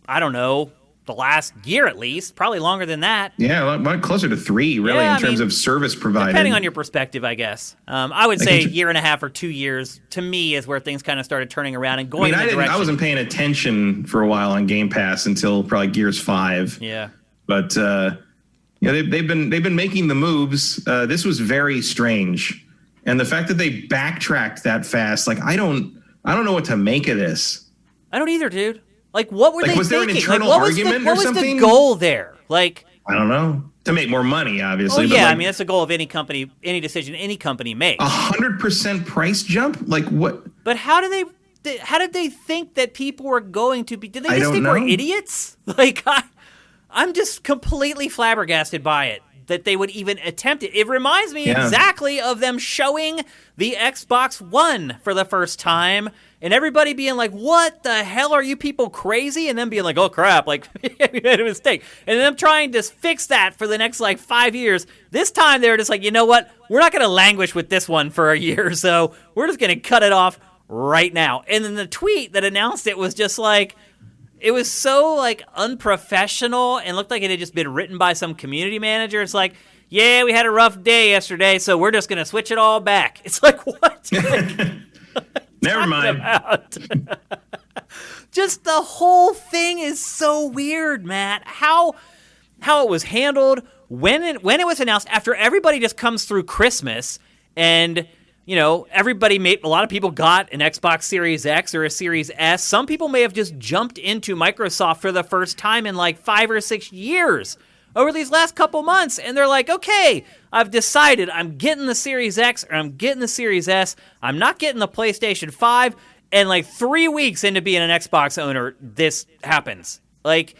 I don't know, the last year at least, probably longer than that. Yeah, closer to 3, really, in terms of service provided. Depending on your perspective, I guess. I would say a year and a half or 2 years, to me, is where things kind of started turning around and going in the direction. I wasn't paying attention for a while on Game Pass until probably Gears 5. Yeah. But they've been making the moves. This was very strange. And the fact that they backtracked that fast, like I don't know what to make of this. I don't either, dude. Like, what were they thinking? Was there an internal argument or something? What was the goal there? Like, I don't know. To make more money, obviously. Oh, yeah. I mean, that's the goal of any company, any decision any company makes. 100% price jump? Like what? But how did they think that people were going to be? Did they just think we're idiots? Like, I'm just completely flabbergasted by it. That they would even attempt it. It reminds me exactly of them showing the Xbox One for the first time and everybody being like, what the hell, are you people crazy? And then being like, oh crap, like we made a mistake. And them trying to fix that for the next 5 years. This time they were just like, you know what? We're not going to languish with this one for a year, so we're just going to cut it off right now. And then the tweet that announced it was just like, it was so unprofessional and looked like it had just been written by some community manager. It's like, yeah, we had a rough day yesterday, so we're just going to switch it all back. It's like, what? Never mind. Just the whole thing is so weird, Matt. How it was handled, when it was announced, after everybody just comes through Christmas, and a lot of people got an Xbox Series X or a Series S. Some people may have just jumped into Microsoft for the first time in like 5 or 6 years over these last couple months, and they're like, okay, I've decided I'm getting the Series X or I'm getting the Series S. I'm not getting the PlayStation 5. And like 3 weeks into being an Xbox owner, this happens. Like,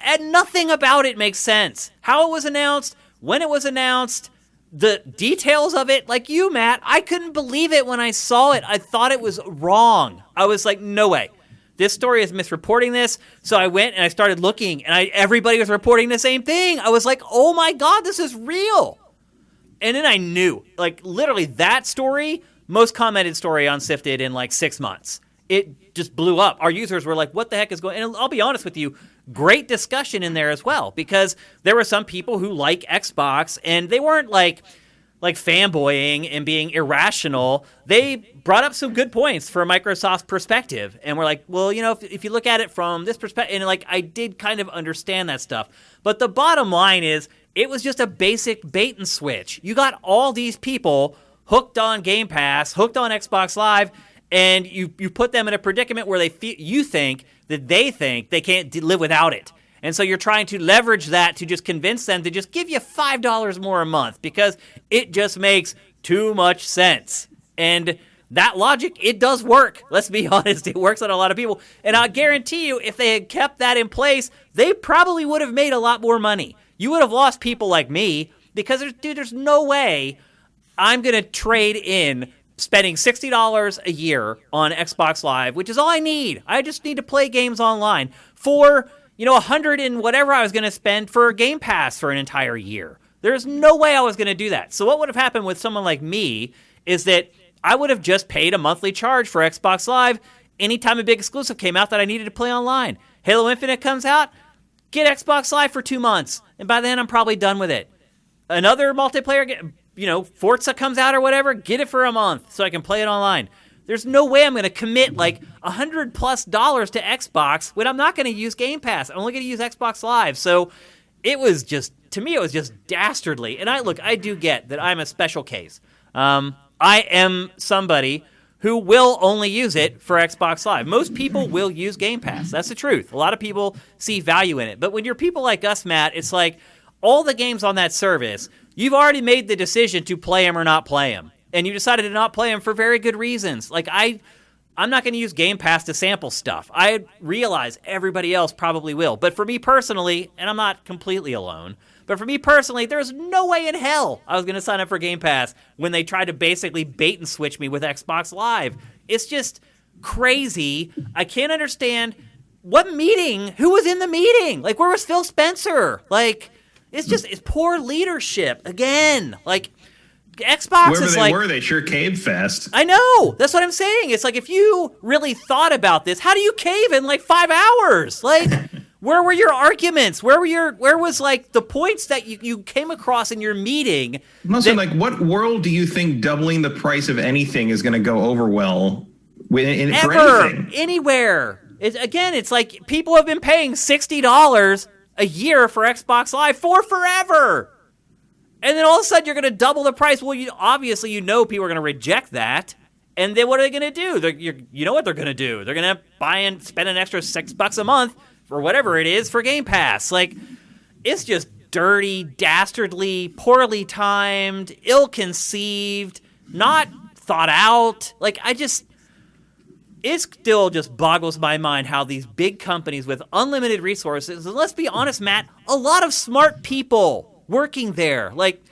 and nothing about it makes sense. How it was announced, when it was announced, the details of it, like you, Matt, I couldn't believe it when I saw it. I thought it was wrong. I was like, no way. This story is misreporting this. So I went and I started looking, and everybody was reporting the same thing. I was like, oh my God, this is real. And then I knew, like, literally that story, most commented story on Sifted in like 6 months. It just blew up. Our users were like, what the heck is going on? And I'll be honest with you, great discussion in there as well, because there were some people who like Xbox, and they weren't like fanboying and being irrational. They brought up some good points for Microsoft's perspective, and we're like, well, if you look at it from this perspective, and like I did kind of understand that stuff, but the bottom line is it was just a basic bait and switch. You got all these people hooked on Game Pass, hooked on Xbox Live, and you put them in a predicament where you think they can't live without it. And so you're trying to leverage that to just convince them to just give you $5 more a month because it just makes too much sense. And that logic, it does work. Let's be honest, it works on a lot of people. And I guarantee you, if they had kept that in place, they probably would have made a lot more money. You would have lost people like me because, there's no way I'm going to trade in spending $60 a year on Xbox Live, which is all I need. I just need to play games online for, $100 and whatever I was going to spend for Game Pass for an entire year. There's no way I was going to do that. So what would have happened with someone like me is that I would have just paid a monthly charge for Xbox Live anytime a big exclusive came out that I needed to play online. Halo Infinite comes out, get Xbox Live for 2 months, and by then I'm probably done with it. Another multiplayer game, Forza comes out or whatever, get it for a month so I can play it online. There's no way I'm going to commit like $100+ to Xbox when I'm not going to use Game Pass. I'm only going to use Xbox Live. So to me, it was just dastardly. And I do get that I'm a special case. I am somebody who will only use it for Xbox Live. Most people will use Game Pass. That's the truth. A lot of people see value in it. But when you're people like us, Matt, it's like all the games on that service, you've already made the decision to play them or not play them. And you decided to not play them for very good reasons. Like, I'm not going to use Game Pass to sample stuff. I realize everybody else probably will. But for me personally, and I'm not completely alone, but for me personally, there's no way in hell I was going to sign up for Game Pass when they tried to basically bait and switch me with Xbox Live. It's just crazy. I can't understand what meeting, who was in the meeting? Like, where was Phil Spencer? Like, it's poor leadership again. Like, Xbox Wherever is they like, were, they sure caved fast. I know. That's what I'm saying. It's like, if you really thought about this, how do you cave in like 5 hours? Like, where were your arguments? Where was like the points that you came across in your meeting? Also, like, what world do you think doubling the price of anything is going to go over well for anything? Anywhere. It's like people have been paying $60 a year for Xbox Live for forever. And then all of a sudden you're going to double the price. Well, obviously people are going to reject that. And then what are they going to do? You know what they're going to do? They're going to buy and spend an extra $6 a month or whatever it is for Game Pass. Like, it's just dirty, dastardly, poorly timed, ill-conceived, not thought out. Like, it still just boggles my mind how these big companies with unlimited resources, and let's be honest, Matt, a lot of smart people working there. Like,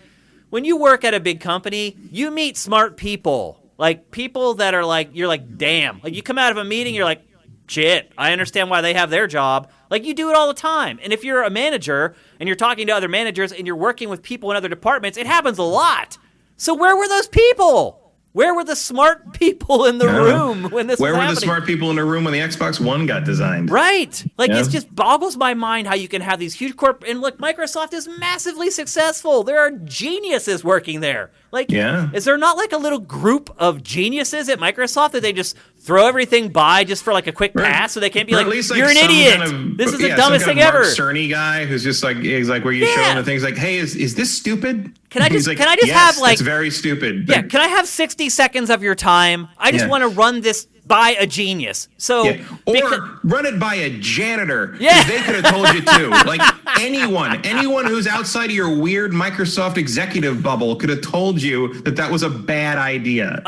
when you work at a big company, you meet smart people. Like, people that are like, you're like, damn. Like, you come out of a meeting, you're like, shit, I understand why they have their job. Like, you do it all the time. And if you're a manager and you're talking to other managers and you're working with people in other departments, it happens a lot. So where were those people? Where were the smart people in the room when this was happening? Where were the smart people in the room when the Xbox One got designed? Right. Like, it just boggles my mind how you can have these huge and look, Microsoft is massively successful. There are geniuses working there. Like, is there not like a little group of geniuses at Microsoft that they just throw everything by just for like a quick pass so they can't be like, you're an idiot. This is the dumbest thing ever. Mark Cerny guy who's just like, he's like, where you show him the things like, hey, is this stupid? Can I just yes, have like, it's very stupid. Yeah, can I have 60 seconds of your time? I just want to run this by a genius. So or run it by a janitor. Yeah. They could have told you too. Like anyone who's outside of your weird Microsoft executive bubble could have told you that was a bad idea.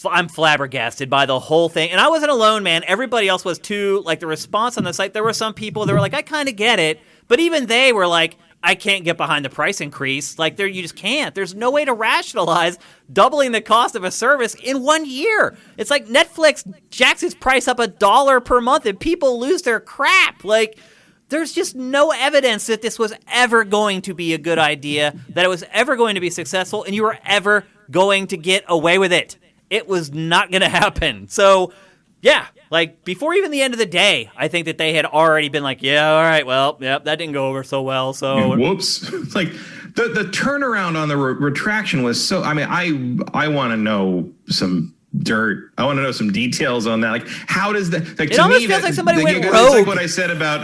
I'm flabbergasted by the whole thing. And I wasn't alone, man. Everybody else was too. Like, the response on the site, there were some people that were like, I kind of get it. But even they were like, I can't get behind the price increase. Like, you just can't. There's no way to rationalize doubling the cost of a service in 1 year. It's like Netflix jacks its price up $1 per month and people lose their crap. Like, there's just no evidence that this was ever going to be a good idea, that it was ever going to be successful, and you were ever going to get away with it. It was not going to happen. So, yeah, like, before even the end of the day, I think that they had already been like, yeah, all right, well, yep, that didn't go over so well, so... Whoops. It's like, the turnaround on the retraction was so... I mean, I want to know some dirt. I want to know some details on that. Like, how does that... Like, it almost feels like somebody went rogue. It's like what I said about...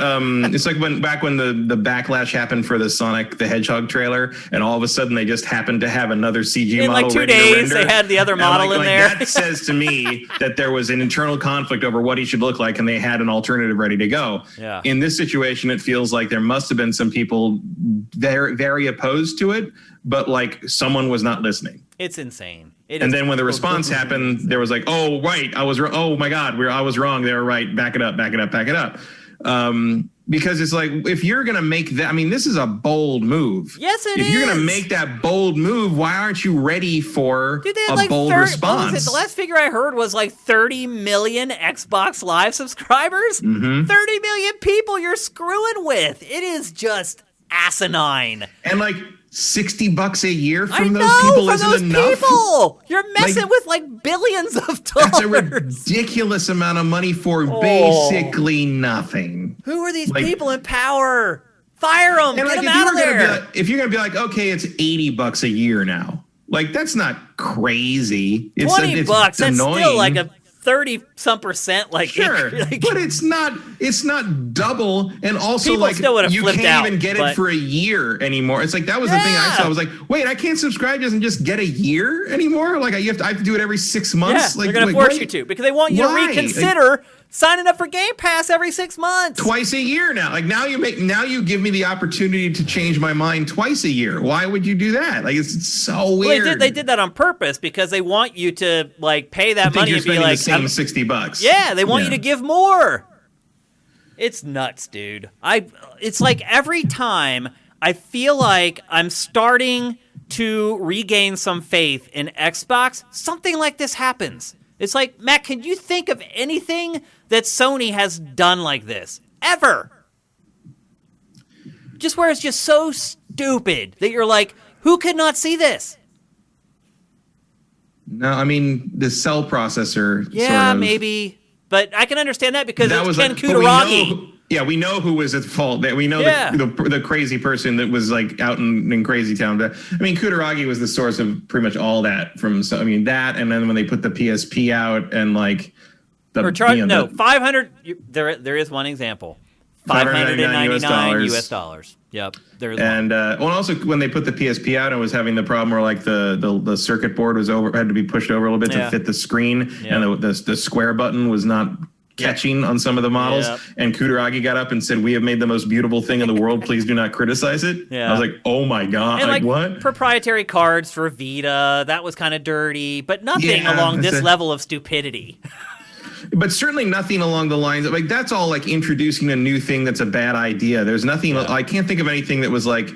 it's like back when the backlash happened for the Sonic the Hedgehog trailer, and all of a sudden they just happened to have another CG model in like 2 days, they had the other model in there. That says to me that there was an internal conflict over what he should look like, and they had an alternative ready to go. Yeah. In this situation, it feels like there must have been some people very, very opposed to it, but like someone was not listening. It's insane. And then when the response happened, there was like, oh, right, oh my God, I was wrong. They were right. Back it up. Because it's like, if you're going to make that, I mean, this is a bold move. Yes, it is. If you're going to make that bold move, why aren't you ready for a bold response? The last figure I heard was like 30 million Xbox Live subscribers. 30 million people you're screwing with. It is just asinine. And like, $60 a year from those people isn't enough. People. You're messing with like billions of dollars. That's a ridiculous amount of money for basically nothing. Who are these people in power? Fire them. Get them out of there. If you're gonna be like, okay, it's $80 a year now. Like, that's not crazy. It's $20. That's annoying. Still like a 30-some%. Like, sure, but it's not double. And also, people like, you can't even get it for a year anymore. It's like, that was the thing I saw. I was like, wait, I can't subscribe and just get a year anymore. Like, I have to do it every 6 months. Yeah, like, they're gonna force you to, because they want you to reconsider signing up for Game Pass every 6 months. Twice a year now. Like, now you give me the opportunity to change my mind twice a year. Why would you do that? Like, it's so weird. Well, they did that on purpose because they want you to like pay that money and be like, the same $60. Yeah, they want you to give more. It's nuts, dude. It's like every time I feel like I'm starting to regain some faith in Xbox, something like this happens. It's like, Matt, can you think of anything that Sony has done like this? Ever? Just where it's just so stupid that you're like, who could not see this? No, I mean, the cell processor. Yeah, sort of, maybe. But I can understand that because it's Ken like, Kutaragi. We know who was at fault. We know the crazy person that was like out in Crazy Town. But I mean, Kutaragi was the source of pretty much all that. That, and then when they put the PSP out and like the 500. There is one example. $599 US dollars. Yep, there is one. And also when they put the PSP out, I was having the problem where like the circuit board had to be pushed over a little bit to fit the screen, and the square button was not catching on some of the models. And Kutaragi got up and said, "We have made the most beautiful thing in the world. Please do not criticize it." I was like, "Oh my God!" And like what? Proprietary cards for Vita, that was kind of dirty, but nothing along this level of stupidity. But certainly nothing along the lines of like, that's all like introducing a new thing that's a bad idea. There's nothing, I can't think of anything that was like,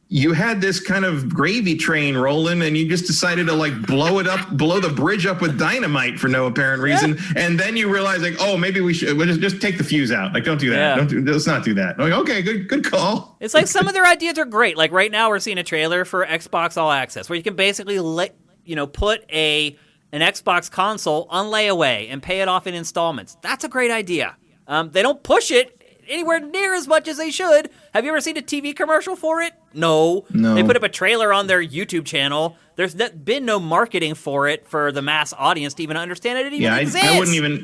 you had this kind of gravy train rolling and you just decided to like blow the bridge up with dynamite for no apparent reason. And then you realize like, oh, maybe we'll just take the fuse out. Like, don't do that. Let's not do that. Like, okay, good call. It's like some of their ideas are great. Like right now we're seeing a trailer for Xbox All Access where you can basically put an Xbox console on layaway and pay it off in installments. That's a great idea. They don't push it anywhere near as much as they should. Have you ever seen a TV commercial for it? No. They put up a trailer on their YouTube channel. There's been no marketing for it for the mass audience to even understand it even exists.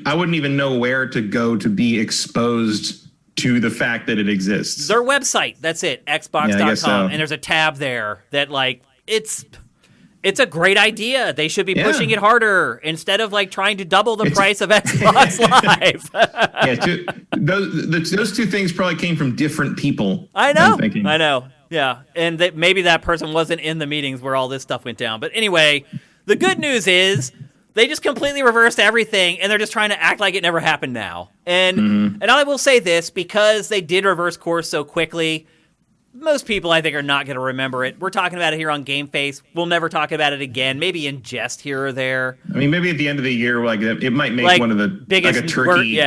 I wouldn't even know where to go to be exposed to the fact that it exists. Their website, that's it, Xbox.com, I guess so. and there's a tab there that it's a great idea. They should be pushing it harder instead of trying to double the price of Xbox Live. Those two things probably came from different people. I know. Yeah, and maybe that person wasn't in the meetings where all this stuff went down. But anyway, the good news is they just completely reversed everything, and they're just trying to act like it never happened now. And I will say this, because they did reverse course so quickly, most people, I think, are not going to remember it. We're talking about it here on GameFace. We'll never talk about it again, maybe in jest here or there. I mean, maybe at the end of the year, it might make one of the biggest, a turkey.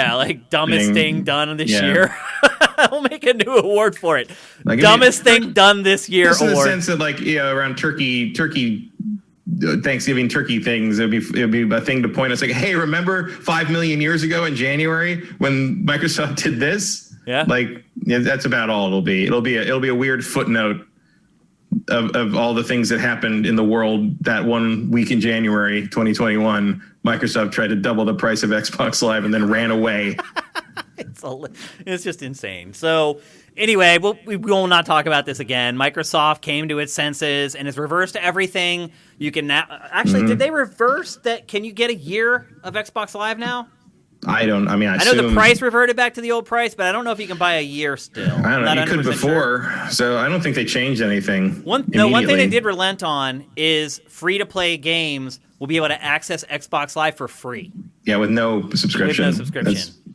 Dumbest thing done this year. We'll make a new award for it. Dumbest thing done this year award. In the sense that, around turkey Thanksgiving turkey things, it'd be a thing to point us hey, remember 5 million years ago in January when Microsoft did this? Yeah. That's about all it'll be. It'll be a weird footnote of all the things that happened in the world that 1 week in January 2021. Microsoft tried to double the price of Xbox Live and then ran away. It's just insane. So anyway, we will not talk about this again. Microsoft came to its senses and has reversed everything. You can now actually, did they reverse that? Can you get a year of Xbox Live now? I know the price reverted back to the old price, but I don't know if you can buy a year still. I don't know. You could before, so I don't think they changed anything. One thing they did relent on is free-to-play games will be able to access Xbox Live for free. Yeah, with no subscription.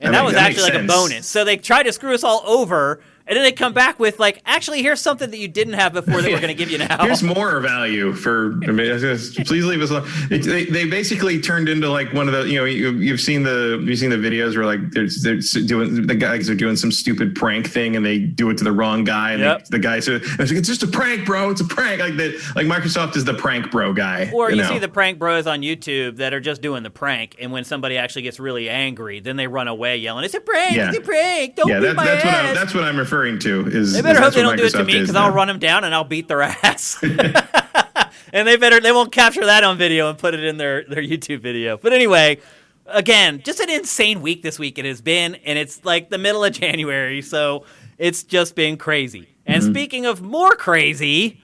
And that was actually a bonus. So they tried to screw us all over, and then they come back with actually, here's something that you didn't have before that we're going to give you now. Here's more value for. Please leave us alone. They basically turned into one of the you've seen the videos where the guys are doing some stupid prank thing and they do it to the wrong guy and the guy says it's just a prank, bro. It's a prank. Like Microsoft is the prank bro guy. Or you see the prank bros on YouTube that are just doing the prank, and when somebody actually gets really angry, then they run away yelling, "It's a prank! It's a prank! Don't beat my ass!" That's what I'm referring to. They better hope they don't do it to me, because I'll run them down and I'll beat their ass. And they won't capture that on video and put it in their YouTube video. But anyway, again, just an insane week this week it has been, and it's the middle of January, so it's just been crazy. And speaking of more crazy,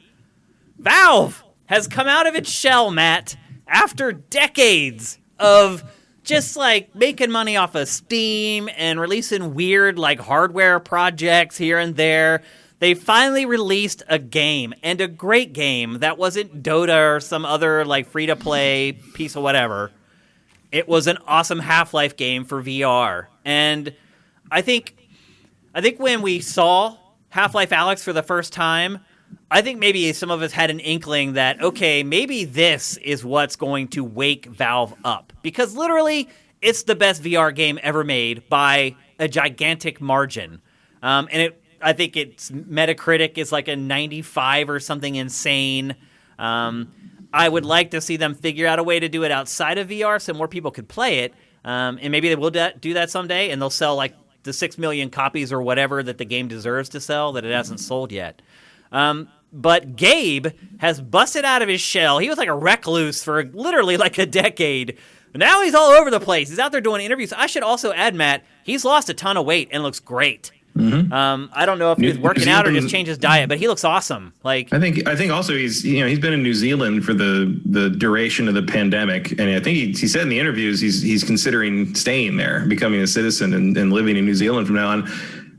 Valve has come out of its shell, Matt, after decades of just making money off of Steam and releasing weird hardware projects here and there. They finally released a game, and a great game that wasn't Dota or some other free-to-play piece of whatever. It was an awesome Half-Life game for VR. And I think when we saw Half-Life Alyx for the first time, I think maybe some of us had an inkling that, okay, maybe this is what's going to wake Valve up. Because literally, it's the best VR game ever made by a gigantic margin. I think its Metacritic is a 95 or something insane. I would like to see them figure out a way to do it outside of VR so more people could play it. And maybe they will do that someday, and they'll sell the 6 million copies or whatever that the game deserves to sell that it hasn't sold yet. But Gabe has busted out of his shell. He was a recluse for literally a decade. Now he's all over the place. He's out there doing interviews. I should also add, Matt, he's lost a ton of weight and looks great. I don't know if he's working out or just changed his diet, but he looks awesome. I think also he's been in New Zealand for the duration of the pandemic, and I think he said in the interviews he's considering staying there, becoming a citizen and living in New Zealand from now on.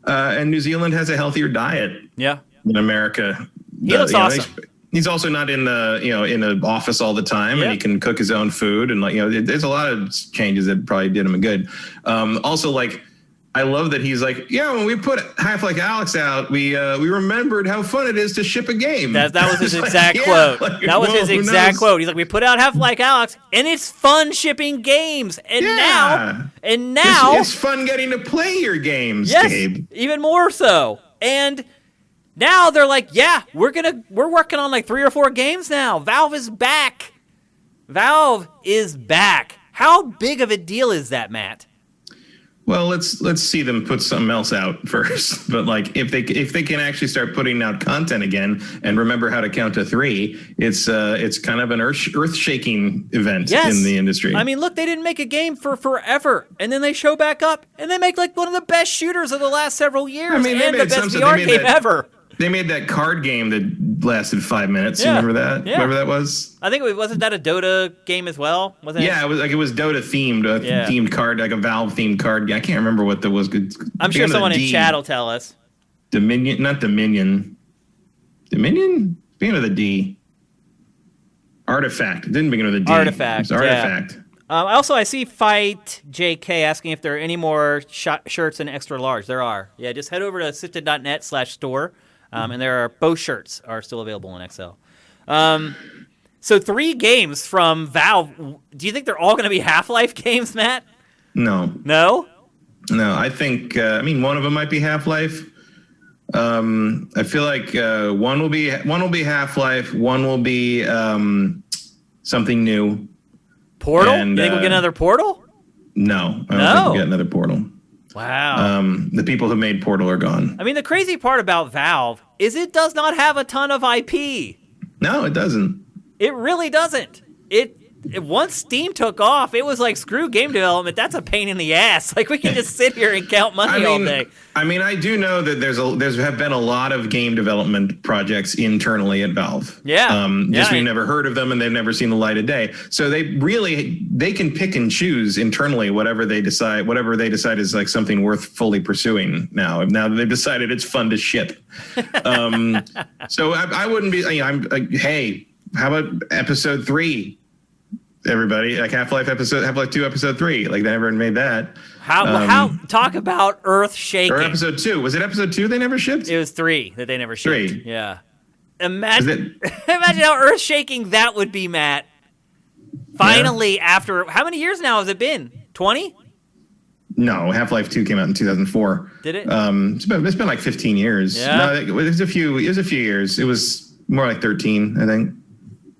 And New Zealand has a healthier diet than America. He looks awesome. He's also not in the office all the time, and he can cook his own food, and there's a lot of changes that probably did him a good. Also, I love that he's when we put Half-Life Alyx out, we remembered how fun it is to ship a game. That was his exact quote. That was his exact quote. He's we put out Half-Life Alyx, and it's fun shipping games. And now it's fun getting to play your games, Gabe. Even more so. And now they're we're working on 3 or 4 games now. Valve is back. Valve is back. How big of a deal is that, Matt? Well, let's see them put something else out first. But like, if they can actually start putting out content again and remember how to count to 3, it's kind of an earth-shaking event in the industry. I mean, look, they didn't make a game for forever, and then they show back up, and they make like one of the best shooters of the last several years, and the best VR game ever. They made that card game that lasted 5 minutes. You remember that? Yeah. Whatever that was. I think wasn't that a Dota game as well? Wasn't it? Yeah, it was Dota themed, themed card, like a Valve themed card. I can't remember what that was. I'm sure someone in chat will tell us. Dominion, not Dominion. Dominion? Begin with a D. Artifact. It didn't begin with a D. Artifact. It was Artifact. Yeah. Also, I see Fight JK asking if there are any more shirts in extra large. There are. Yeah, just head over to sifted.net/store. And there are both shirts are still available in XL. So 3 games from Valve. Do you think they're all going to be Half-Life games, Matt? No. No? No, I think, one of them might be Half-Life. I feel like one will be Half-Life, one will be something new. Portal? And, you think we'll get another Portal? No, I don't think we'll get another Portal. Wow. The people who made Portal are gone. I mean, the crazy part about Valve is it does not have a ton of IP. No, it doesn't. It really doesn't. Once Steam took off, it was like, screw game development. That's a pain in the ass. Like, we can just sit here and count money all day. I mean, I do know that there have been a lot of game development projects internally at Valve. Yeah. We've never heard of them and they've never seen the light of day. So they can pick and choose internally whatever they decide is like something worth fully pursuing now. Now that they've decided it's fun to ship. So I wouldn't be, I'm like, hey, how about episode 3? Everybody, like Half-Life 2 episode 3, like they never made that. How talk about earth shaking. Or episode 2. Was it episode 2 they never shipped? It was 3 that they never shipped. 3. Yeah. Imagine how earth shaking that would be, Matt. Finally, after how many years now has it been? 20? No, Half-Life 2 came out in 2004. Did it? It's been like 15 years. Yeah. No, it was a few years. It was more like 13, I think.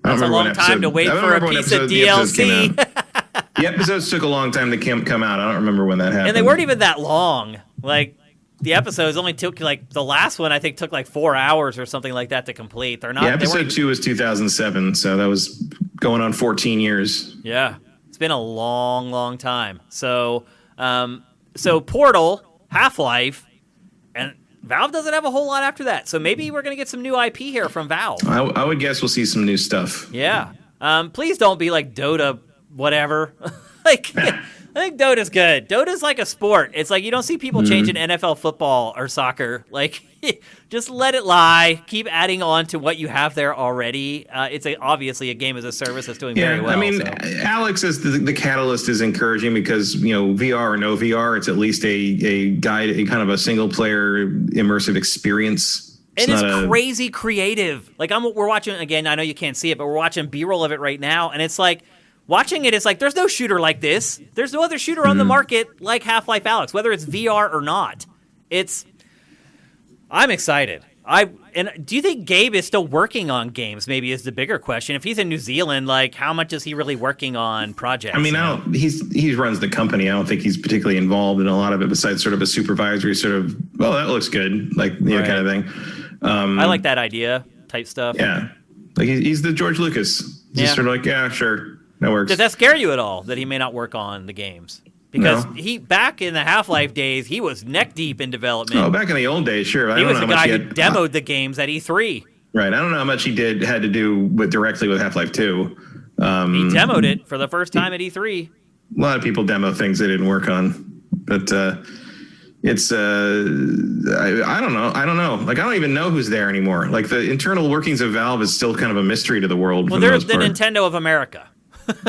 That's a long time to wait for a piece of DLC. The episodes took a long time to come out. I don't remember when that happened. And they weren't even that long. Like, the episodes only took, like, the last one, I think, took like 4 hours or something like that to complete. They're not. Yeah, episode 2 was 2007, so that was going on 14 years. Yeah. It's been a long, long time. So Portal, Half-Life, and Valve doesn't have a whole lot after that, so maybe we're going to get some new IP here from Valve. I would guess we'll see some new stuff. Yeah. Please don't be like Dota, whatever. Like, I think Dota's good. Dota's like a sport. It's like you don't see people changing NFL football or soccer. Like, just let it lie. Keep adding on to what you have there already. It's obviously a game as a service that's doing very well. I mean, Alex says the catalyst is encouraging because, VR or no VR, it's at least a kind of a single player immersive experience. It's crazy creative. Like we're watching again. I know you can't see it, but we're watching B-roll of it right now, and it's like watching it. It's like there's no shooter like this. There's no other shooter on the market like Half-Life Alyx, whether it's VR or not. I'm excited. And do you think Gabe is still working on games? Maybe is the bigger question. If he's in New Zealand, like how much is he really working on projects? I mean, he runs the company. I don't think he's particularly involved in a lot of it besides sort of a supervisory sort of, well, that looks good, like kind of thing. I like that idea type stuff. Yeah. Like he's the George Lucas. He's sort of like, yeah, sure. That works. Does that scare you at all that he may not work on the games? Because he back in the Half-Life days, he was neck deep in development. Oh, back in the old days, sure. He was the guy who demoed the games at E3. Right. I don't know how much he had to do directly with Half-Life 2. He demoed it for the first time at E3. A lot of people demo things they didn't work on, but it's I don't know. Like I don't even know who's there anymore. Like the internal workings of Valve is still kind of a mystery to the world. Well, they're the Nintendo of America.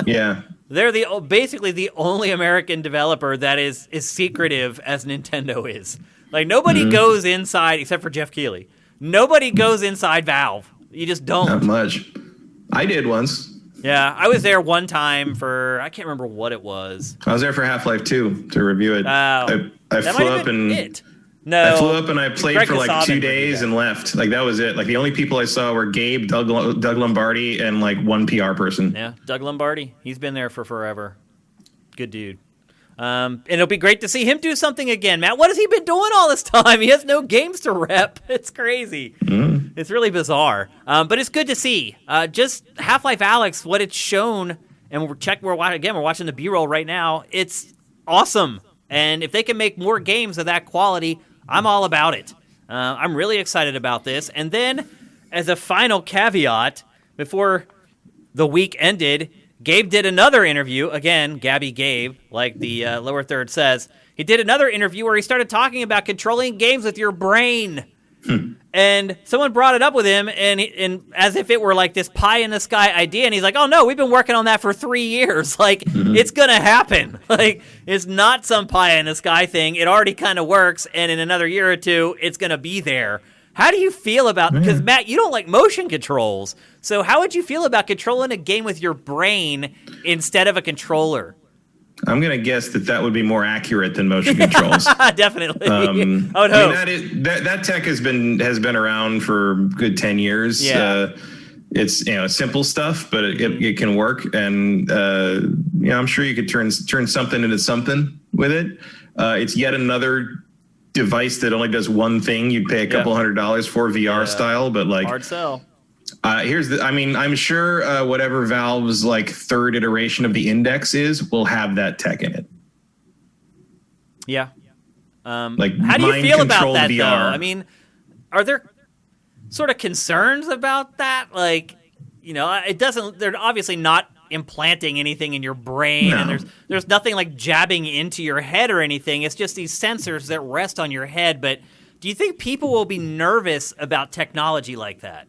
Yeah. They're basically the only American developer that is secretive as Nintendo is. Like, nobody goes inside, except for Jeff Keighley. Nobody goes inside Valve. You just don't. Not much. I did once. Yeah, I was there one time I can't remember what it was. I was there for Half-Life 2 to review it. Oh. I flew up and No. I flew up and I played Greg for like Kasavin 2 would do days that. and left. Like that was it. Like the only people I saw were Gabe, Doug Lombardi, and like one PR person. Yeah, Doug Lombardi. He's been there for forever. Good dude. And it'll be great to see him do something again, Matt. What has he been doing all this time? He has no games to rep. It's crazy. It's really bizarre. But it's good to see. Just Half-Life Alyx, what it's shown, and we're watching the B-roll right now. It's awesome. And if they can make more games of that quality, I'm all about it. I'm really excited about this. And then, as a final caveat, before the week ended, Gabe did another interview. Again, Gabby Gabe, like the lower third says. He did another interview where he started talking about controlling games with your brain. And someone brought it up with him, and as if it were like this pie-in-the-sky idea, and he's like, oh, no, we've been working on that for 3 years. Like, it's going to happen. Like, it's not some pie-in-the-sky thing. It already kind of works, and in another year or two, it's going to be there. How do you feel about, because, Matt, you don't like motion controls, so how would you feel about controlling a game with your brain instead of a controller? I'm going to guess that would be more accurate than motion controls. Definitely. I would hope. That tech has been around for a good 10 years. Yeah. It's simple stuff, but it can work, and I'm sure you could turn something into something with it. It's yet another device that only does one thing. You'd pay a couple $100 for VR style, but like hard sell. I'm sure whatever Valve's like third iteration of the Index will have that tech in it. Yeah. Like, how do you feel about that, VR. though? I mean, are there sort of concerns about that? Like, they're obviously not implanting anything in your brain, No. and there's nothing like jabbing into your head or anything. It's just these sensors that rest on your head. But do you think people will be nervous about technology like that?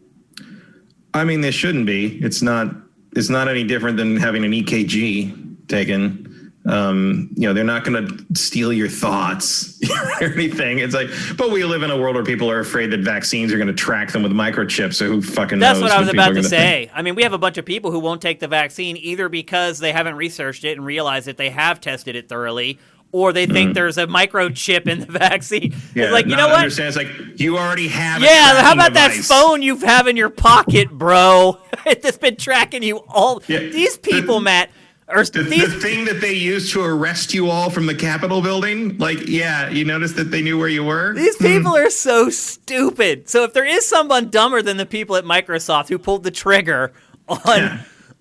I mean, they shouldn't be. It's not any different than having an EKG taken. They're not going to steal your thoughts or anything. It's like, but we live in a world where people are afraid that vaccines are going to track them with microchips. So who fucking knows? That's what I was about to say. Think. I mean, we have a bunch of people who won't take the vaccine either because they haven't researched it and realized that they have tested it thoroughly, or they think there's a microchip in the vaccine. Yeah, it's like, you know what? It's like, you already have a Yeah, how about device. that phone you have in your pocket, bro? It's been tracking you all. Yeah. These people, Matt, are The thing that they used to arrest you all from the Capitol building, you noticed that they knew where you were? These people are so stupid. So if there is someone dumber than the people at Microsoft who pulled the trigger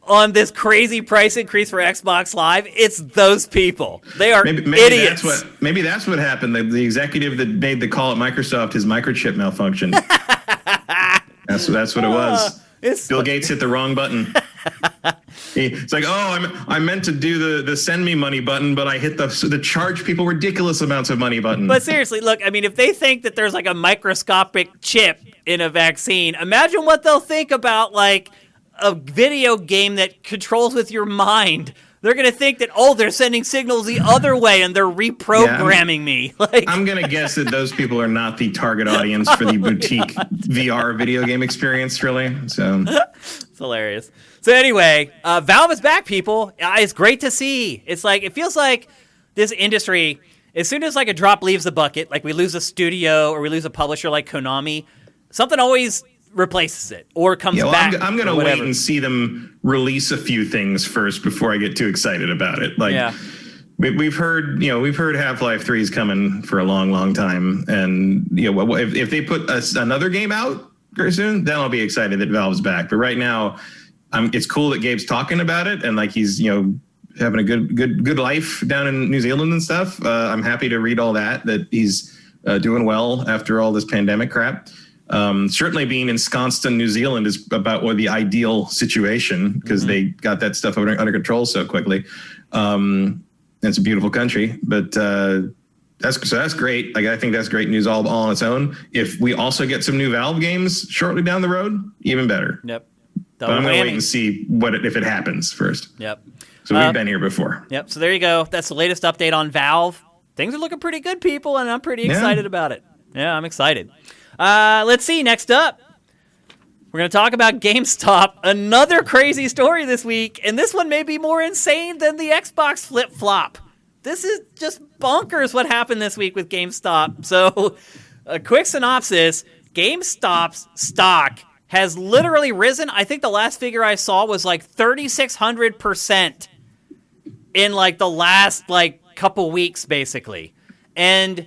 on this crazy price increase for Xbox Live, it's those people. They are idiots. Maybe that's what happened. The executive that made the call at Microsoft, his microchip malfunctioned. That's what it was. Bill Gates hit the wrong button. It's like, I meant to do the send me money button, but I hit the charge people ridiculous amounts of money button. But seriously, look, I mean, if they think that there's like a microscopic chip in a vaccine, imagine what they'll think about like a video game that controls with your mind. They're going to think that, they're sending signals the other way and they're reprogramming me. Like, I'm going to guess that those people are not the target audience for the boutique VR video game experience, really. So it's hilarious. So anyway, Valve is back, people. It's great to see. It's like, it feels like this industry, as soon as like a drop leaves the bucket, like we lose a studio or we lose a publisher like Konami, something always replaces it or comes back. I'm going to wait and see them release a few things first before I get too excited about it. We've heard Half-Life 3 is coming for a long, long time, and if they put another game out very soon, then I'll be excited that Valve's back. But right now, it's cool that Gabe's talking about it and like he's having a good life down in New Zealand and stuff. I'm happy to read all that he's doing well after all this pandemic crap. Certainly being ensconced in New Zealand is about the ideal situation because they got that stuff under control so quickly. It's a beautiful country, but that's great. Like, I think that's great news all on its own. If we also get some new Valve games shortly down the road, even better. Yep. But I'm going to wait and see if it happens first. Yep. So we've been here before. Yep. So there you go. That's the latest update on Valve. Things are looking pretty good, people, and I'm pretty excited about it. Yeah, I'm excited. Let's see. Next up, we're going to talk about GameStop. Another crazy story this week, and this one may be more insane than the Xbox flip-flop. this is just bonkers what happened this week with GameStop. So a quick synopsis, GameStop's stock has literally risen. I think the last figure I saw was like 3,600% in like the last like couple weeks, basically. And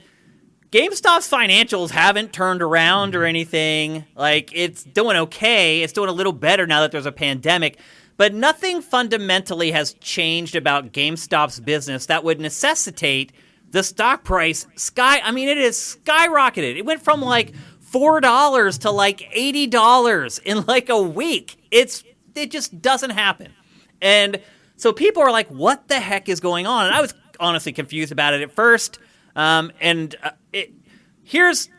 GameStop's financials haven't turned around or anything. Like, it's doing okay. It's doing a little better now that there's a pandemic. But nothing fundamentally has changed about GameStop's business that would necessitate the stock price it has skyrocketed. It went from like $4 to like $80 in like a week. It just doesn't happen. And so people are like, what the heck is going on? And I was honestly confused about it at first. Here's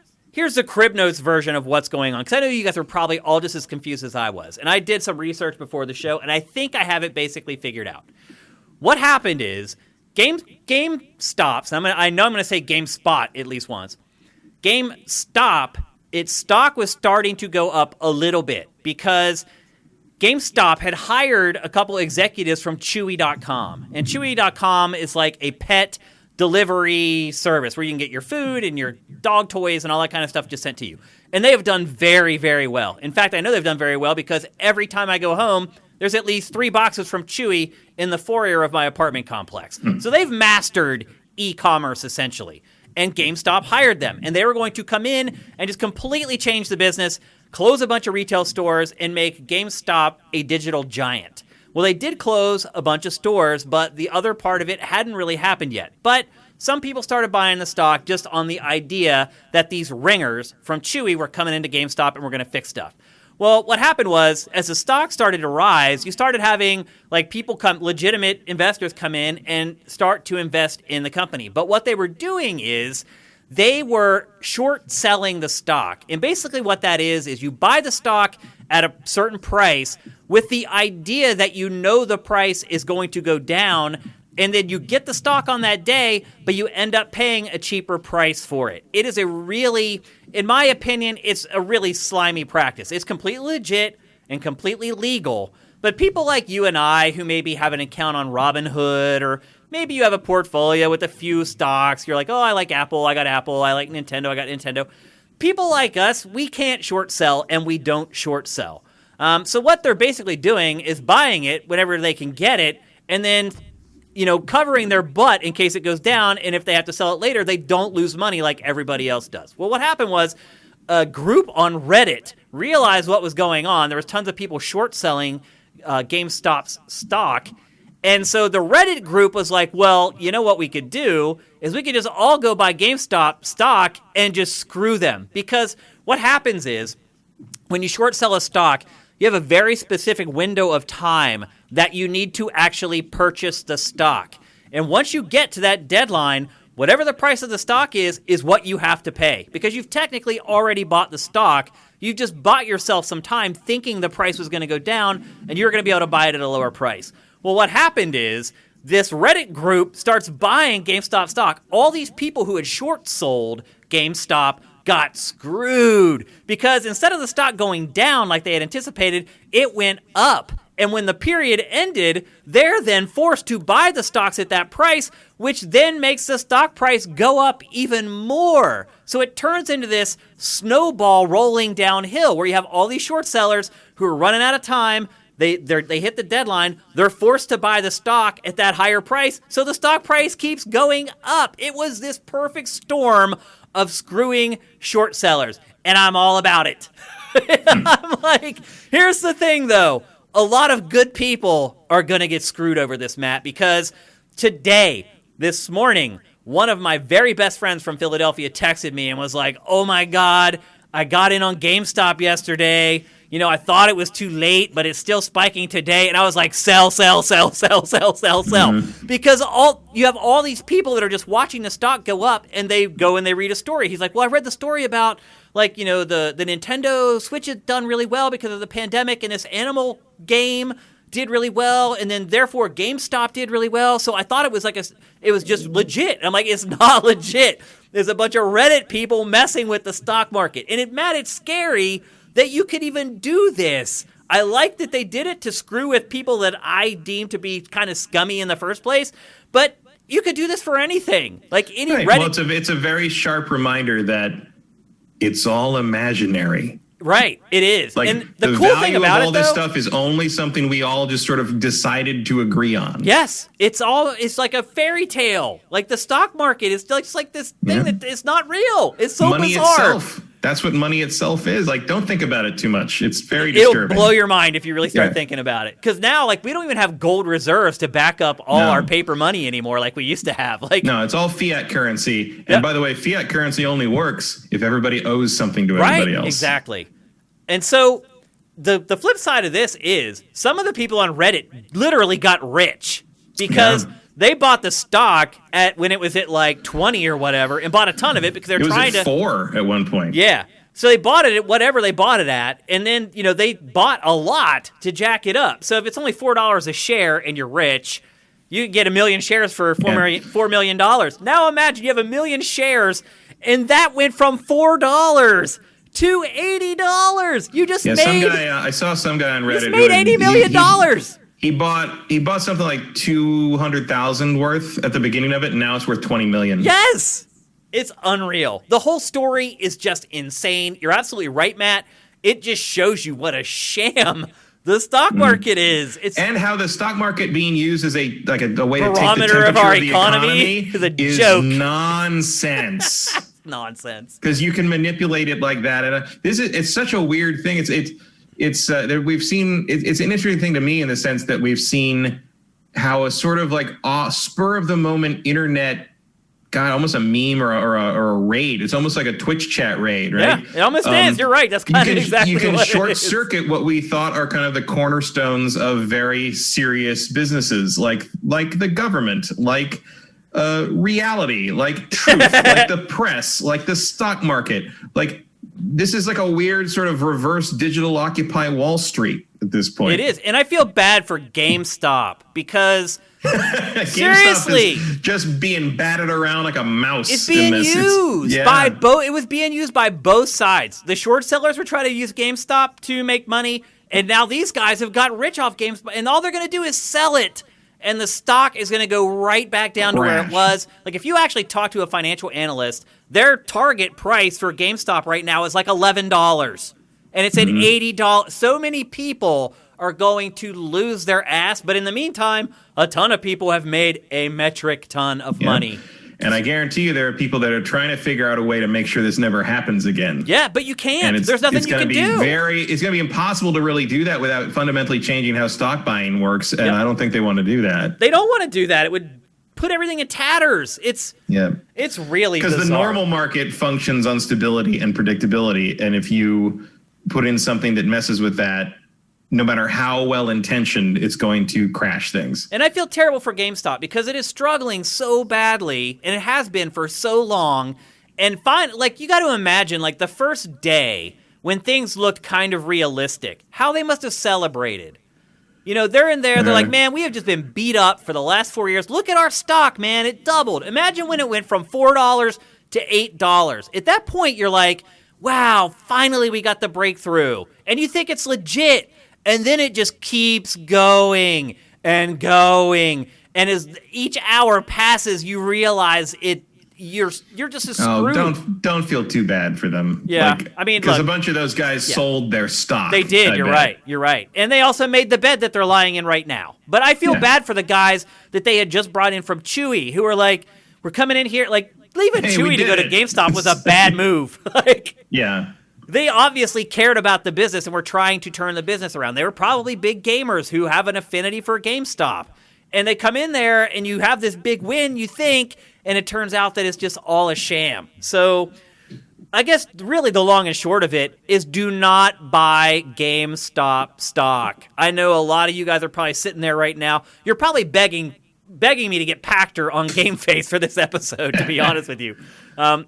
the Crib Notes version of what's going on, because I know you guys are probably all just as confused as I was. And I did some research before the show, and I think I have it basically figured out. What happened is GameStop's, I know I'm going to say GameSpot at least once. GameStop, its stock was starting to go up a little bit because GameStop had hired a couple executives from Chewy.com. And Chewy.com is like a pet delivery service where you can get your food and your dog toys and all that kind of stuff just sent to you. And they have done very, very well. In fact, I know they've done very well because every time I go home, there's at least 3 boxes from Chewy in the foyer of my apartment complex. So they've mastered e-commerce essentially. And GameStop hired them. And they were going to come in and just completely change the business, close a bunch of retail stores, and make GameStop a digital giant. Well, they did close a bunch of stores, but the other part of it hadn't really happened yet. But some people started buying the stock just on the idea that these ringers from Chewy were coming into GameStop and were going to fix stuff. Well, what happened was, as the stock started to rise, you started having like legitimate investors come in and start to invest in the company. But what they were doing is they were short selling the stock. And basically what that is you buy the stock at a certain price with the idea that you know the price is going to go down, and then you get the stock on that day, but you end up paying a cheaper price for it. It is in my opinion, it's a really slimy practice. It's completely legit and completely legal, but people like you and I who maybe have an account on Robinhood, or maybe you have a portfolio with a few stocks, you're like, oh, I like Apple, I got Apple, I like Nintendo, I got Nintendo. People like us, we can't short sell, and we don't short sell. So what they're basically doing is buying it whenever they can get it, and then, covering their butt in case it goes down, and if they have to sell it later, they don't lose money like everybody else does. Well, what happened was a group on Reddit realized what was going on. There was tons of people short selling GameStop's stock. And so the Reddit group was like, well, you know what we could do is we could just all go buy GameStop stock and just screw them. Because what happens is when you short sell a stock, you have a very specific window of time that you need to actually purchase the stock. And once you get to that deadline, whatever the price of the stock is what you have to pay. Because you've technically already bought the stock. You've just bought yourself some time thinking the price was going to go down and you're going to be able to buy it at a lower price. Well, what happened is this Reddit group starts buying GameStop stock. All these people who had short sold GameStop got screwed because instead of the stock going down like they had anticipated, it went up. And when the period ended, they're then forced to buy the stocks at that price, which then makes the stock price go up even more. So it turns into this snowball rolling downhill where you have all these short sellers who are running out of time. They hit the deadline. They're forced to buy the stock at that higher price, so the stock price keeps going up. It was this perfect storm of screwing short sellers, and I'm all about it. I'm like, here's the thing, though. A lot of good people are going to get screwed over this, Matt, because this morning, one of my very best friends from Philadelphia texted me and was like, oh, my God, I got in on GameStop yesterday. I thought it was too late, but it's still spiking today. And I was like, sell. Mm-hmm. Because you have all these people that are just watching the stock go up, and they go and they read a story. He's like, well, I read the story about, the Nintendo Switch has done really well because of the pandemic, and this animal game did really well, and then therefore GameStop did really well. So I thought it was it was just legit. And I'm like, it's not legit. There's a bunch of Reddit people messing with the stock market. And it's scary that you could even do this. I like that they did it to screw with people that I deem to be kind of scummy in the first place, but you could do this for anything. Like any Right. Reddit. Well, it's a very sharp reminder that it's all imaginary. Right, it is. Like, and the cool value thing about of all it, this though, stuff is only something we all just sort of decided to agree on. yes, it's like a fairy tale. Like the stock market is just like this thing that is not real. It's so money bizarre. itself. That's what money itself is. Like, don't think about it too much. It's very It'll disturbing. blow your mind if you really start Yeah. thinking about it. Because now, like, we don't even have gold reserves to back up all our paper money anymore like we used to have. Like, No, it's all fiat currency. Yep. And by the way, fiat currency only works if everybody owes something to everybody else. Exactly. And so the flip side of this is some of the people on Reddit literally got rich because they bought the stock when it was at like 20 or whatever and bought a ton of it because they're trying to. It was at 4 at one point. Yeah. So they bought it at whatever they bought it at, and then, they bought a lot to jack it up. So if it's only $4 a share and you're rich, you can get 1 million shares for $4 million. Now imagine you have 1 million shares, and that went from $4 to $80. You just made... Some guy, I saw some guy on Reddit. You just made $80 million. He bought something like 200,000 worth at the beginning of it, and now it's worth 20 million. Yes! It's unreal. The whole story is just insane. You're absolutely right, Matt. It just shows you what a sham the stock market is. And how the stock market being used as a way to take the barometer temperature of our the economy is a joke. Nonsense. Nonsense. Because you can manipulate it like that. And it's such a weird thing. It's we've seen it's an interesting thing to me in the sense that we've seen how a sort of like spur of the moment internet. God, almost a meme or a raid. It's almost like a Twitch chat raid, right? Yeah, it almost is. You're right. That's kind of exactly what it is. You can short circuit what we thought are kind of the cornerstones of very serious businesses, like the government, like reality, like truth, like the press, like the stock market. Like, this is like a weird sort of reverse digital Occupy Wall Street at this point. It is. And I feel bad for GameStop because... Seriously, is just being batted around like a mouse. It's being used by both. It was being used by both sides. The short sellers were trying to use GameStop to make money, and now these guys have got rich off GameStop, and all they're going to do is sell it, and the stock is going to go right back down to where it was. Like, if you actually talk to a financial analyst, their target price for GameStop right now is like $11, and it's at $80. So many people are going to lose their ass, but in the meantime, a ton of people have made a metric ton of money. And I guarantee you there are people that are trying to figure out a way to make sure this never happens again. Yeah, but you can't. There's nothing you can do. It's going to be impossible to really do that without fundamentally changing how stock buying works, and I don't think they want to do that. They don't want to do that. It would put everything in tatters. It's really bizarre. Because the normal market functions on stability and predictability, and if you put in something that messes with that, no matter how well-intentioned, it's going to crash things. And I feel terrible for GameStop because it is struggling so badly, and it has been for so long. And you got to imagine, like, the first day when things looked kind of realistic, how they must have celebrated. They're in there, they're like, man, we have just been beat up for the last 4 years. Look at our stock, man. It doubled. Imagine when it went from $4 to $8. At that point, you're like, wow, finally we got the breakthrough. And you think it's legit. And then it just keeps going and going. And as each hour passes, you realize you're just as screwed. Oh, don't feel too bad for them. Yeah, because a bunch of those guys sold their stock. They did. You're right. And they also made the bed that they're lying in right now. But I feel bad for the guys that they had just brought in from Chewy, who are like, we're coming in here, like, leaving Chewy to go to GameStop was a bad move. They obviously cared about the business and were trying to turn the business around. They were probably big gamers who have an affinity for GameStop. And they come in there and you have this big win, you think, and it turns out that it's just all a sham. So I guess really the long and short of it is do not buy GameStop stock. I know a lot of you guys are probably sitting there right now. You're probably begging me to get Pachter on GameFace for this episode, to be honest with you.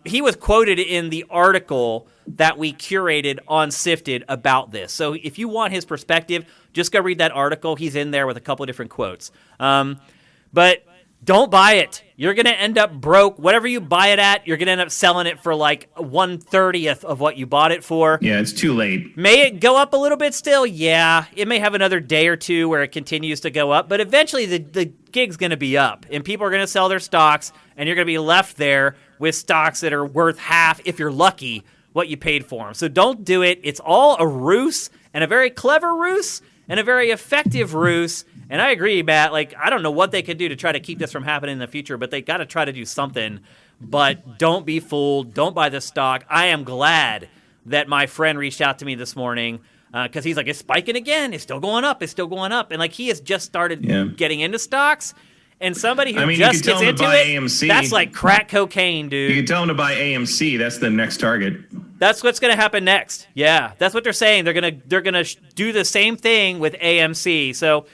He was quoted in the article that we curated on Sifted about this. So if you want his perspective, just go read that article. He's in there with a couple of different quotes. But Don't buy it. You're going to end up broke. Whatever you buy it at, you're going to end up selling it for like 1/30th of what you bought it for. Yeah, it's too late. May it go up a little bit still? Yeah. It may have another day or two where it continues to go up, but eventually the gig's going to be up, and people are going to sell their stocks, and you're going to be left there with stocks that are worth half, if you're lucky, what you paid for them. So don't do it. It's all a ruse, and a very clever ruse, and a very effective ruse. And I agree, Matt. Like, I don't know what they could do to try to keep this from happening in the future, but they got to try to do something. But don't be fooled. Don't buy the stock. I am glad that my friend reached out to me this morning because he's like, it's spiking again. It's still going up. It's still going up. And like, he has just started getting into stocks. And somebody who just gets into it, AMC. That's like crack cocaine, dude. You can tell them to buy AMC. That's the next target. That's what's going to happen next. Yeah, that's what they're saying. They're gonna do the same thing with AMC. So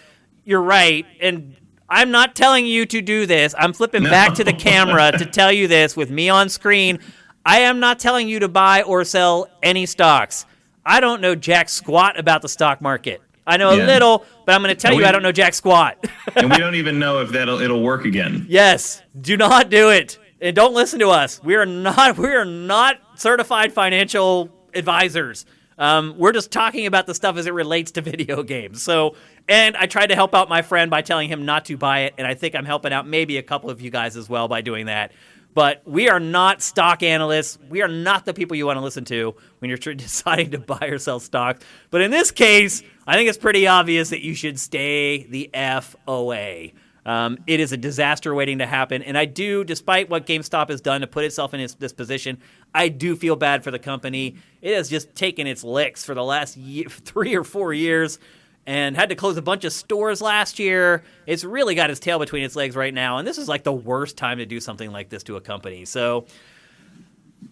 you're right, and I'm not telling you to do this. I'm flipping back to the camera to tell you this with me on screen. I am not telling you to buy or sell any stocks. I don't know jack squat about the stock market. I know a little, but I'm going to tell you I don't know jack squat. And we don't even know if it'll work again. Yes, do not do it. And don't listen to us. We are not certified financial advisors. We're just talking about the stuff as it relates to video games. So, and I tried to help out my friend by telling him not to buy it, and I think I'm helping out maybe a couple of you guys as well by doing that. But we are not stock analysts. We are not the people you want to listen to when you're deciding to buy or sell stocks. But in this case, I think it's pretty obvious that you should stay the F away. It is a disaster waiting to happen. And I do, despite what GameStop has done to put itself in this position, I do feel bad for the company. It has just taken its licks for the last 3 or 4 years and had to close a bunch of stores last year. It's really got its tail between its legs right now. And this is like the worst time to do something like this to a company. So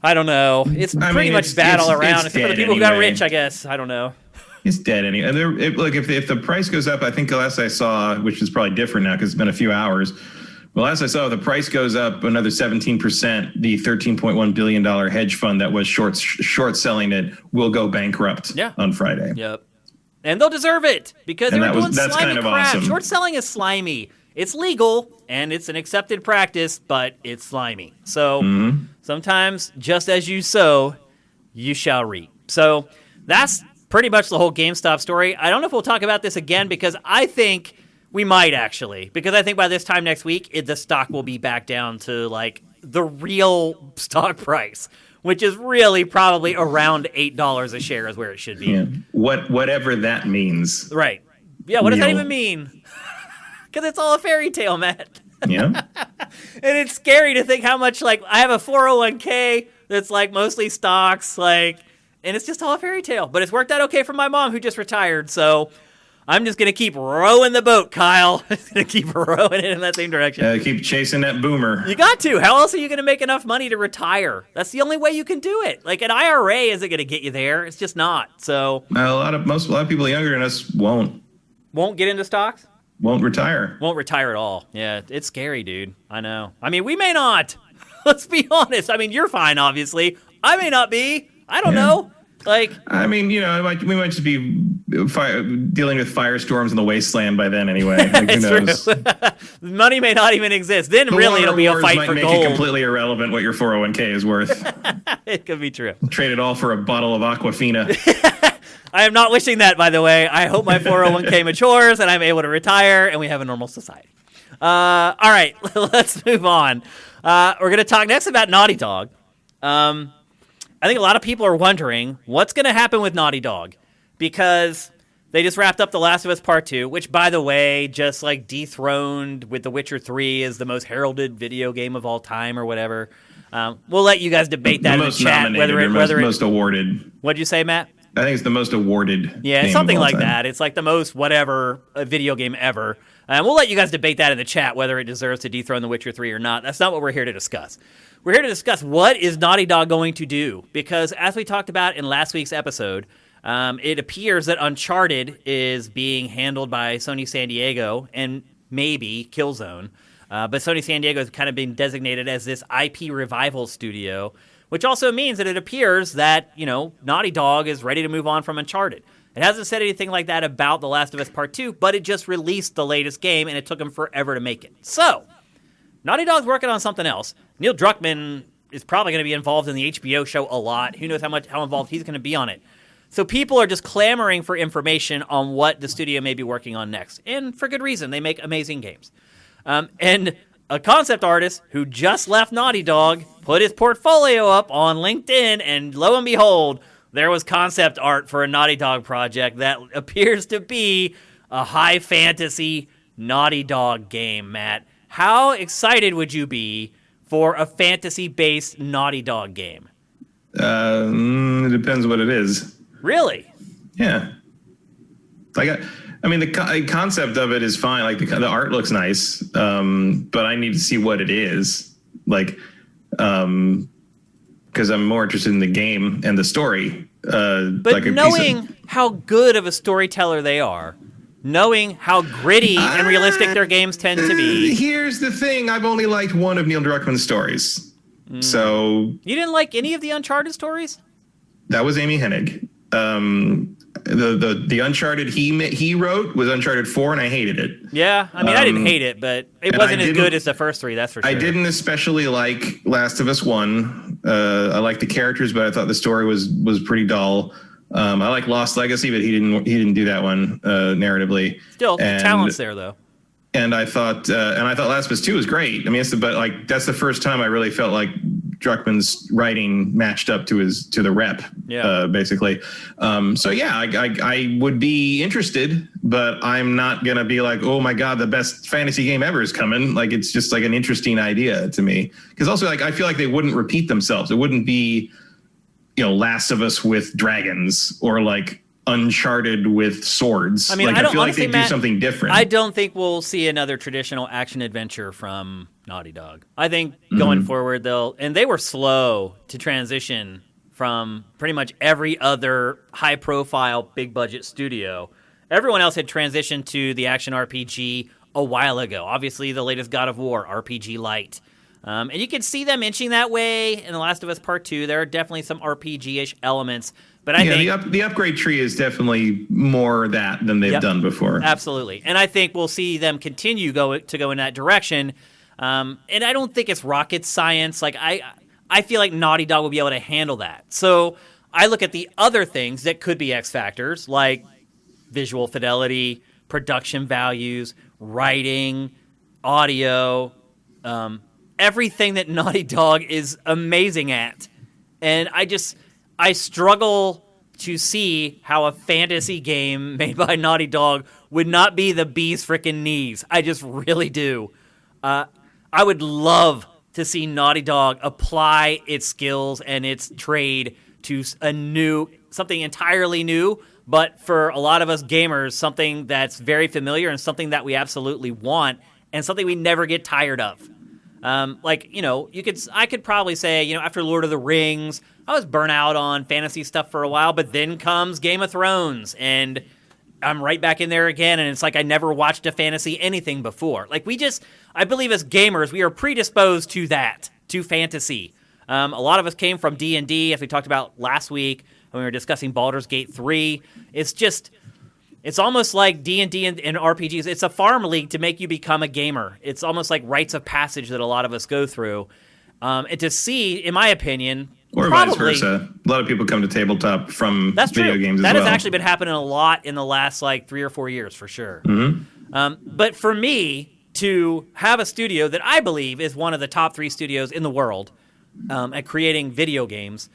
I don't know. It's pretty much bad all around. Except for the people who got rich, I guess. I don't know. It's dead anyway. Look, if the price goes up, I think the last I saw, which is probably different now because it's been a few hours, but last I saw, the price goes up another 17%. The $13.1 billion hedge fund that was short selling it will go bankrupt on Friday. Yep. And they'll deserve it because they're doing slimy kind of crap. Awesome. Short selling is slimy. It's legal and it's an accepted practice, but it's slimy. So sometimes, just as you sow, you shall reap. So that's pretty much the whole GameStop story. I don't know if we'll talk about this again because I think we might actually. Because I think by this time next week, the stock will be back down to like the real stock price, which is really probably around $8 a share is where it should be. Yeah. Whatever that means. Right. Yeah, what does that even mean? Because it's all a fairy tale, Matt. Yeah. And it's scary to think how much, like, I have a 401k that's, like, mostly stocks, like, and it's just all a fairy tale. But it's worked out okay for my mom who just retired, so I'm just going to keep rowing the boat, Kyle. I'm going to keep rowing it in that same direction. Keep chasing that boomer. You got to. How else are you going to make enough money to retire? That's the only way you can do it. Like, an IRA isn't going to get you there. It's just not. So a lot of people younger than us won't get into stocks. Won't retire. Won't retire at all. Yeah, it's scary, dude. I know. I mean, we may not. Let's be honest. I mean, you're fine, obviously. I may not be. I don't know. Like, I mean, we might just be dealing with firestorms in the wasteland by then anyway. Like, who knows? Money may not even exist. Then really it'll be a fight for gold. Might make it completely irrelevant what your 401k is worth. It could be true. Trade it all for a bottle of Aquafina. I am not wishing that, by the way. I hope my 401k matures and I'm able to retire and we have a normal society. All right, let's move on. We're going to talk next about Naughty Dog. I think a lot of people are wondering what's going to happen with Naughty Dog because they just wrapped up The Last of Us Part 2, which, by the way, just like dethroned with The Witcher 3 as the most heralded video game of all time or whatever. We'll let you guys debate that in the chat. Whether most awarded. What'd you say, Matt? I think it's the most awarded. Yeah, it's something like that. It's like the most whatever video game ever. And we'll let you guys debate that in the chat, whether it deserves to dethrone The Witcher 3 or not. That's not what we're here to discuss. We're here to discuss what is Naughty Dog going to do. Because as we talked about in last week's episode, it appears that Uncharted is being handled by Sony San Diego and maybe Killzone. But Sony San Diego has kind of been designated as this IP revival studio, which also means that it appears that, Naughty Dog is ready to move on from Uncharted. It hasn't said anything like that about The Last of Us Part 2, but it just released the latest game, and it took them forever to make it. So, Naughty Dog's working on something else. Neil Druckmann is probably going to be involved in the HBO show a lot. Who knows how involved he's going to be on it. So people are just clamoring for information on what the studio may be working on next. And for good reason. They make amazing games. And a concept artist who just left Naughty Dog put his portfolio up on LinkedIn, and lo and behold, there was concept art for a Naughty Dog project that appears to be a high fantasy Naughty Dog game, Matt. How excited would you be for a fantasy-based Naughty Dog game? It depends what it is. Really? Yeah. The concept of it is fine. Like the art looks nice, but I need to see what it is. Like, because I'm more interested in the game and the story. But knowing how good of a storyteller they are, knowing how gritty and realistic their games tend to be. Here's the thing. I've only liked one of Neil Druckmann's stories. So... You didn't like any of the Uncharted stories? That was Amy Hennig. The Uncharted he wrote was Uncharted 4, and I hated it. Yeah, I mean, I didn't hate it, but it wasn't as good as the first three, that's for sure. I didn't especially like Last of Us 1. I liked the characters, but I thought the story was pretty dull. I like Lost Legacy, but he didn't do that one narratively. Still, the talent's there though. And I thought Last of Us 2 was great. I mean, that's the first time I really felt like Druckmann's writing matched up to the rep, basically. I would be interested, but I'm not gonna be like, oh my god, the best fantasy game ever is coming. Like, it's just like an interesting idea to me, because also like I feel like they wouldn't repeat themselves. It wouldn't be, Last of Us with dragons or like Uncharted with swords. I mean, like, I feel honestly, like they do something different. I don't think we'll see another traditional action adventure from Naughty Dog. I think going forward, they were slow to transition from pretty much every other high-profile, big-budget studio. Everyone else had transitioned to the action RPG a while ago. Obviously, the latest God of War, RPG Light. And you can see them inching that way in The Last of Us Part 2. There are definitely some RPG-ish elements. But I think the upgrade tree is definitely more that than they've done before. Absolutely. And I think we'll see them continue to go in that direction. And I don't think it's rocket science. Like I feel like Naughty Dog will be able to handle that. So I look at the other things that could be X factors, like visual fidelity, production values, writing, audio, everything that Naughty Dog is amazing at. And I struggle to see how a fantasy game made by Naughty Dog would not be the bee's frickin' knees. I just really do. I would love to see Naughty Dog apply its skills and its trade to something entirely new, but for a lot of us gamers, something that's very familiar and something that we absolutely want and something we never get tired of. I could probably say, after Lord of the Rings, I was burnt out on fantasy stuff for a while, but then comes Game of Thrones, and I'm right back in there again, and it's like I never watched a fantasy anything before. Like, I believe as gamers, we are predisposed to that, to fantasy. A lot of us came from D&D, as we talked about last week when we were discussing Baldur's Gate 3. It's almost like D&D and RPGs. It's a farm league to make you become a gamer. It's almost like rites of passage that a lot of us go through. And to see, in my opinion, or vice versa. A lot of people come to tabletop from video games as well. That has actually been happening a lot in the last 3 or 4 years for sure. Mm-hmm. But for me to have a studio that I believe is one of the top 3 studios in the world at creating video games,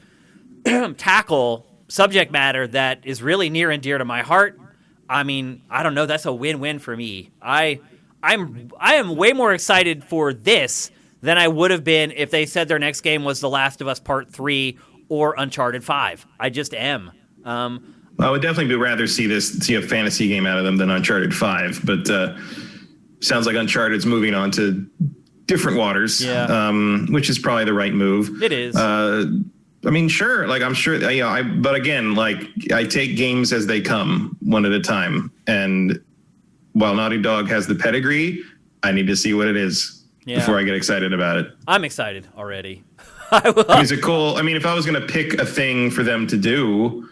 tackle subject matter that is really near and dear to my heart, I mean, I don't know. That's a win-win for me. I am way more excited for this than I would have been if they said their next game was The Last of Us Part 3 or Uncharted 5. I just am. I would definitely rather see a fantasy game out of them than Uncharted 5. But sounds like Uncharted's moving on to different waters, which is probably the right move. It is. I mean, sure. Like, I'm sure. But again, like, I take games as they come, one at a time. And while Naughty Dog has the pedigree, I need to see what it is before I get excited about it. I'm excited already. Is it cool? I mean, if I was going to pick a thing for them to do,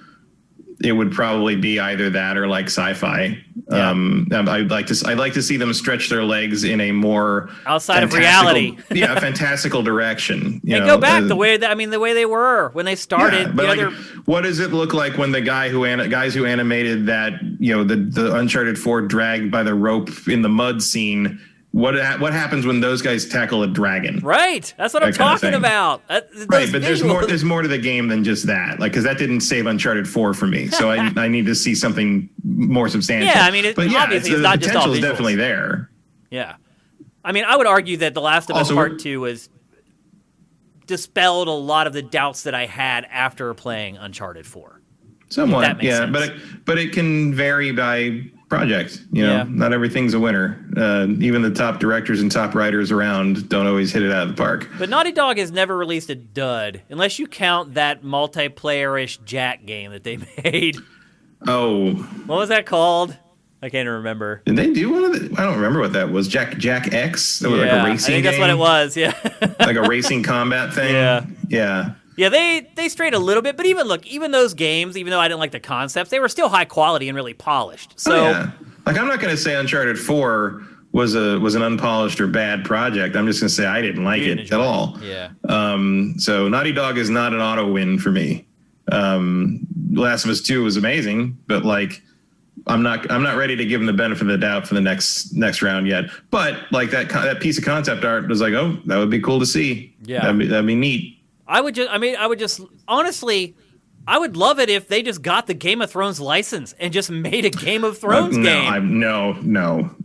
it would probably be either that or like sci-fi. Yeah. I'd like to see them stretch their legs in a more outside of reality, fantastical direction. And go back the way they were when they started. Yeah, but what does it look like when the guys who animated that, the Uncharted 4 dragged by the rope in the mud scene? What happens when those guys tackle a dragon? Right, that's what I'm talking about. Right, but there's more to the game than just that. Like, because that didn't save Uncharted 4 for me, so I need to see something more substantial. Yeah, I mean, obviously it's not just all visuals. The potential is definitely there. Yeah, I mean, I would argue that The Last of Us Part 2 has dispelled a lot of the doubts that I had after playing Uncharted 4. Somewhat, yeah, but it can vary by project. Not everything's a winner. Even the top directors and top writers around don't always hit it out of the park. But Naughty Dog has never released a dud, unless you count that multiplayer-ish Jack game that they made. Oh. What was that called? I can't remember. Did they do one of the... I don't remember what that was. Jack X? That was like a racing game? I think that's what it was, yeah. Like a racing combat thing? Yeah. Yeah, they strayed a little bit, but even those games, even though I didn't like the concepts, they were still high quality and really polished. So, like, I'm not going to say Uncharted 4 was an unpolished or bad project. I'm just going to say I didn't like it at all. Yeah. So Naughty Dog is not an auto win for me. Last of Us 2 was amazing, but like, I'm not ready to give them the benefit of the doubt for the next round yet. But like that piece of concept art was like, oh, that would be cool to see. Yeah, that'd be neat. I would just honestly, I would love it if they just got the Game of Thrones license and just made a Game of Thrones game. No,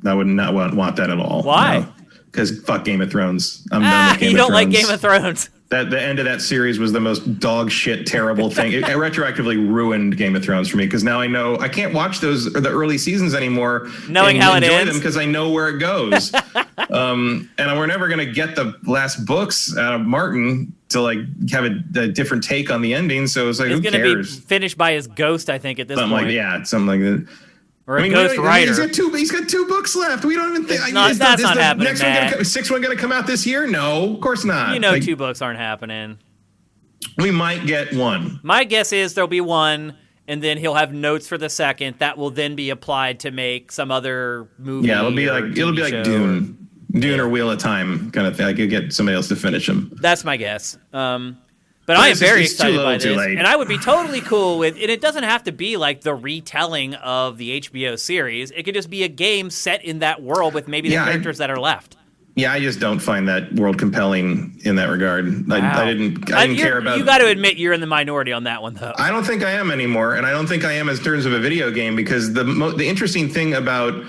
I would not want that at all. Why? Because fuck Game of Thrones. I'm done with Game of Thrones. You don't like Game of Thrones. The end of that series was the most dog shit, terrible thing. It retroactively ruined Game of Thrones for me because now I know I can't watch the early seasons anymore. Knowing how it ends, because I know where it goes. And we're never gonna get the last books out of Martin to like have a different take on the ending. So it's like, who cares? It's gonna be finished by his ghost, I think, at this point. Something like that. Or a ghost writer. He's got 2 books left. We don't even think that's not happening. Next one, sixth one going to come out this year? No, of course not. 2 books aren't happening. We might get one. My guess is there'll be one, and then he'll have notes for the second that will then be applied to make some other movie. Yeah, it'll be like Dune or Wheel of Time kind of thing. I could get somebody else to finish them. That's my guess. But I am very excited by this, and I would be totally cool with it. It doesn't have to be like the retelling of the HBO series. It could just be a game set in that world with maybe the characters that are left. Yeah, I just don't find that world compelling in that regard. Wow. I didn't care about. You got to admit you're in the minority on that one, though. I don't think I am anymore, and I don't think I am in terms of a video game because the interesting thing about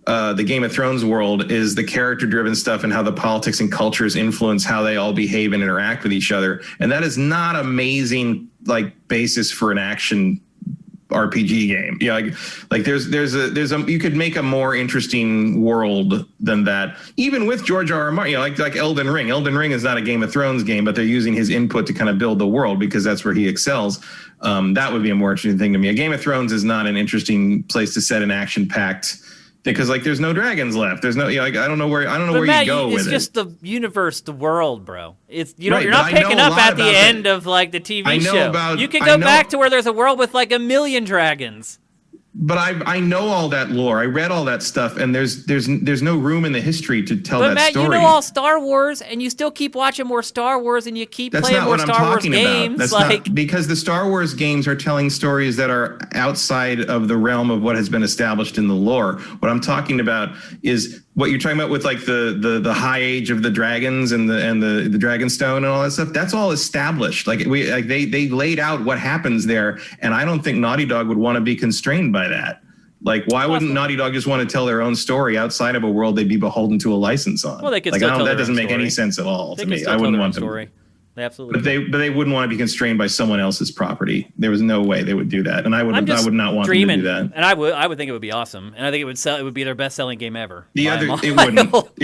the Game of Thrones world is the character-driven stuff and how the politics and cultures influence how they all behave and interact with each other. And that is not amazing, like, basis for an action RPG game. Like there's you could make a more interesting world than that, even with George R. R. Martin. Like Elden Ring. Elden Ring is not a Game of Thrones game, but they're using his input to kind of build the world because that's where he excels. That would be a more interesting thing to me. A Game of Thrones is not an interesting place to set an action-packed. Because like there's no dragons left. There's no I don't know where Matt, you go with it. It's just the universe, the world, bro. It's you're not picking up at the end of like the TV show. You could go back to where there's a world with like 1 million dragons. But I know all that lore. I read all that stuff, and there's no room in the history to tell that Matt, story. But Matt, you know all Star Wars, and you still keep watching more Star Wars, and you keep playing more Star Wars games. That's not because the Star Wars games are telling stories that are outside of the realm of what has been established in the lore. What I'm talking about is what you're talking about with like the high age of the dragons and the Dragonstone and all that stuff. That's all established. Like they laid out what happens there, and I don't think Naughty Dog would want to be constrained by that. Like, why wouldn't Naughty Dog just want to tell their own story outside of a world they'd be beholden to a license on? Well, they could still tell that doesn't make any sense at all to me. I wouldn't want them. They absolutely. But they wouldn't want to be constrained by someone else's property. There was no way they would do that, and I would not want them to do that. And I would think it would be awesome, and I think it would sell. It would be their best-selling game ever. It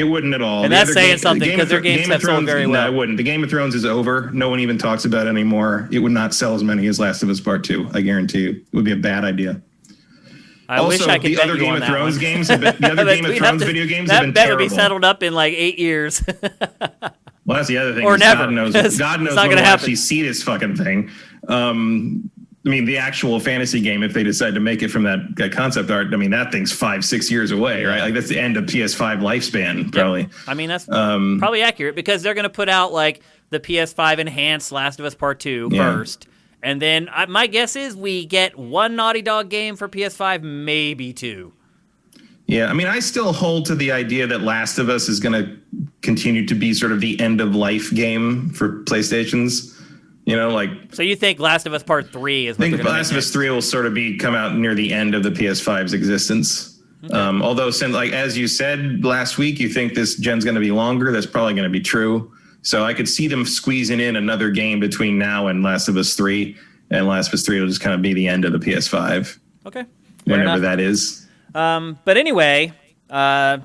wouldn't at all. And that's saying something because their games have sold very well. No, it wouldn't. The Game of Thrones is over. No one even talks about it anymore. It would not sell as many as Last of Us Part 2. I guarantee you, it would be a bad idea. I wish I could bet you on that one. The other Game of Thrones video games have been terrible. That bet would be settled up in like 8 years. Well, that's the other thing. Or never. God knows when we'll actually see this fucking thing. I mean, the actual fantasy game, if they decide to make it from that concept art, I mean, that thing's 5-6 years away, right? Like that's the end of PS5 lifespan, probably. Yep. I mean, that's probably accurate because they're going to put out like the PS5 enhanced Last of Us Part 2 first. And then my guess is we get one Naughty Dog game for PS5, maybe two. Yeah, I mean, I still hold to the idea that Last of Us is going to continue to be sort of the end of life game for PlayStations. You know, like. So you think Last of Us Part 3 is what I think Last of Us 3 will sort of come out near the end of the PS5's existence. Okay. Although, like as you said last week, you think this gen's going to be longer. That's probably going to be true. So I could see them squeezing in another game between now and Last of Us 3. And Last of Us 3 will just kind of be the end of the PS5. Okay. Whenever that is. But anyway, a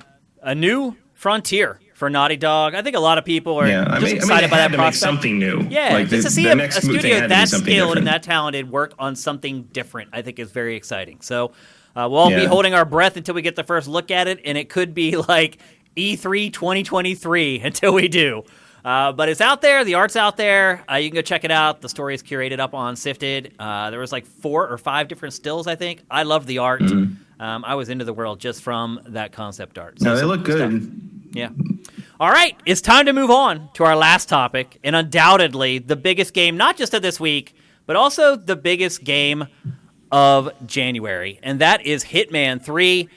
new frontier for Naughty Dog. I think a lot of people are excited by that prospect. Make something new. Yeah, like just to see a studio that skilled and that talented work on something different, I think is very exciting. So we'll all be holding our breath until we get the first look at it, and it could be like E3 2023 until we do. But it's out there. The art's out there. You can go check it out. The story is curated up on Sifted. There was like 4 or 5 different stills, I think. I love the art. Mm-hmm. I was into the world just from that concept art. So no, they look good. Stuff. Yeah. All right. It's time to move on to our last topic, and undoubtedly the biggest game, not just of this week, but also the biggest game of January, and that is Hitman 3.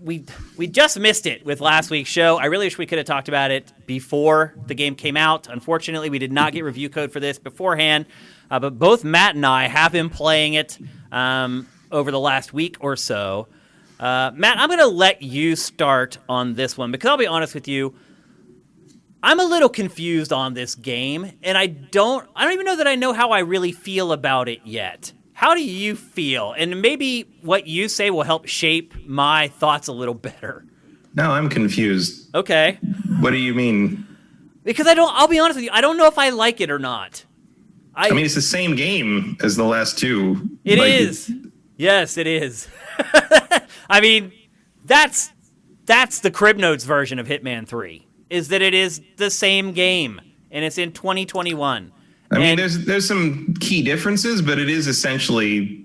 We just missed it with last week's show. I really wish we could have talked about it before the game came out. Unfortunately, we did not get review code for this beforehand, but both Matt and I have been playing it over the last week or so. Matt, I'm going to let you start on this one because I'll be honest with you, I'm a little confused on this game, and I don't even know that I know how I really feel about it yet. How do you feel? And maybe what you say will help shape my thoughts a little better. No, I'm confused. Okay. What do you mean? Because I'll be honest with you, I don't know if I like it or not. I mean, it's the same game as the last two. It is. Yes, it is. I mean, that's the Crib Notes version of Hitman 3, is that it is the same game, and it's in 2021. I mean, there's some key differences, but it is essentially,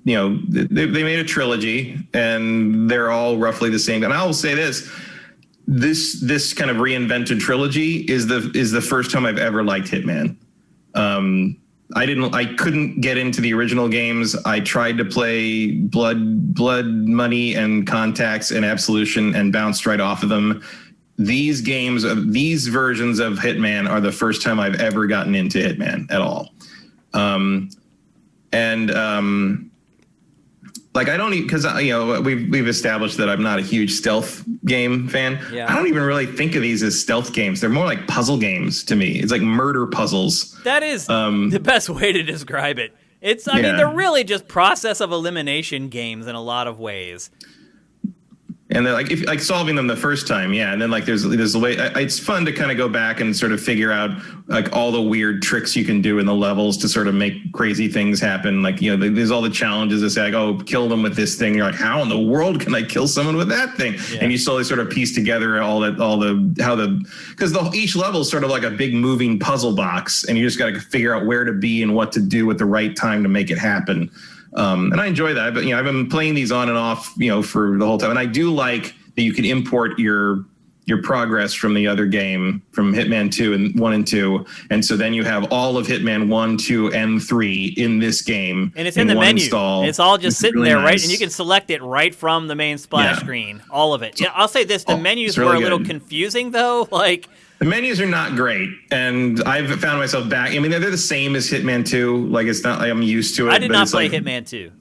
you know, they made a trilogy, and they're all roughly the same. And I will say this kind of reinvented trilogy is the first time I've ever liked Hitman. I couldn't get into the original games. I tried to play Blood Money and Contacts and Absolution and bounced right off of them. These versions of Hitman are the first time I've ever gotten into Hitman at all. Like I don't because we've established that I'm not a huge stealth game fan. Yeah. I don't even really think of these as stealth games. They're more like puzzle games to me. It's like murder puzzles. That is the best way to describe it. I mean, they're really just process of elimination games in a lot of ways. And they're like solving them the first time, and then like there's a way. It's fun to kind of go back and sort of figure out like all the weird tricks you can do in the levels to sort of make crazy things happen. Like there's all the challenges that say like, oh, kill them with this thing. You're like, how in the world can I kill someone with that thing? Yeah. And you slowly sort of piece together because each level is sort of like a big moving puzzle box, and you just got to figure out where to be and what to do at the right time to make it happen. And I enjoy that, but I've been playing these on and off, for the whole time. And I do like that you can import your progress from the other game, from Hitman 2 and 1 and 2. And so then you have all of Hitman 1, 2, and 3 in this game. And it's in the menu. It's all just sitting really there, nice. Right? And you can select it right from the main splash screen, all of it. Yeah, I'll say this. The menus really were a little confusing, though. The menus are not great, and I've found myself back. I mean, they're the same as Hitman 2. Like, it's not like I'm used to it. I did not play Hitman 2.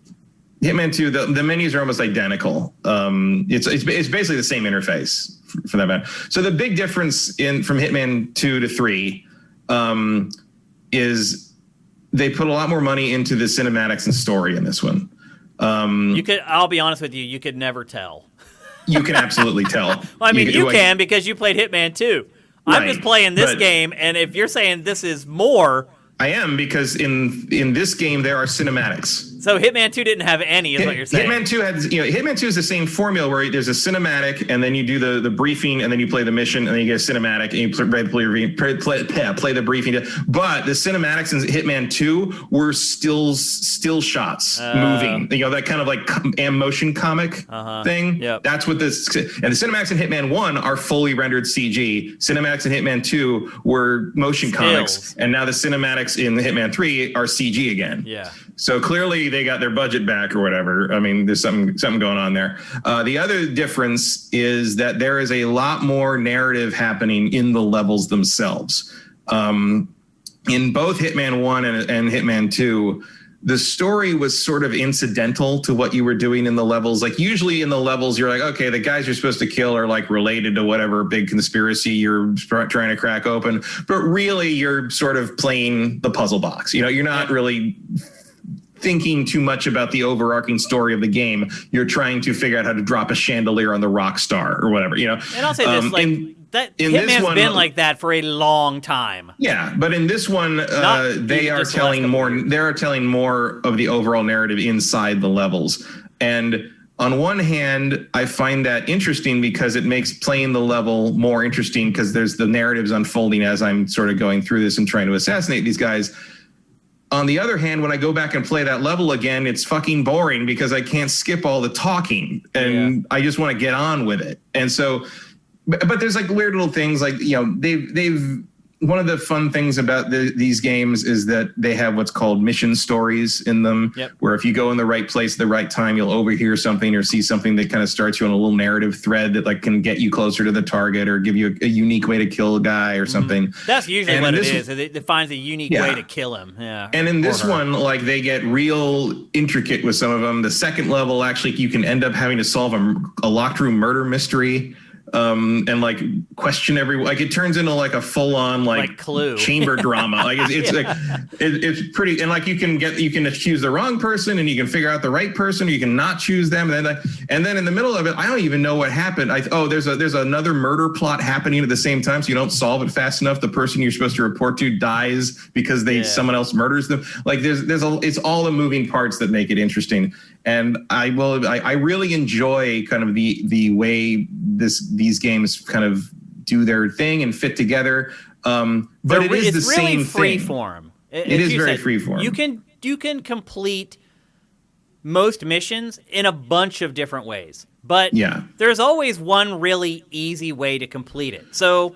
Hitman 2, the menus are almost identical. It's basically the same interface for that matter. So the big difference from Hitman 2 to 3 is they put a lot more money into the cinematics and story in this one. I'll be honest with you, you could never tell. You can absolutely tell. Well, I mean, you can because you played Hitman 2. Right, I'm just playing this game, and if you're saying this is more... I am, because in this game, there are cinematics. So Hitman 2 didn't have any, is what you're saying. Hitman 2 Hitman 2 is the same formula where there's a cinematic, and then you do the briefing, and then you play the mission, and then you get a cinematic, and you play the briefing. But the cinematics in Hitman 2 were still shots moving. That kind of like motion comic thing. Yep. That's what this, and the cinematics in Hitman 1 are fully rendered CG. Cinematics in Hitman 2 were motion comics, and now the cinematics in Hitman 3 are CG again. Yeah. So clearly they got their budget back or whatever. I mean, there's something going on there. The other difference is that there is a lot more narrative happening in the levels themselves. In both Hitman 1 and Hitman 2, the story was sort of incidental to what you were doing in the levels. Like usually in the levels, you're like, okay, the guys you're supposed to kill are like related to whatever big conspiracy you're trying to crack open. But really, you're sort of playing the puzzle box. You're not really thinking too much about the overarching story of the game. You're trying to figure out how to drop a chandelier on the rock star or whatever, And I'll say this, Hitman's been like that for a long time. Yeah, but in this one, they are telling more of the overall narrative inside the levels. And on one hand, I find that interesting because it makes playing the level more interesting because there's the narratives unfolding as I'm sort of going through this and trying to assassinate these guys. On the other hand, when I go back and play that level again, it's fucking boring because I can't skip all the talking and I just want to get on with it. And so, but there's like weird little things like, they've one of the fun things about these games is that they have what's called mission stories in them, where if you go in the right place at the right time, you'll overhear something or see something that kind of starts you on a little narrative thread that like can get you closer to the target or give you a unique way to kill a guy or something. That's usually what it is. It finds a unique way to kill him. Yeah. And in this one, like they get real intricate with some of them. The second level, actually, you can end up having to solve a locked room murder mystery. And like question like it turns into like a full on like Clue chamber drama. Like it's like it's pretty, and like you can choose the wrong person and you can figure out the right person, or you can not choose them. And then in the middle of it, I don't even know what happened. There's another murder plot happening at the same time. So you don't solve it fast enough. The person you're supposed to report to dies because someone else murders them. Like it's all the moving parts that make it interesting. And I really enjoy kind of the way these games kind of do their thing and fit together. But it's the same really free thing. Form. It is very free form. You can complete most missions in a bunch of different ways, but there's always one really easy way to complete it. So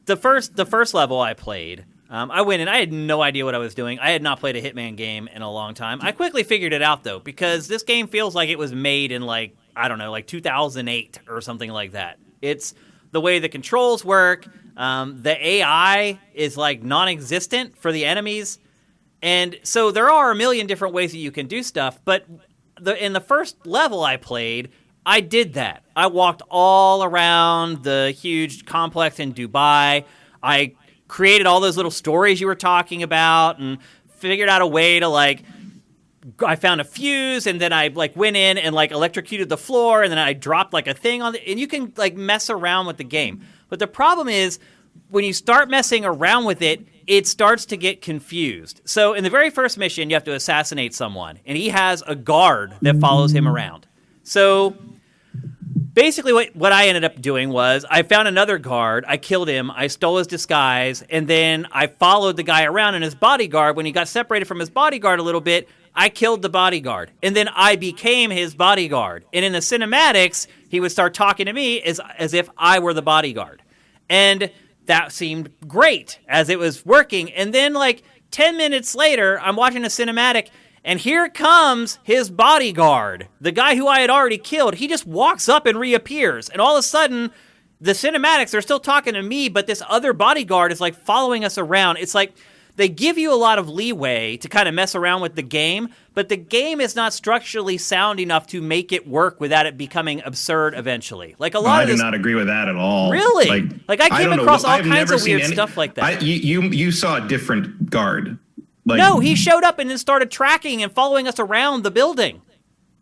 the first level I played, I went in, I had no idea what I was doing. I had not played a Hitman game in a long time. I quickly figured it out, though, because this game feels like it was made in, like 2008 or something like that. It's the way the controls work. The AI is, like, non-existent for the enemies. And so there are a million different ways that you can do stuff, but in the first level I played, I did that. I walked all around the huge complex in Dubai. I created all those little stories you were talking about and figured out a way to I found a fuse and then I went in and electrocuted the floor and then I dropped a thing on and you can mess around with the game. But the problem is when you start messing around with it, it starts to get confused. So in the very first mission, you have to assassinate someone and he has a guard that follows him around. So basically, what I ended up doing was I found another guard, I killed him, I stole his disguise, and then I followed the guy around and his bodyguard. When he got separated from his bodyguard a little bit, I killed the bodyguard. And then I became his bodyguard. And in the cinematics, he would start talking to me as if I were the bodyguard. And that seemed great as it was working. And then 10 minutes later, I'm watching a cinematic, and here comes his bodyguard, the guy who I had already killed. He just walks up and reappears. And all of a sudden, the cinematics are still talking to me, but this other bodyguard is following us around. It's like they give you a lot of leeway to kind of mess around with the game, but the game is not structurally sound enough to make it work without it becoming absurd eventually. I do not agree with that at all. Really? I came across all kinds of weird stuff like that. You saw a different guard. No, he showed up and then started tracking and following us around the building.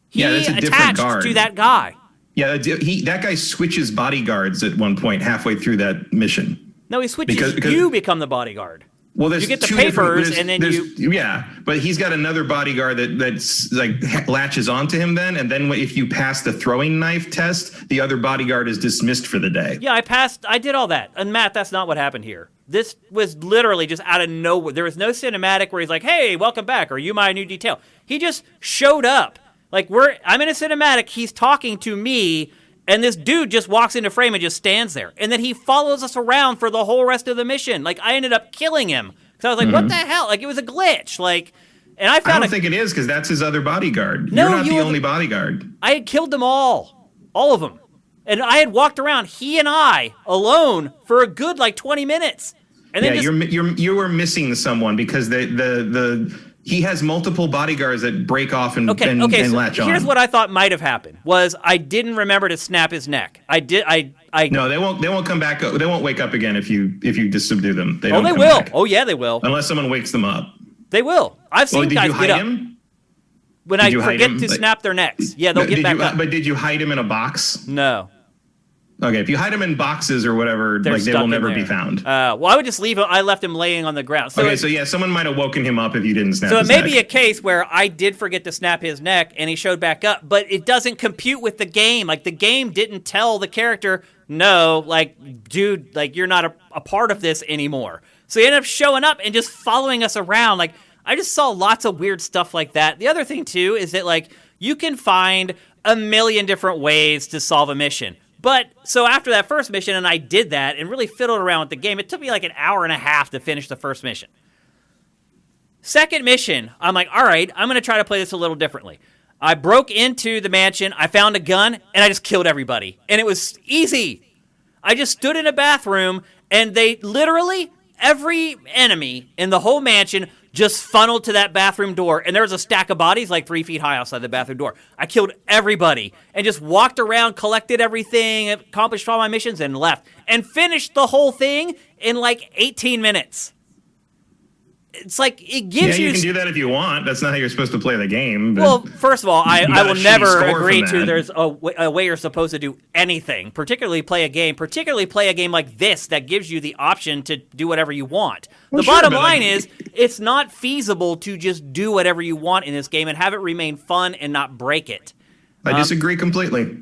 He attached to that guy. Yeah, that guy switches bodyguards at one point halfway through that mission. No, he switches. You become the bodyguard. Well, there's you get the two different- papers, there's- and then there's- you. Yeah, but he's got another bodyguard that's like latches onto him then, and then if you pass the throwing knife test, the other bodyguard is dismissed for the day. Yeah, I did all that. And Matt, that's not what happened here. This was literally just out of nowhere. There was no cinematic where he's like, hey, welcome back, or you my new detail. He just showed up. Like, I'm in a cinematic, he's talking to me, and this dude just walks into frame and just stands there. And then he follows us around for the whole rest of the mission. Like, I ended up killing him. Because I was like, what the hell? Like, it was a glitch. Like, and I don't think it is, because that's his other bodyguard. No, You're not the only bodyguard. I had killed them all of them. And I had walked around, he and I, alone, for a good, 20 minutes. And then you were missing someone, because he has multiple bodyguards that break off and latch on. Here's what I thought might have happened, was I didn't remember to snap his neck. No, they won't come back. They won't wake up again if you just subdue them. They will. Back. Oh, yeah, they will. Unless someone wakes them up. They will. I've seen guys get up. Him? When I forget to snap their necks. Yeah, they'll get back up. But did you hide him in a box? No. Okay, if you hide him in boxes or whatever, they will never be found. Well, I would just leave him. I left him laying on the ground. So someone might have woken him up if you didn't snap his neck. So it may be a case where I did forget to snap his neck and he showed back up, but it doesn't compute with the game. Like, the game didn't tell the character, no, dude, you're not a part of this anymore. So he ended up showing up and just following us around. Like, I just saw lots of weird stuff like that. The other thing, too, is that, you can find a million different ways to solve a mission. But, so after that first mission, and I did that and really fiddled around with the game, it took me an hour and a half to finish the first mission. Second mission, I'm like, all right, I'm going to try to play this a little differently. I broke into the mansion, I found a gun, and I just killed everybody. And it was easy. I just stood in a bathroom, and they literally, every enemy in the whole mansion just funneled to that bathroom door, and there was a stack of bodies 3 feet high outside the bathroom door. I killed everybody and just walked around, collected everything, accomplished all my missions, and left. And finished the whole thing in 18 minutes. It's it gives you... you can do that if you want. That's not how you're supposed to play the game. But well, first of all, I will never agree to that. There's a way you're supposed to do anything, particularly play a game like this that gives you the option to do whatever you want. The bottom line is, it's not feasible to just do whatever you want in this game and have it remain fun and not break it. I disagree completely.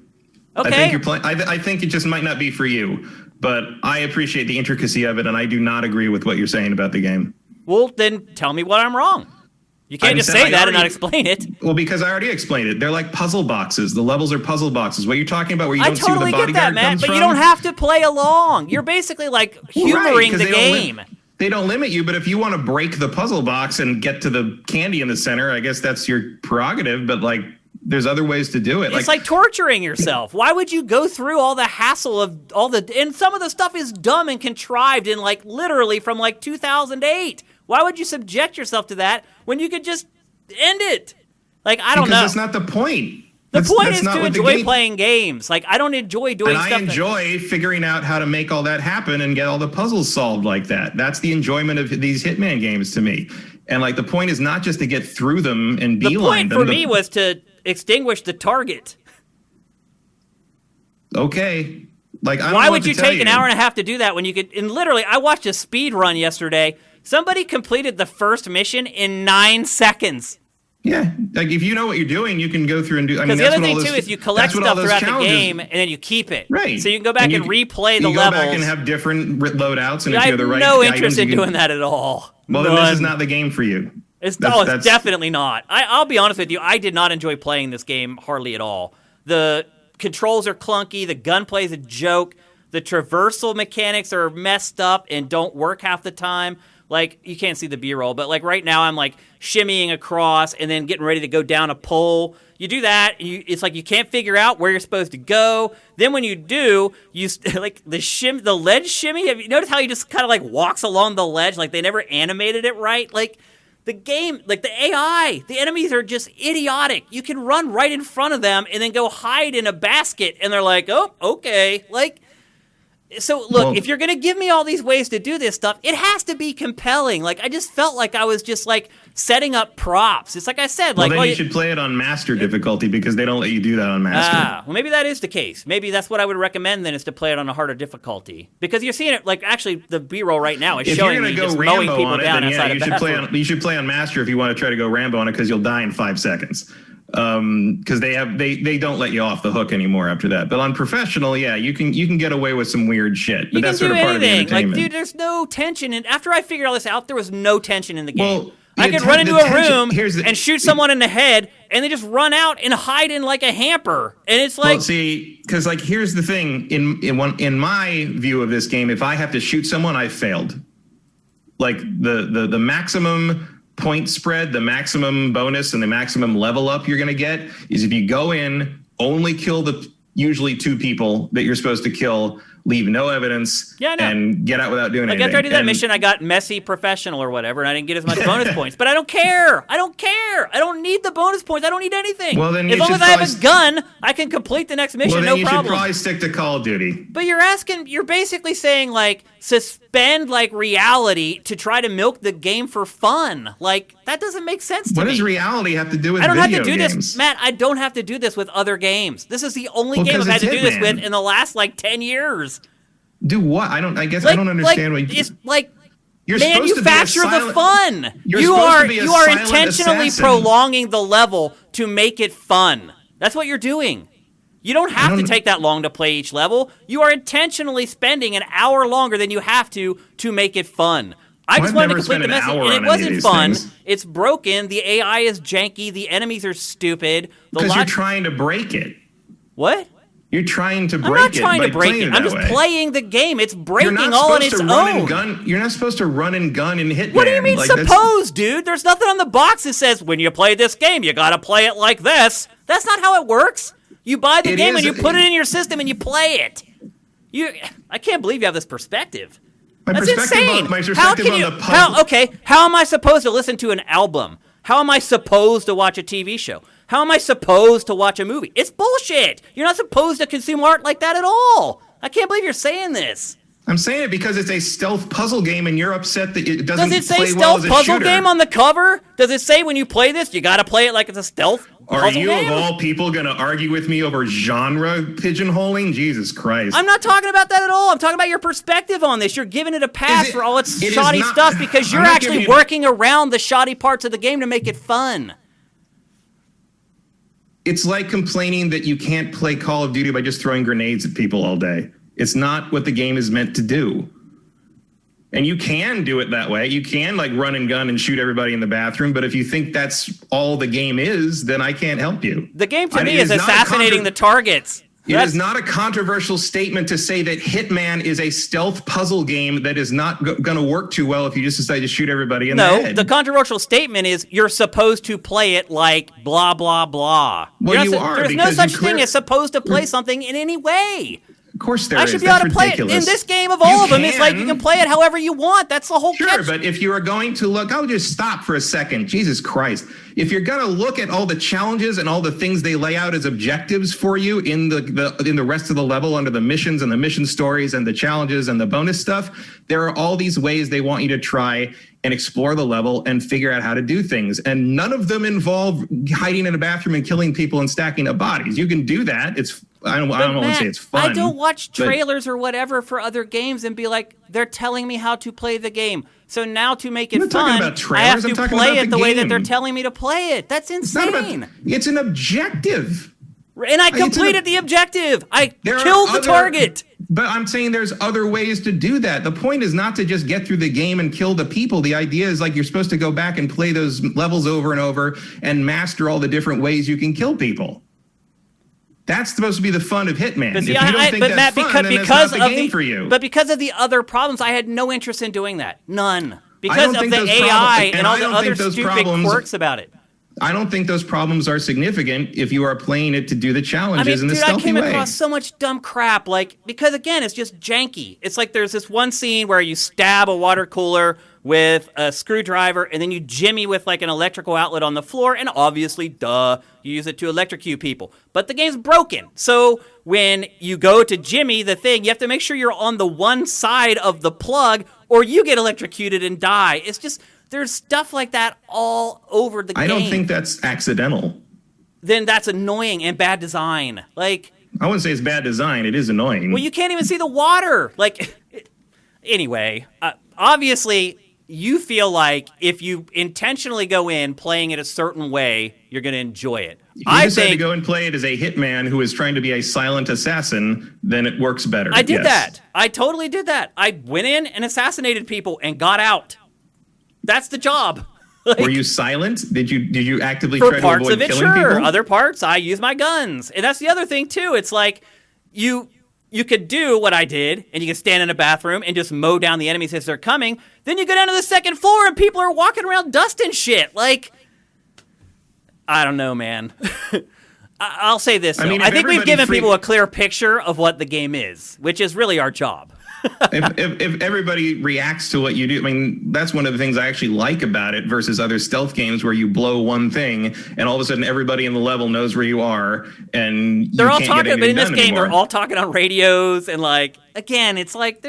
Okay. I think it just might not be for you, but I appreciate the intricacy of it, and I do not agree with what you're saying about the game. Well, then tell me what I'm wrong. You can't just say that and not explain it. Well, because I already explained it. They're like puzzle boxes. The levels are puzzle boxes. What you're talking about where you don't see where the bodyguard comes from? I totally get that, Matt, but you don't have to play along. You're basically humoring the game. They don't limit you, but if you want to break the puzzle box and get to the candy in the center, I guess that's your prerogative, but there's other ways to do it. It's like torturing yourself. Why would you go through all the hassle of and some of the stuff is dumb and contrived and literally from 2008. Why would you subject yourself to that when you could just end it? I don't know. Because that's not the point. The point is to enjoy playing games. I don't enjoy doing stuff. And I enjoy figuring out how to make all that happen and get all the puzzles solved like that. That's the enjoyment of these Hitman games to me. And the point is not just to get through them and beeline them. The point for me was to extinguish the target. Okay. Why would you take an hour and a half to do that when you could? And literally, I watched a speed run yesterday. Somebody completed the first mission in 9 seconds. Yeah, if you know what you're doing, you can go through and do. Because the other thing too is you collect stuff throughout the game and then you keep it. Right. So you can go back and replay the levels. You go back and have different loadouts, and if you're the right. I have no interest in doing that at all. Well, then this is not the game for you. It's definitely not. I'll be honest with you. I did not enjoy playing this game hardly at all. The controls are clunky. The gunplay is a joke. The traversal mechanics are messed up and don't work half the time. You can't see the B-roll, but right now I'm shimmying across and then getting ready to go down a pole. You do that, it's you can't figure out where you're supposed to go. Then when you do, you the ledge shimmy. Have you noticed how he just kind of walks along the ledge? They never animated it right. The game, the AI, the enemies are just idiotic. You can run right in front of them and then go hide in a basket, and they're oh, okay. So look, if you're going to give me all these ways to do this stuff, it has to be compelling. Like, I just felt like I was just like setting up props. It's like I said, like, well, then you should play it on master difficulty because they don't let you do that on master. Well, maybe that is the case. Maybe that's what I would recommend then, is to play it on a harder difficulty, because you're seeing it. Like, actually, the B-roll right now is showing me just mowing people down outside of bathroom. You should play on master if you want to try to go Rambo on it, because you'll die in 5 seconds. Because they don't let you off the hook anymore after that. But on professional, yeah, you can get away with some weird shit. But that's sort of part of the entertainment. Like, dude, there's no tension. And after I figured all this out, there was no tension in the game. I could run into a room and shoot someone in the head, and they just run out and hide in like a hamper. And it's like, well, see, because like here's the thing: in my view of this game, if I have to shoot someone, I failed. Like the maximum point spread, the maximum bonus, and the maximum level up you're going to get is if you go in, only kill the usually 2 people that you're supposed to kill, leave no evidence, and get out without doing anything. After I did that mission, I got messy professional or whatever, and I didn't get as much bonus points. But I don't care. I don't need the bonus points. I don't need anything. Well, then as long as I have a gun, I can complete the next mission, no problem. Well, then you should probably stick to Call of Duty. But you're basically saying, like, suspend, like, reality to try to milk the game for fun. Like, that doesn't make sense to me. What does reality have to do with video games? I don't have to do this, Matt. I don't have to do this with other games. This is the only game I've had to do this with in the last, like, 10 years. Do what? I don't understand what you... It's like... You're manufacture the fun. You are intentionally prolonging the level to make it fun. That's what you're doing. You don't have to take that long to play each level. You are intentionally spending an hour longer than you have to make it fun. I just wanted to complete the message, and it wasn't fun. It's broken. The AI is janky. The enemies are stupid. Because you're trying to break it. What? You're trying to break it. I'm not trying to break it. I'm just playing the game. It's breaking all on its own. You're not supposed to run and gun in Hitman. What do you mean dude? There's nothing on the box that says, when you play this game, you gotta play it like this. That's not how it works. You buy the game and you put it in your system and you play it. I can't believe you have this perspective. That's insane. How am I supposed to listen to an album? How am I supposed to watch a TV show? How am I supposed to watch a movie? It's bullshit. You're not supposed to consume art like that at all. I can't believe you're saying this. I'm saying it because it's a stealth puzzle game, and you're upset that it doesn't play well as a shooter. Does it say stealth puzzle game on the cover? Does it say when you play this, you got to play it like it's a stealth puzzle game? Are you, of all people, going to argue with me over genre pigeonholing? Jesus Christ. I'm not talking about that at all. I'm talking about your perspective on this. You're giving it a pass for all its shoddy stuff because you're actually working around the shoddy parts of the game to make it fun. It's like complaining that you can't play Call of Duty by just throwing grenades at people all day. It's not what the game is meant to do. And you can do it that way. You can like run and gun and shoot everybody in the bathroom. But if you think that's all the game is, then I can't help you. The game to me is assassinating the targets. It is not a controversial statement to say that Hitman is a stealth puzzle game that is not going to work too well if you just decide to shoot everybody in the head. No, the controversial statement is you're supposed to play it like blah, blah, blah. Well, you are. There's no such thing as supposed to play something in any way. Of course there is. I should be able to play it. In this game of all of them, it's like you can play it however you want. That's the whole catch. Sure, but if you are going to look, I'll just stop for a second. Jesus Christ. If you're going to look at all the challenges and all the things they lay out as objectives for you in the rest of the level under the missions and the mission stories and the challenges and the bonus stuff, there are all these ways they want you to try and explore the level and figure out how to do things. And none of them involve hiding in a bathroom and killing people and stacking up bodies. You can do that. I don't want to say it's fun. I don't watch trailers or whatever for other games and be like, they're telling me how to play the game. So now to make it fun, I have to play it the way that they're telling me to play it. That's insane. It's an objective. And I completed the objective. I killed the target. But I'm saying there's other ways to do that. The point is not to just get through the game and kill the people. The idea is like you're supposed to go back and play those levels over and over and master all the different ways you can kill people. That's supposed to be the fun of Hitman. But see, if you don't think that's fun, then that's not the game for you. But because of the other problems, I had no interest in doing that. None. Because of the AI and all the other stupid quirks about it. I don't think those problems are significant if you are playing it to do the challenges in the stealthy way. I came across so much dumb crap, because again, it's just janky. It's like there's this one scene where you stab a water cooler with a screwdriver, and then you jimmy with like an electrical outlet on the floor, and obviously, duh, you use it to electrocute people. But the game's broken. So when you go to jimmy the thing, you have to make sure you're on the one side of the plug, or you get electrocuted and die. It's just, there's stuff like that all over the game. I don't think that's accidental. Then that's annoying and bad design. Like, I wouldn't say it's bad design. It is annoying. well, you can't even see the water. Like, anyway, obviously, you feel like if you intentionally go in playing it a certain way, you're going to enjoy it. If you decide to go and play it as a hitman who is trying to be a silent assassin, then it works better. I did that. I totally did that. I went in and assassinated people and got out. That's the job. Like, were you silent? Did you actively for try to parts avoid of it, killing sure. people? Other parts, I use my guns, and that's the other thing too. It's like you could do what I did, and you can stand in a bathroom and just mow down the enemies as they're coming. Then you go down to the second floor, and people are walking around dusting shit. Like, I don't know, man. I'll say this. Though. I think we've given people a clear picture of what the game is, which is really our job. if everybody reacts to what you do, I mean, that's one of the things I actually like about it versus other stealth games where you blow one thing and all of a sudden everybody in the level knows where you are and they're all can't talking. get But in this game, anymore. they're all talking on radios and like again, it's like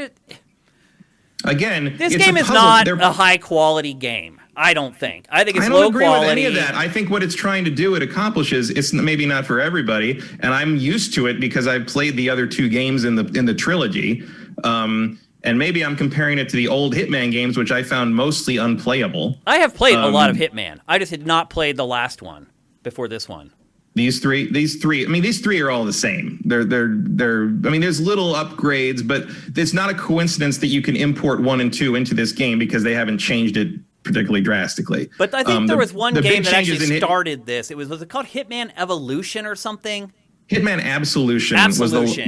again, this game is not a high quality game. I don't think. I think it's low quality. I don't agree with any of that. I think what it's trying to do, it accomplishes. It's maybe not for everybody, and I'm used to it because I've played the other two games in the trilogy. And maybe I'm comparing it to the old Hitman games, which I found mostly unplayable. I have played a lot of Hitman. I just had not played the last one before this one. These three. I mean, these three are all the same. They're. I mean, there's little upgrades, but it's not a coincidence that you can import 1 and 2 into this game because they haven't changed it particularly drastically. But I think there was one game that actually started this. Was it called Hitman Evolution or something? Hitman Absolution.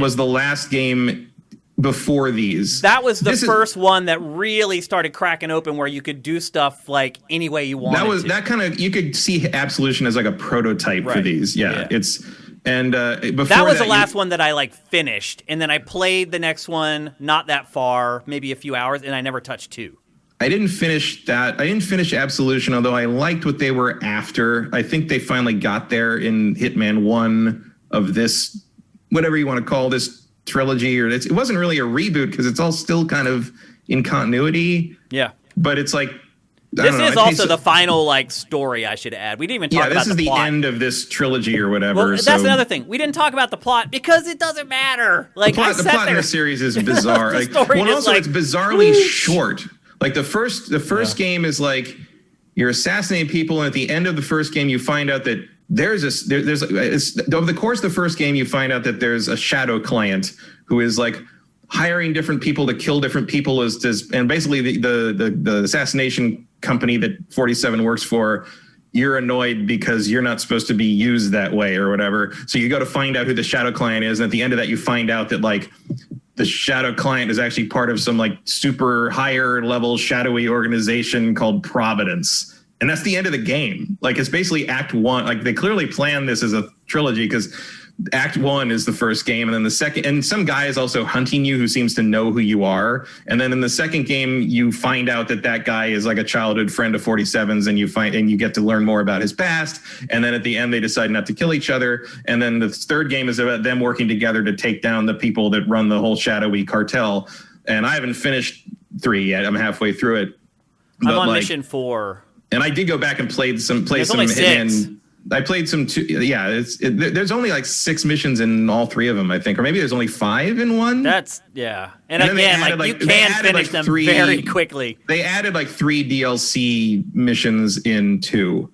was the last game before these. That was the first one that really started cracking open where you could do stuff like any way you wanted to. That kind of, you could see Absolution as like a prototype for these. Yeah. It's and before that was the last one that I like finished, and then I played the next one not that far, maybe a few hours, and I never touched 2. I didn't finish that. I didn't finish Absolution, although I liked what they were after. I think they finally got there in Hitman 1 of this, whatever you want to call this trilogy, or it wasn't really a reboot because it's all still kind of in continuity. Yeah. But it's like, this is also the final like story, I should add. We didn't even talk about the plot. Yeah, this is the end of this trilogy or whatever. Well, that's another thing. We didn't talk about the plot because it doesn't matter. Like, the plot in the series is bizarre. It's bizarrely short. Like the first game is like you're assassinating people, and at the end of the first game, you find out that over the course of the first game, you find out that there's a shadow client who is like hiring different people to kill different people and basically the assassination company that 47 works for. You're annoyed because you're not supposed to be used that way or whatever. So you go to find out who the shadow client is, and at the end of that, you find out that like the shadow client is actually part of some like super higher level shadowy organization called Providence. And that's the end of the game. Like, it's basically Act 1. Like, they clearly planned this as a trilogy because Act 1 is the first game, and then the second, and some guy is also hunting you who seems to know who you are. And then in the second game, you find out that guy is like a childhood friend of 47's, and you get to learn more about his past. And then at the end, they decide not to kill each other. And then the third game is about them working together to take down the people that run the whole shadowy cartel. And I haven't finished 3 yet. I'm halfway through it. I'm on mission 4. And I did go back and play some Hitman. I played some 2. Yeah, there's only like 6 missions in all 3 of them, I think, or maybe there's only 5 in one. That's And again, you can finish them very quickly. They added like 3 DLC missions in 2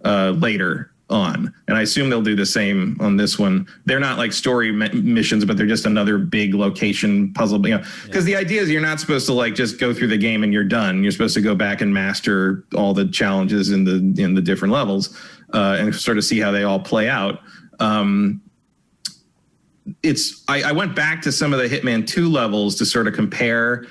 later on, and I assume they'll do the same on this one. They're not like story missions, but they're just another big location puzzle. Because the idea is you're not supposed to like just go through the game and you're done. You're supposed to go back and master all the challenges in the different levels and sort of see how they all play out. I went back to some of the Hitman 2 levels to sort of compare.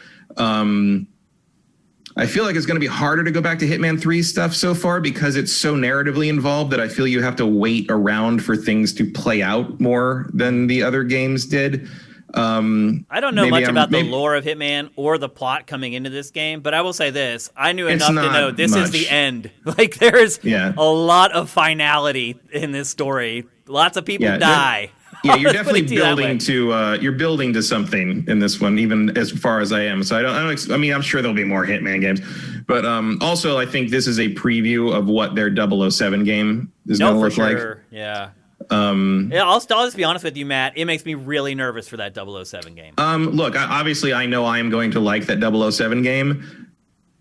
I feel like it's going to be harder to go back to Hitman 3 stuff so far because it's so narratively involved that I feel you have to wait around for things to play out more than the other games did. I don't know much about the lore of Hitman or the plot coming into this game, but I will say this. I knew enough to know this is the end. Like, there's a lot of finality in this story. Lots of people die. Yeah, you're definitely building to something in this one, even as far as I am. So I mean, I'm sure there'll be more Hitman games, but also I think this is a preview of what their 007 game is going to look like. Yeah. I'll just be honest with you, Matt. It makes me really nervous for that 007 game. Look, obviously, I know I am going to like that 007 game.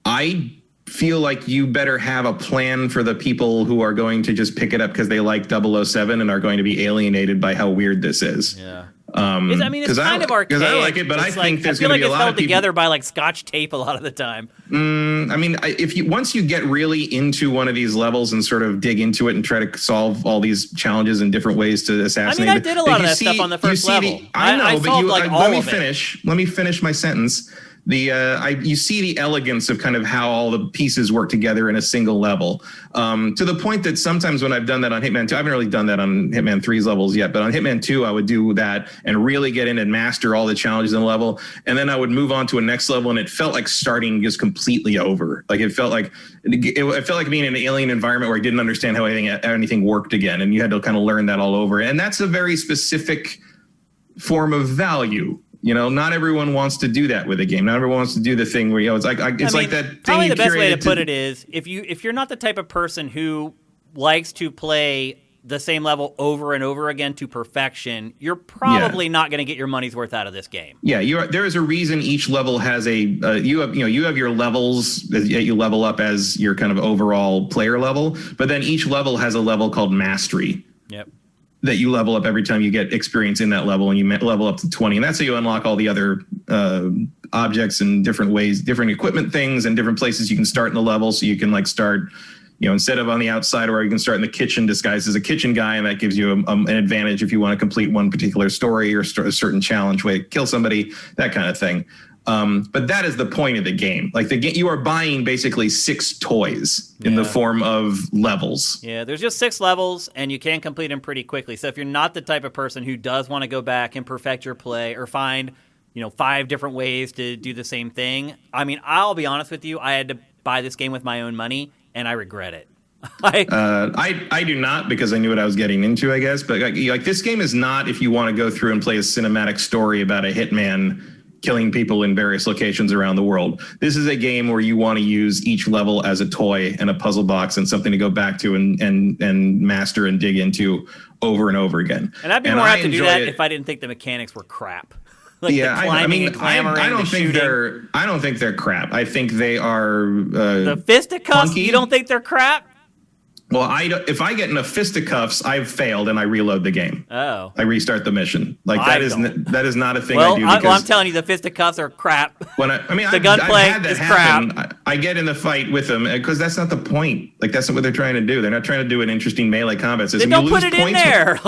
I feel like you better have a plan for the people who are going to just pick it up because they like 007 and are going to be alienated by how weird this is. Yeah. It's kind of archaic. Because I like it, but I think there's going to be a lot of people. I feel like it's held together by like Scotch tape a lot of the time. I mean, once you get really into one of these levels and sort of dig into it and try to solve all these challenges in different ways to assassinate. I mean, I did a lot of that stuff on the first level. Let me finish. Let me finish my sentence. You see the elegance of kind of how all the pieces work together in a single level, to the point that sometimes when I've done that on Hitman 2, I haven't really done that on Hitman 3's levels yet, but on Hitman 2, I would do that and really get in and master all the challenges in the level. And then I would move on to a next level, and it felt like starting just completely over. Like it felt like being in an alien environment where I didn't understand how anything worked again. And you had to kind of learn that all over. And that's a very specific form of value. You know, not everyone wants to do that with a game. Not everyone wants to do the thing where, it's like like that thing. Probably the best way to put it is if you're not the type of person who likes to play the same level over and over again to perfection, you're probably not going to get your money's worth out of this game. Yeah, there is a reason each level has you have your levels that you level up as your kind of overall player level, but then each level has a level called mastery. Yep. That you level up every time you get experience in that level, and you level up to 20. And that's how you unlock all the other objects in different ways, different equipment things, and different places you can start in the level. So you can like start, instead of on the outside, or you can start in the kitchen disguised as a kitchen guy, and that gives you an advantage if you want to complete one particular story or a certain challenge way to kill somebody, that kind of thing. But that is the point of the game. Like you are buying basically 6 toys in the form of levels. Yeah, there's just 6 levels, and you can complete them pretty quickly. So if you're not the type of person who does want to go back and perfect your play or find, 5 different ways to do the same thing, I mean, I'll be honest with you, I had to buy this game with my own money, and I regret it. I do not, because I knew what I was getting into, I guess. But like this game is not if you want to go through and play a cinematic story about a hitman killing people in various locations around the world. This is a game where you want to use each level as a toy and a puzzle box and something to go back to and master and dig into over and over again. And I'd be more apt to do that if I didn't think the mechanics were crap. Like the climbing and clambering, I don't think they're crap. I think they are the fisticuffs. You don't think they're crap? Well, if I get in a fisticuffs, I've failed and I reload the game. Oh. I restart the mission. Like that is not a thing I do. I'm telling you, the fisticuffs are crap. The gunplay is crap. I get in the fight with them because that's not the point. Like that's not what they're trying to do. They're not trying to do an interesting melee combat system. They don't put it in there.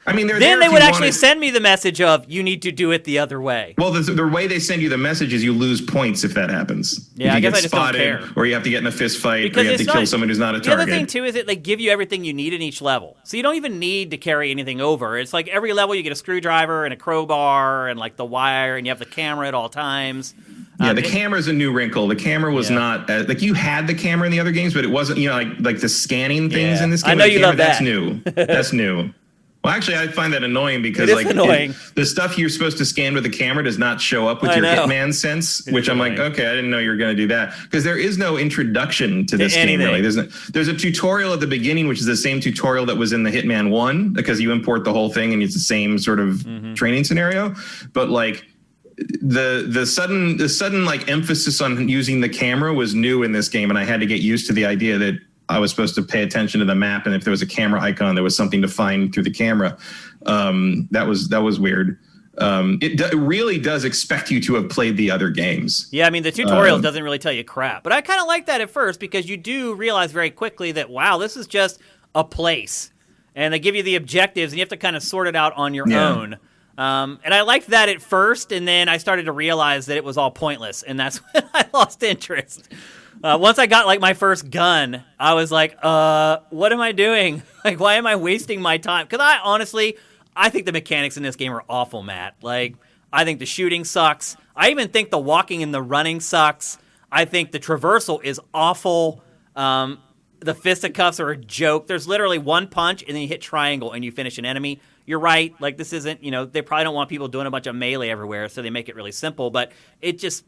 Then they would actually send me the message of, you need to do it the other way. Well, the way they send you the message is you lose points if that happens. Yeah, I guess I just don't care. Or you have to get in a fist fight, or you have to kill someone who's not a target. The other thing, too, is that they give you everything you need in each level. So you don't even need to carry anything over. It's like every level you get a screwdriver and a crowbar and like the wire, and you have the camera at all times. Yeah, the camera's a new wrinkle. The camera was not like you had the camera in the other games, but it wasn't. Like the scanning things in this game. I know you love that. That's new. That's new. Well, actually, I find that annoying because the stuff you're supposed to scan with the camera does not show up with your Hitman sense, which I'm like, okay, I didn't know you were going to do that, because there is no introduction to this game really. There's a tutorial at the beginning, which is the same tutorial that was in the Hitman 1, because you import the whole thing and it's the same sort of training scenario, but like the sudden like emphasis on using the camera was new in this game, and I had to get used to the idea that I was supposed to pay attention to the map, and if there was a camera icon, there was something to find through the camera. That was weird. It really does expect you to have played the other games. Yeah, I mean, the tutorial doesn't really tell you crap. But I kind of like that at first, because you do realize very quickly that, wow, this is just a place. And they give you the objectives, and you have to kind of sort it out on your own. And I liked that at first, and then I started to realize that it was all pointless, and that's when I lost interest. Once I got like my first gun, I was like, what am I doing? Like, why am I wasting my time? Because I think the mechanics in this game are awful, Matt. Like, I think the shooting sucks. I even think the walking and the running sucks. I think the traversal is awful. The fisticuffs are a joke. There's literally one punch, and then you hit triangle, and you finish an enemy. You're right. Like, this isn't, they probably don't want people doing a bunch of melee everywhere, so they make it really simple. But it just,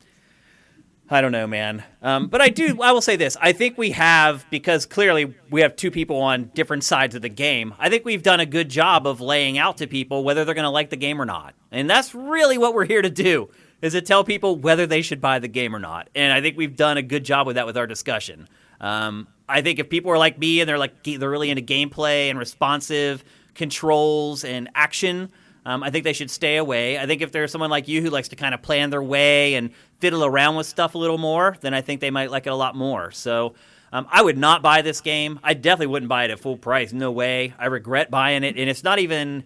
I don't know, man. But I will say this. I think we have, because clearly we have two people on different sides of the game, I think we've done a good job of laying out to people whether they're going to like the game or not. And that's really what we're here to do, is to tell people whether they should buy the game or not. And I think we've done a good job with that with our discussion. I think if people are like me and they're really into gameplay and responsive controls and action, I think they should stay away. I think if there's someone like you who likes to kind of plan their way and fiddle around with stuff a little more, then I think they might like it a lot more. So I would not buy this game. I definitely wouldn't buy it at full price. No way. I regret buying it. And it's not even...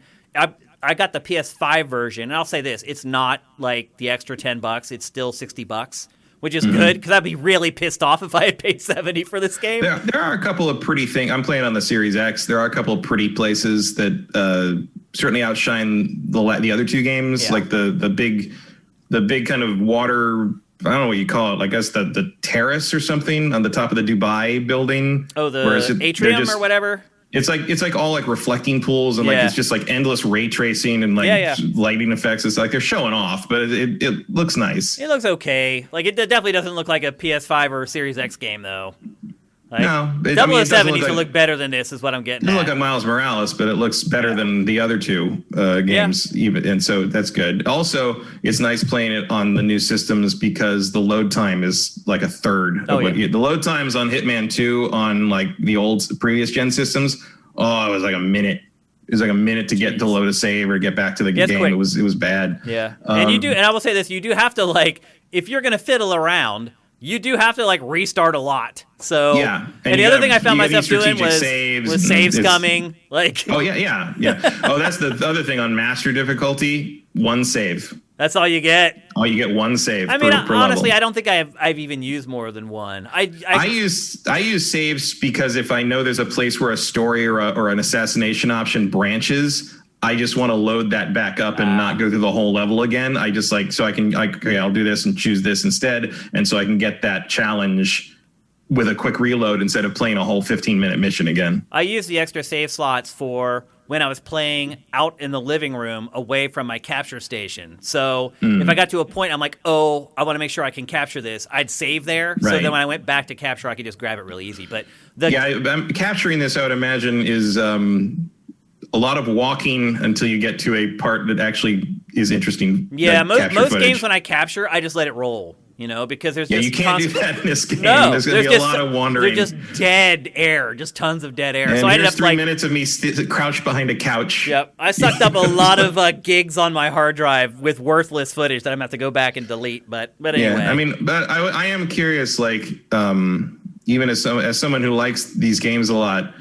I got the PS5 version, and I'll say this. It's not like the extra $10. It's still $60. Which is good, because I'd be really pissed off if I had paid $70 for this game. There are a couple of pretty things. I'm playing on the Series X. There are a couple of pretty places that certainly outshine the other two games, like the big kind of water. I don't know what you call it. I guess the terrace or something on the top of the Dubai building. Oh, the atrium or whatever. It's like all like reflecting pools and like it's just like endless ray tracing and lighting effects. It's like they're showing off, but it looks nice. It looks okay. Like it definitely doesn't look like a PS5 or Series X game though. Like, no, 007 needs to look better than this, is what I'm getting. It doesn't look like Miles Morales, but it looks better than the other two games, even, and so that's good. Also, it's nice playing it on the new systems because the load time is like a third. The load times on Hitman 2 on like the old previous gen systems, it was like a minute. It was like a minute to get to load a save or get back to the game. Quick. It was bad. Yeah, and I will say this: you do have to if you're going to fiddle around, you do have to restart a lot. So and the other thing I found myself doing was save scumming. Oh yeah. Oh, that's the other thing on master difficulty. One save. That's all you get. Oh, you get one save. I mean, per honestly, level. I don't think I've even used more than one. I use saves because if I know there's a place where a story or an assassination option branches, I just want to load that back up and not go through the whole level again. I just so I'll do this and choose this instead. And so I can get that challenge with a quick reload instead of playing a whole 15-minute mission again. I use the extra save slots for when I was playing out in the living room away from my capture station. So if I got to a point, I'm like, I want to make sure I can capture this, I'd save there. Right. So then when I went back to capture, I could just grab it really easy. But capturing this, I would imagine, is a lot of walking until you get to a part that actually is interesting. Yeah, most games when I capture, I just let it roll. Because there's just you can't do that in this game. No, there's going to be a lot of wandering. There's just dead air, just tons of dead air. And so I ended up 3 minutes of me crouched behind a couch. Yep, I sucked up a lot of gigs on my hard drive with worthless footage that I'm going to have to go back and delete. But anyway. Yeah, I mean, but I am curious, even as someone who likes these games a lot,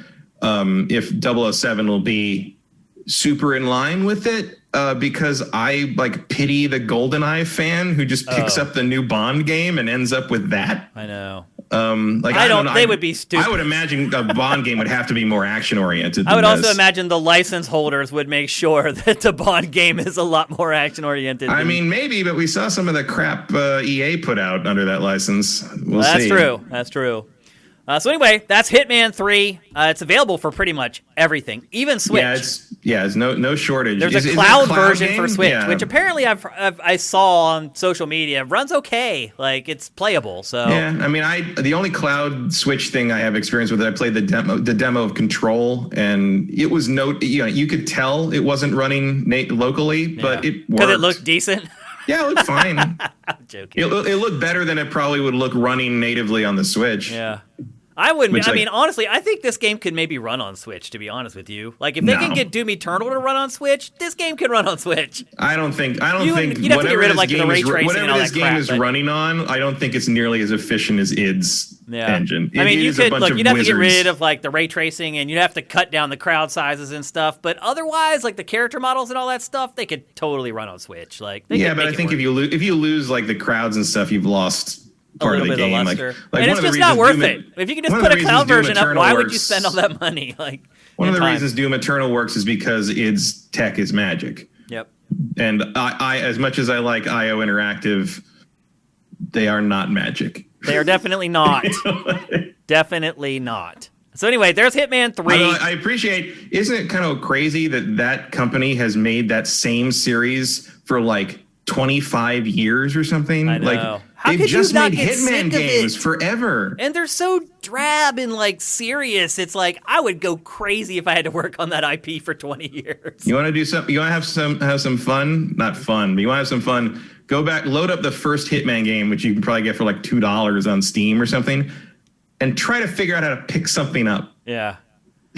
if 007 will be super in line with it. Because I pity the GoldenEye fan who just picks up the new Bond game and ends up with that. I know. I don't know. They would be stupid. I would imagine a Bond game would have to be more action oriented. I would also imagine the license holders would make sure that the Bond game is a lot more action oriented. I mean, maybe, but we saw some of the crap EA put out under that license. That's true. That's true. So anyway, that's Hitman 3. It's available for pretty much everything, even Switch. It's no shortage. There's a cloud version for Switch, which apparently I saw on social media runs okay. It's playable. So yeah, I mean, the only cloud Switch thing I have experience with, I played the demo of Control, and it was you could tell it wasn't running locally, but it worked. Because it looked decent. Yeah, it looked fine. I'm joking. It looked better than it probably would look running natively on the Switch. Yeah. I wouldn't. I mean, honestly, I think this game could maybe run on Switch. To be honest with you, if they can get Doom Eternal to run on Switch, this game can run on Switch. I don't think. You'd have to get rid of the ray tracing and all that crap. Whatever this game is running on, I don't think it's nearly as efficient as id's engine. I mean, you'd have to get rid of the ray tracing, and you'd have to cut down the crowd sizes and stuff. But otherwise, the character models and all that stuff, they could totally run on Switch. But I think if you lose the crowds and stuff, you've lost part of the game. And it's just not worth it. If you can just put a cloud version up, why would you spend all that money? One of the reasons Doom Eternal works is because its tech is magic. Yep. And I as much as I like IO Interactive, they are not magic. They are definitely not. Definitely not. So anyway, there's Hitman 3. I appreciate, isn't it kind of crazy that company has made that same series for like 25 years or something? I know. Like, how they've could just you not made get Hitman sick of games it? Forever. And they're so drab and like serious. It's like I would go crazy if I had to work on that IP for 20 years. You want to do something? You want to have some fun? Not fun, but you want to have some fun? Go back, load up the first Hitman game, which you can probably get for like $2 on Steam or something, and try to figure out how to pick something up. Yeah.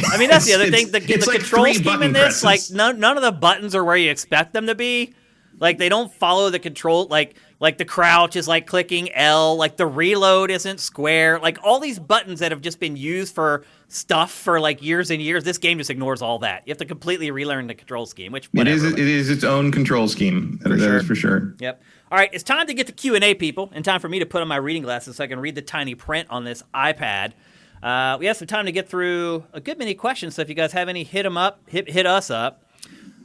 I mean, that's the other thing. The like control scheme in this, presses. like none of the buttons are where you expect them to be. Like they don't follow the control. Like the crouch is like clicking L. Like the reload isn't square. Like all these buttons that have just been used for stuff for like years and years. This game just ignores all that. You have to completely relearn the control scheme. Which whatever, it is its own control scheme. That is for sure. Yep. All right, it's time to get to Q&A, people, and time for me to put on my reading glasses so I can read the tiny print on this iPad. We have some time to get through a good many questions, so if you guys have any, hit them up. Hit us up.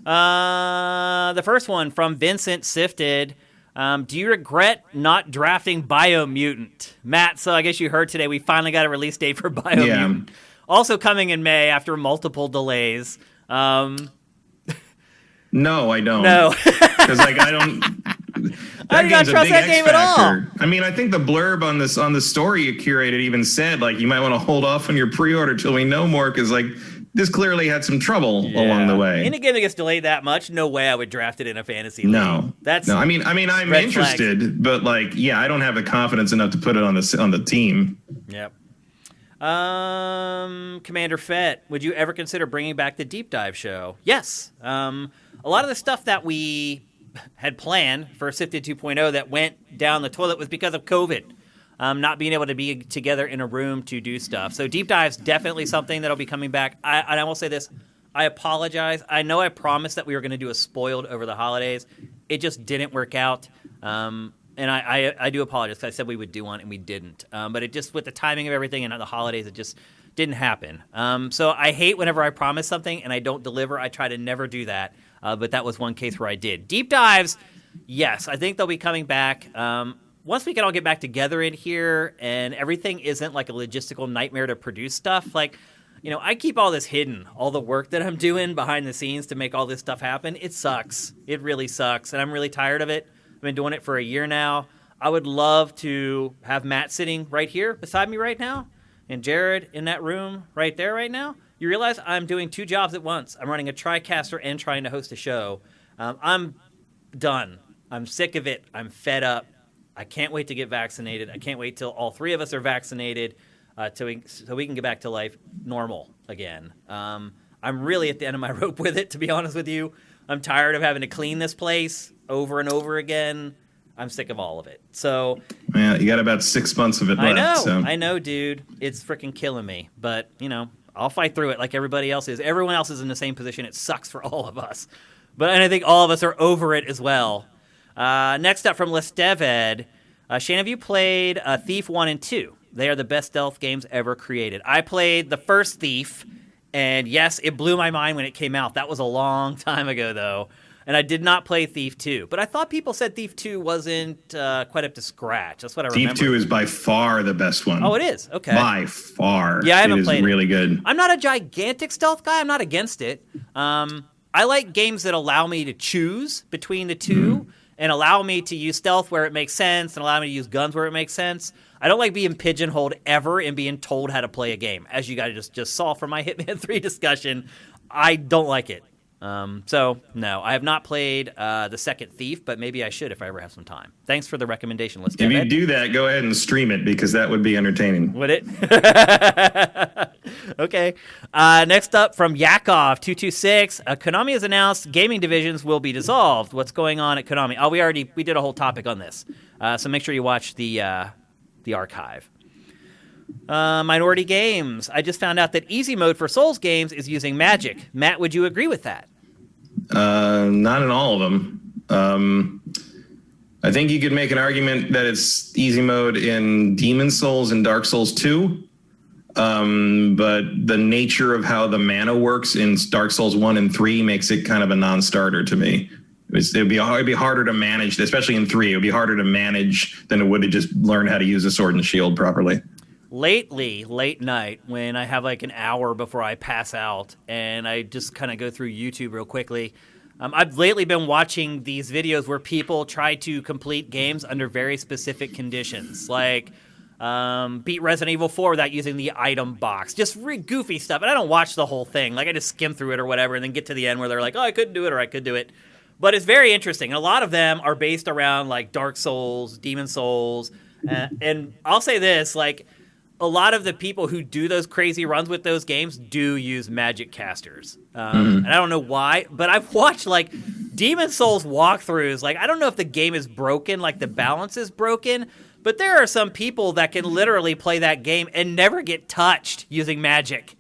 The first one from Vincent Sifted. Do you regret not drafting Biomutant? Matt, so I guess you heard today we finally got a release date for Biomutant. Yeah. Also coming in May after multiple delays. No, I don't. No. Because like I don't... I do not trust that game at all. I mean, I think the blurb on the story you curated even said, like, you might want to hold off on your pre-order till we know more, because, like, this clearly had some trouble along the way. Any game that gets delayed that much, no way I would draft it in a fantasy league. No. I mean, I'm interested, flags. But, like, yeah, I don't have the confidence enough to put it on the team. Yep. Commander Fett, would you ever consider bringing back the Deep Dive show? Yes. A lot of the stuff that we had planned for Sifted 2.0 that went down the toilet was because of COVID, not being able to be together in a room to do stuff. So Deep Dive's definitely something that'll be coming back. I will say this, I apologize. I know I promised that we were going to do a spoiled over the holidays. It just didn't work out. And I do apologize because I said we would do one and we didn't. But it just, with the timing of everything and the holidays, it just didn't happen. So I hate whenever I promise something and I don't deliver. I try to never do that. But that was one case where I did. Deep Dives, yes, I think they'll be coming back. Once we can all get back together in here and everything isn't like a logistical nightmare to produce stuff, like, you know, I keep all this hidden, all the work that I'm doing behind the scenes to make all this stuff happen. It sucks. It really sucks. And I'm really tired of it. I've been doing it for a year now. I would love to have Matt sitting right here beside me right now and Jared in that room right there right now. You realize I'm doing two jobs at once. I'm running a TriCaster and trying to host a show. I'm done. I'm sick of it. I'm fed up. I can't wait to get vaccinated. I can't wait till all three of us are vaccinated so we can get back to life normal again. I'm really at the end of my rope with it, to be honest with you. I'm tired of having to clean this place over and over again. I'm sick of all of it. So, yeah, you got about 6 months of it left. I know, dude. It's freaking killing me. But, you know, I'll fight through it like everybody else is. Everyone else is in the same position. It sucks for all of us. And I think all of us are over it as well. Next up from Lesteved. Shane, have you played Thief 1 and 2? They are the best stealth games ever created. I played the first Thief, and yes, it blew my mind when it came out. That was a long time ago, though. And I did not play Thief 2. But I thought people said Thief 2 wasn't quite up to scratch. That's what I remember. Thief 2 is by far the best one. Oh, it is? Okay. By far. Yeah, I haven't played it. It is really good. I'm not a gigantic stealth guy. I'm not against it. I like games that allow me to choose between the two and allow me to use stealth where it makes sense and allow me to use guns where it makes sense. I don't like being pigeonholed ever and being told how to play a game. As you guys just saw from my Hitman 3 discussion, I don't like it. So, no, I have not played the second Thief, but maybe I should if I ever have some time. Thanks for the recommendation, Liz. If you do that, go ahead and stream it because that would be entertaining. Would it? Okay. Next up from Yakov226, Konami has announced gaming divisions will be dissolved. What's going on at Konami? Oh, we did a whole topic on this. So make sure you watch the archive. Minority Games. I just found out that easy mode for Souls games is using magic. Matt, would you agree with that? Not in all of them. I think you could make an argument that it's easy mode in Demon Souls and Dark Souls 2. But the nature of how the mana works in Dark Souls 1 and 3 makes it kind of a non-starter to me. It'd be harder to manage, especially in 3. It would be harder to manage than it would to just learn how to use a sword and shield properly. Lately, late night, when I have like an hour before I pass out and I just kind of go through YouTube real quickly, I've lately been watching these videos where people try to complete games under very specific conditions, like beat Resident Evil 4 without using the item box. Just goofy stuff. And I don't watch the whole thing. Like, I just skim through it or whatever and then get to the end where they're like, oh, I couldn't do it or I could do it. But it's very interesting. And a lot of them are based around, like, Dark Souls, Demon Souls. And I'll say this, like, a lot of the people who do those crazy runs with those games do use magic casters. And I don't know why, but I've watched, like, Demon Souls walkthroughs. Like, I don't know if the game is broken, like the balance is broken, but there are some people that can literally play that game and never get touched using magic.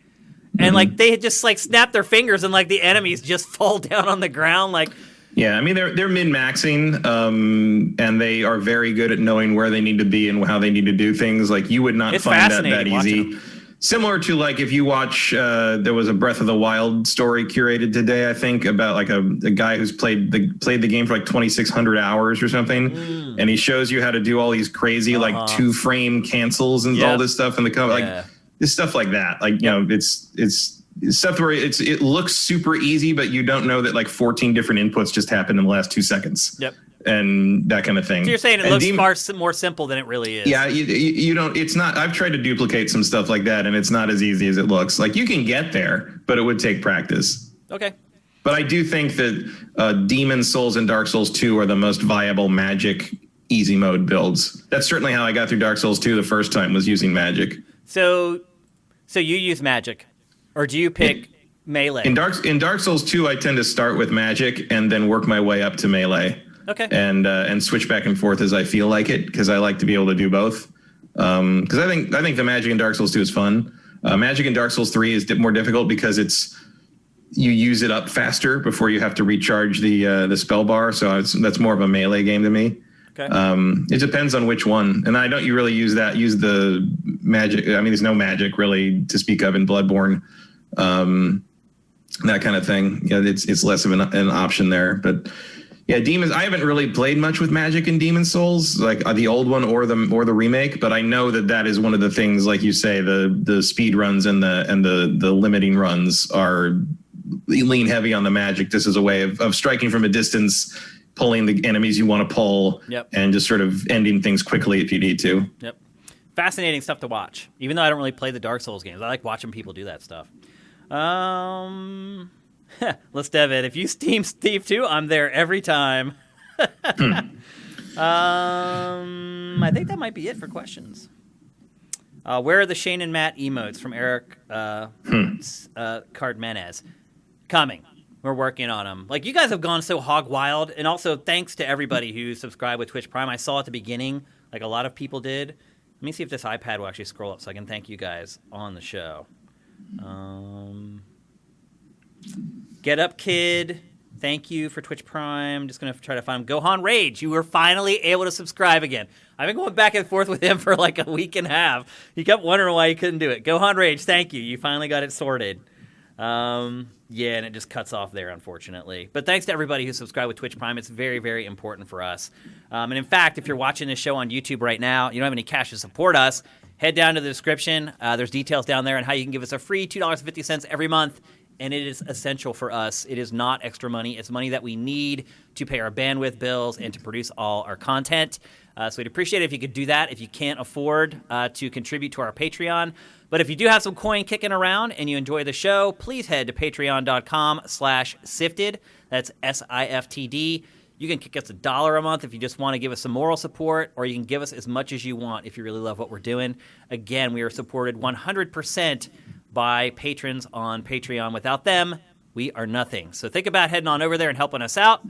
And, like, they just, like, snap their fingers and, like, the enemies just fall down on the ground, like... Yeah, I mean, they're min-maxing, and they are very good at knowing where they need to be and how they need to do things. Like, you would not find that easy. Similar to, like, if you watch, there was a Breath of the Wild story curated today, I think, about, like, a guy who's played the game for, like, 2,600 hours or something, and he shows you how to do all these crazy, like, 2-frame cancels and all this stuff in the cover. Like, it's stuff like that. Like, you know, it's stuff where it looks super easy, but you don't know that like 14 different inputs just happened in the last 2 seconds. Yep. And that kind of thing. So you're saying it looks far more simple than it really is. Yeah, you don't. It's not. I've tried to duplicate some stuff like that, and it's not as easy as it looks. Like, you can get there, but it would take practice. Okay. But I do think that Demon Souls and Dark Souls 2 are the most viable magic easy mode builds. That's certainly how I got through Dark Souls 2 the first time, was using magic. So you use magic. Or do you pick melee? In Dark Souls 2, I tend to start with magic and then work my way up to melee. Okay. And switch back and forth as I feel like it, because I like to be able to do both. Because I think the magic in Dark Souls 2 is fun. Magic in Dark Souls 3 is more difficult because you use it up faster before you have to recharge the spell bar. So that's more of a melee game to me. Okay. It depends on which one, and I don't really use the magic. I mean, there's no magic really to speak of in Bloodborne. That kind of thing. Yeah, it's less of an option there. But yeah, Demons. I haven't really played much with magic in Demon Souls, like the old one or the remake. But I know that is one of the things, like you say, the speed runs and the limiting runs are lean heavy on the magic. This is a way of striking from a distance, pulling the enemies you want to pull, and just sort of ending things quickly if you need to. Yep. Fascinating stuff to watch. Even though I don't really play the Dark Souls games, I like watching people do that stuff. Let's dive in. If you Steam Steve 2, I'm there every time. I think that might be it for questions. Where are the Shane and Matt emotes from Eric Cardmenez? Coming. We're working on them. Like, you guys have gone so hog wild, and also thanks to everybody who subscribed with Twitch Prime. I saw at the beginning, like a lot of people did. Let me see if this iPad will actually scroll up so I can thank you guys on the show. Get Up Kid, thank you for Twitch Prime. Just going to try to find him. Gohan Rage, you were finally able to subscribe again. I've been going back and forth with him for like a week and a half. He kept wondering why he couldn't do it. Gohan Rage, thank you. You finally got it sorted. Yeah, and it just cuts off there, unfortunately. But thanks to everybody who subscribed with Twitch Prime. It's very, very important for us. And in fact, if you're watching this show on YouTube right now, you don't have any cash to support us, head down to the description. There's details down there on how you can give us a free $2.50 every month. And it is essential for us. It is not extra money. It's money that we need to pay our bandwidth bills and to produce all our content. So we'd appreciate it if you could do that if you can't afford to contribute to our Patreon. But if you do have some coin kicking around and you enjoy the show, please head to patreon.com/sifted. That's SIFTD. You can kick us $1 a month if you just want to give us some moral support, or you can give us as much as you want if you really love what we're doing. Again, we are supported 100% by patrons on Patreon. Without them, we are nothing. So think about heading on over there and helping us out.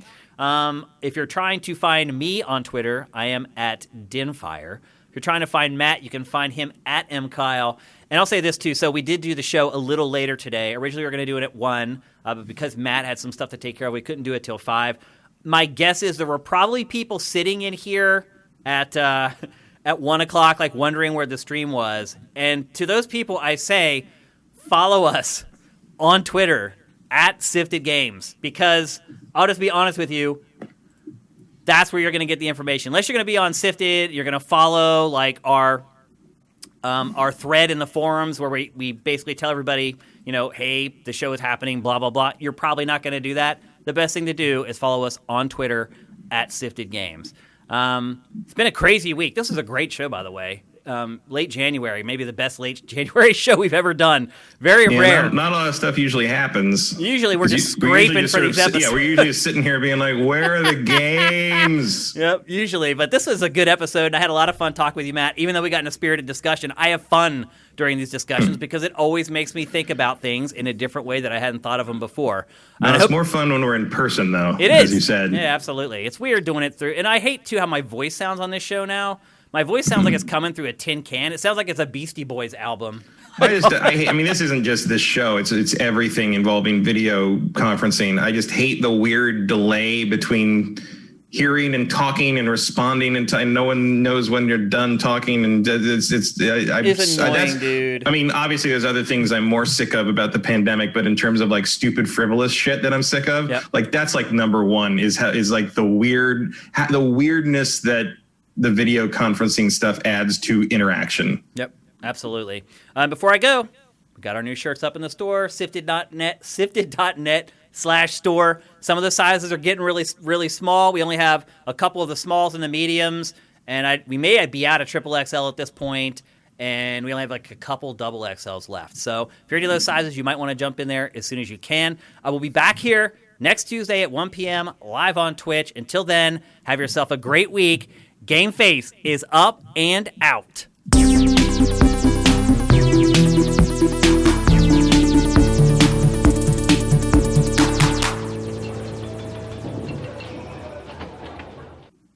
If you're trying to find me on Twitter, I am at Dinfire. If you're trying to find Matt, you can find him at MKyle. And I'll say this, too. So we did do the show a little later today. Originally, we were going to do it at 1, but because Matt had some stuff to take care of, we couldn't do it till 5. My guess is there were probably people sitting in here at at 1 o'clock, like wondering where the stream was. And to those people, I say, follow us on Twitter at Sifted Games, because I'll just be honest with you, that's where you're going to get the information. Unless you're going to be on Sifted, you're going to follow like our thread in the forums where we basically tell everybody, hey, the show is happening, blah, blah, blah. You're probably not going to do that. The best thing to do is follow us on Twitter at Sifted Games. It's been a crazy week. This is a great show, by the way. Late January, maybe the best late January show we've ever done. Very rare. Not a lot of stuff usually happens. Usually we're just scraping for these episodes. Yeah, we're usually just sitting here being like, where are the games? Yep, usually. But this was a good episode, and I had a lot of fun talking with you, Matt. Even though we got in a spirited discussion, I have fun during these discussions because it always makes me think about things in a different way that I hadn't thought of them before. It's more fun when we're in person, though, it is, as you said. Yeah, absolutely. It's weird doing it through, and I hate, too, how my voice sounds on this show now. My voice sounds like it's coming through a tin can. It sounds like it's a Beastie Boys album. I mean, this isn't just this show. It's everything involving video conferencing. I just hate the weird delay between hearing and talking and responding, and no one knows when you're done talking. And it's annoying, dude. I mean, obviously, there's other things I'm more sick of about the pandemic, but in terms of like stupid, frivolous shit that I'm sick of, like that's like number one is like the weirdness that the video conferencing stuff adds to interaction. Yep, absolutely. Before I go, we got our new shirts up in the store, sifted.net/store. Some of the sizes are getting really, really small. We only have a couple of the smalls and the mediums, and we may be out of triple XL at this point, and we only have like a couple double XLs left. So if you're any of those sizes, you might want to jump in there as soon as you can. I will be back here next Tuesday at 1 p.m. live on Twitch. Until then, have yourself a great week. GameFace is up and out.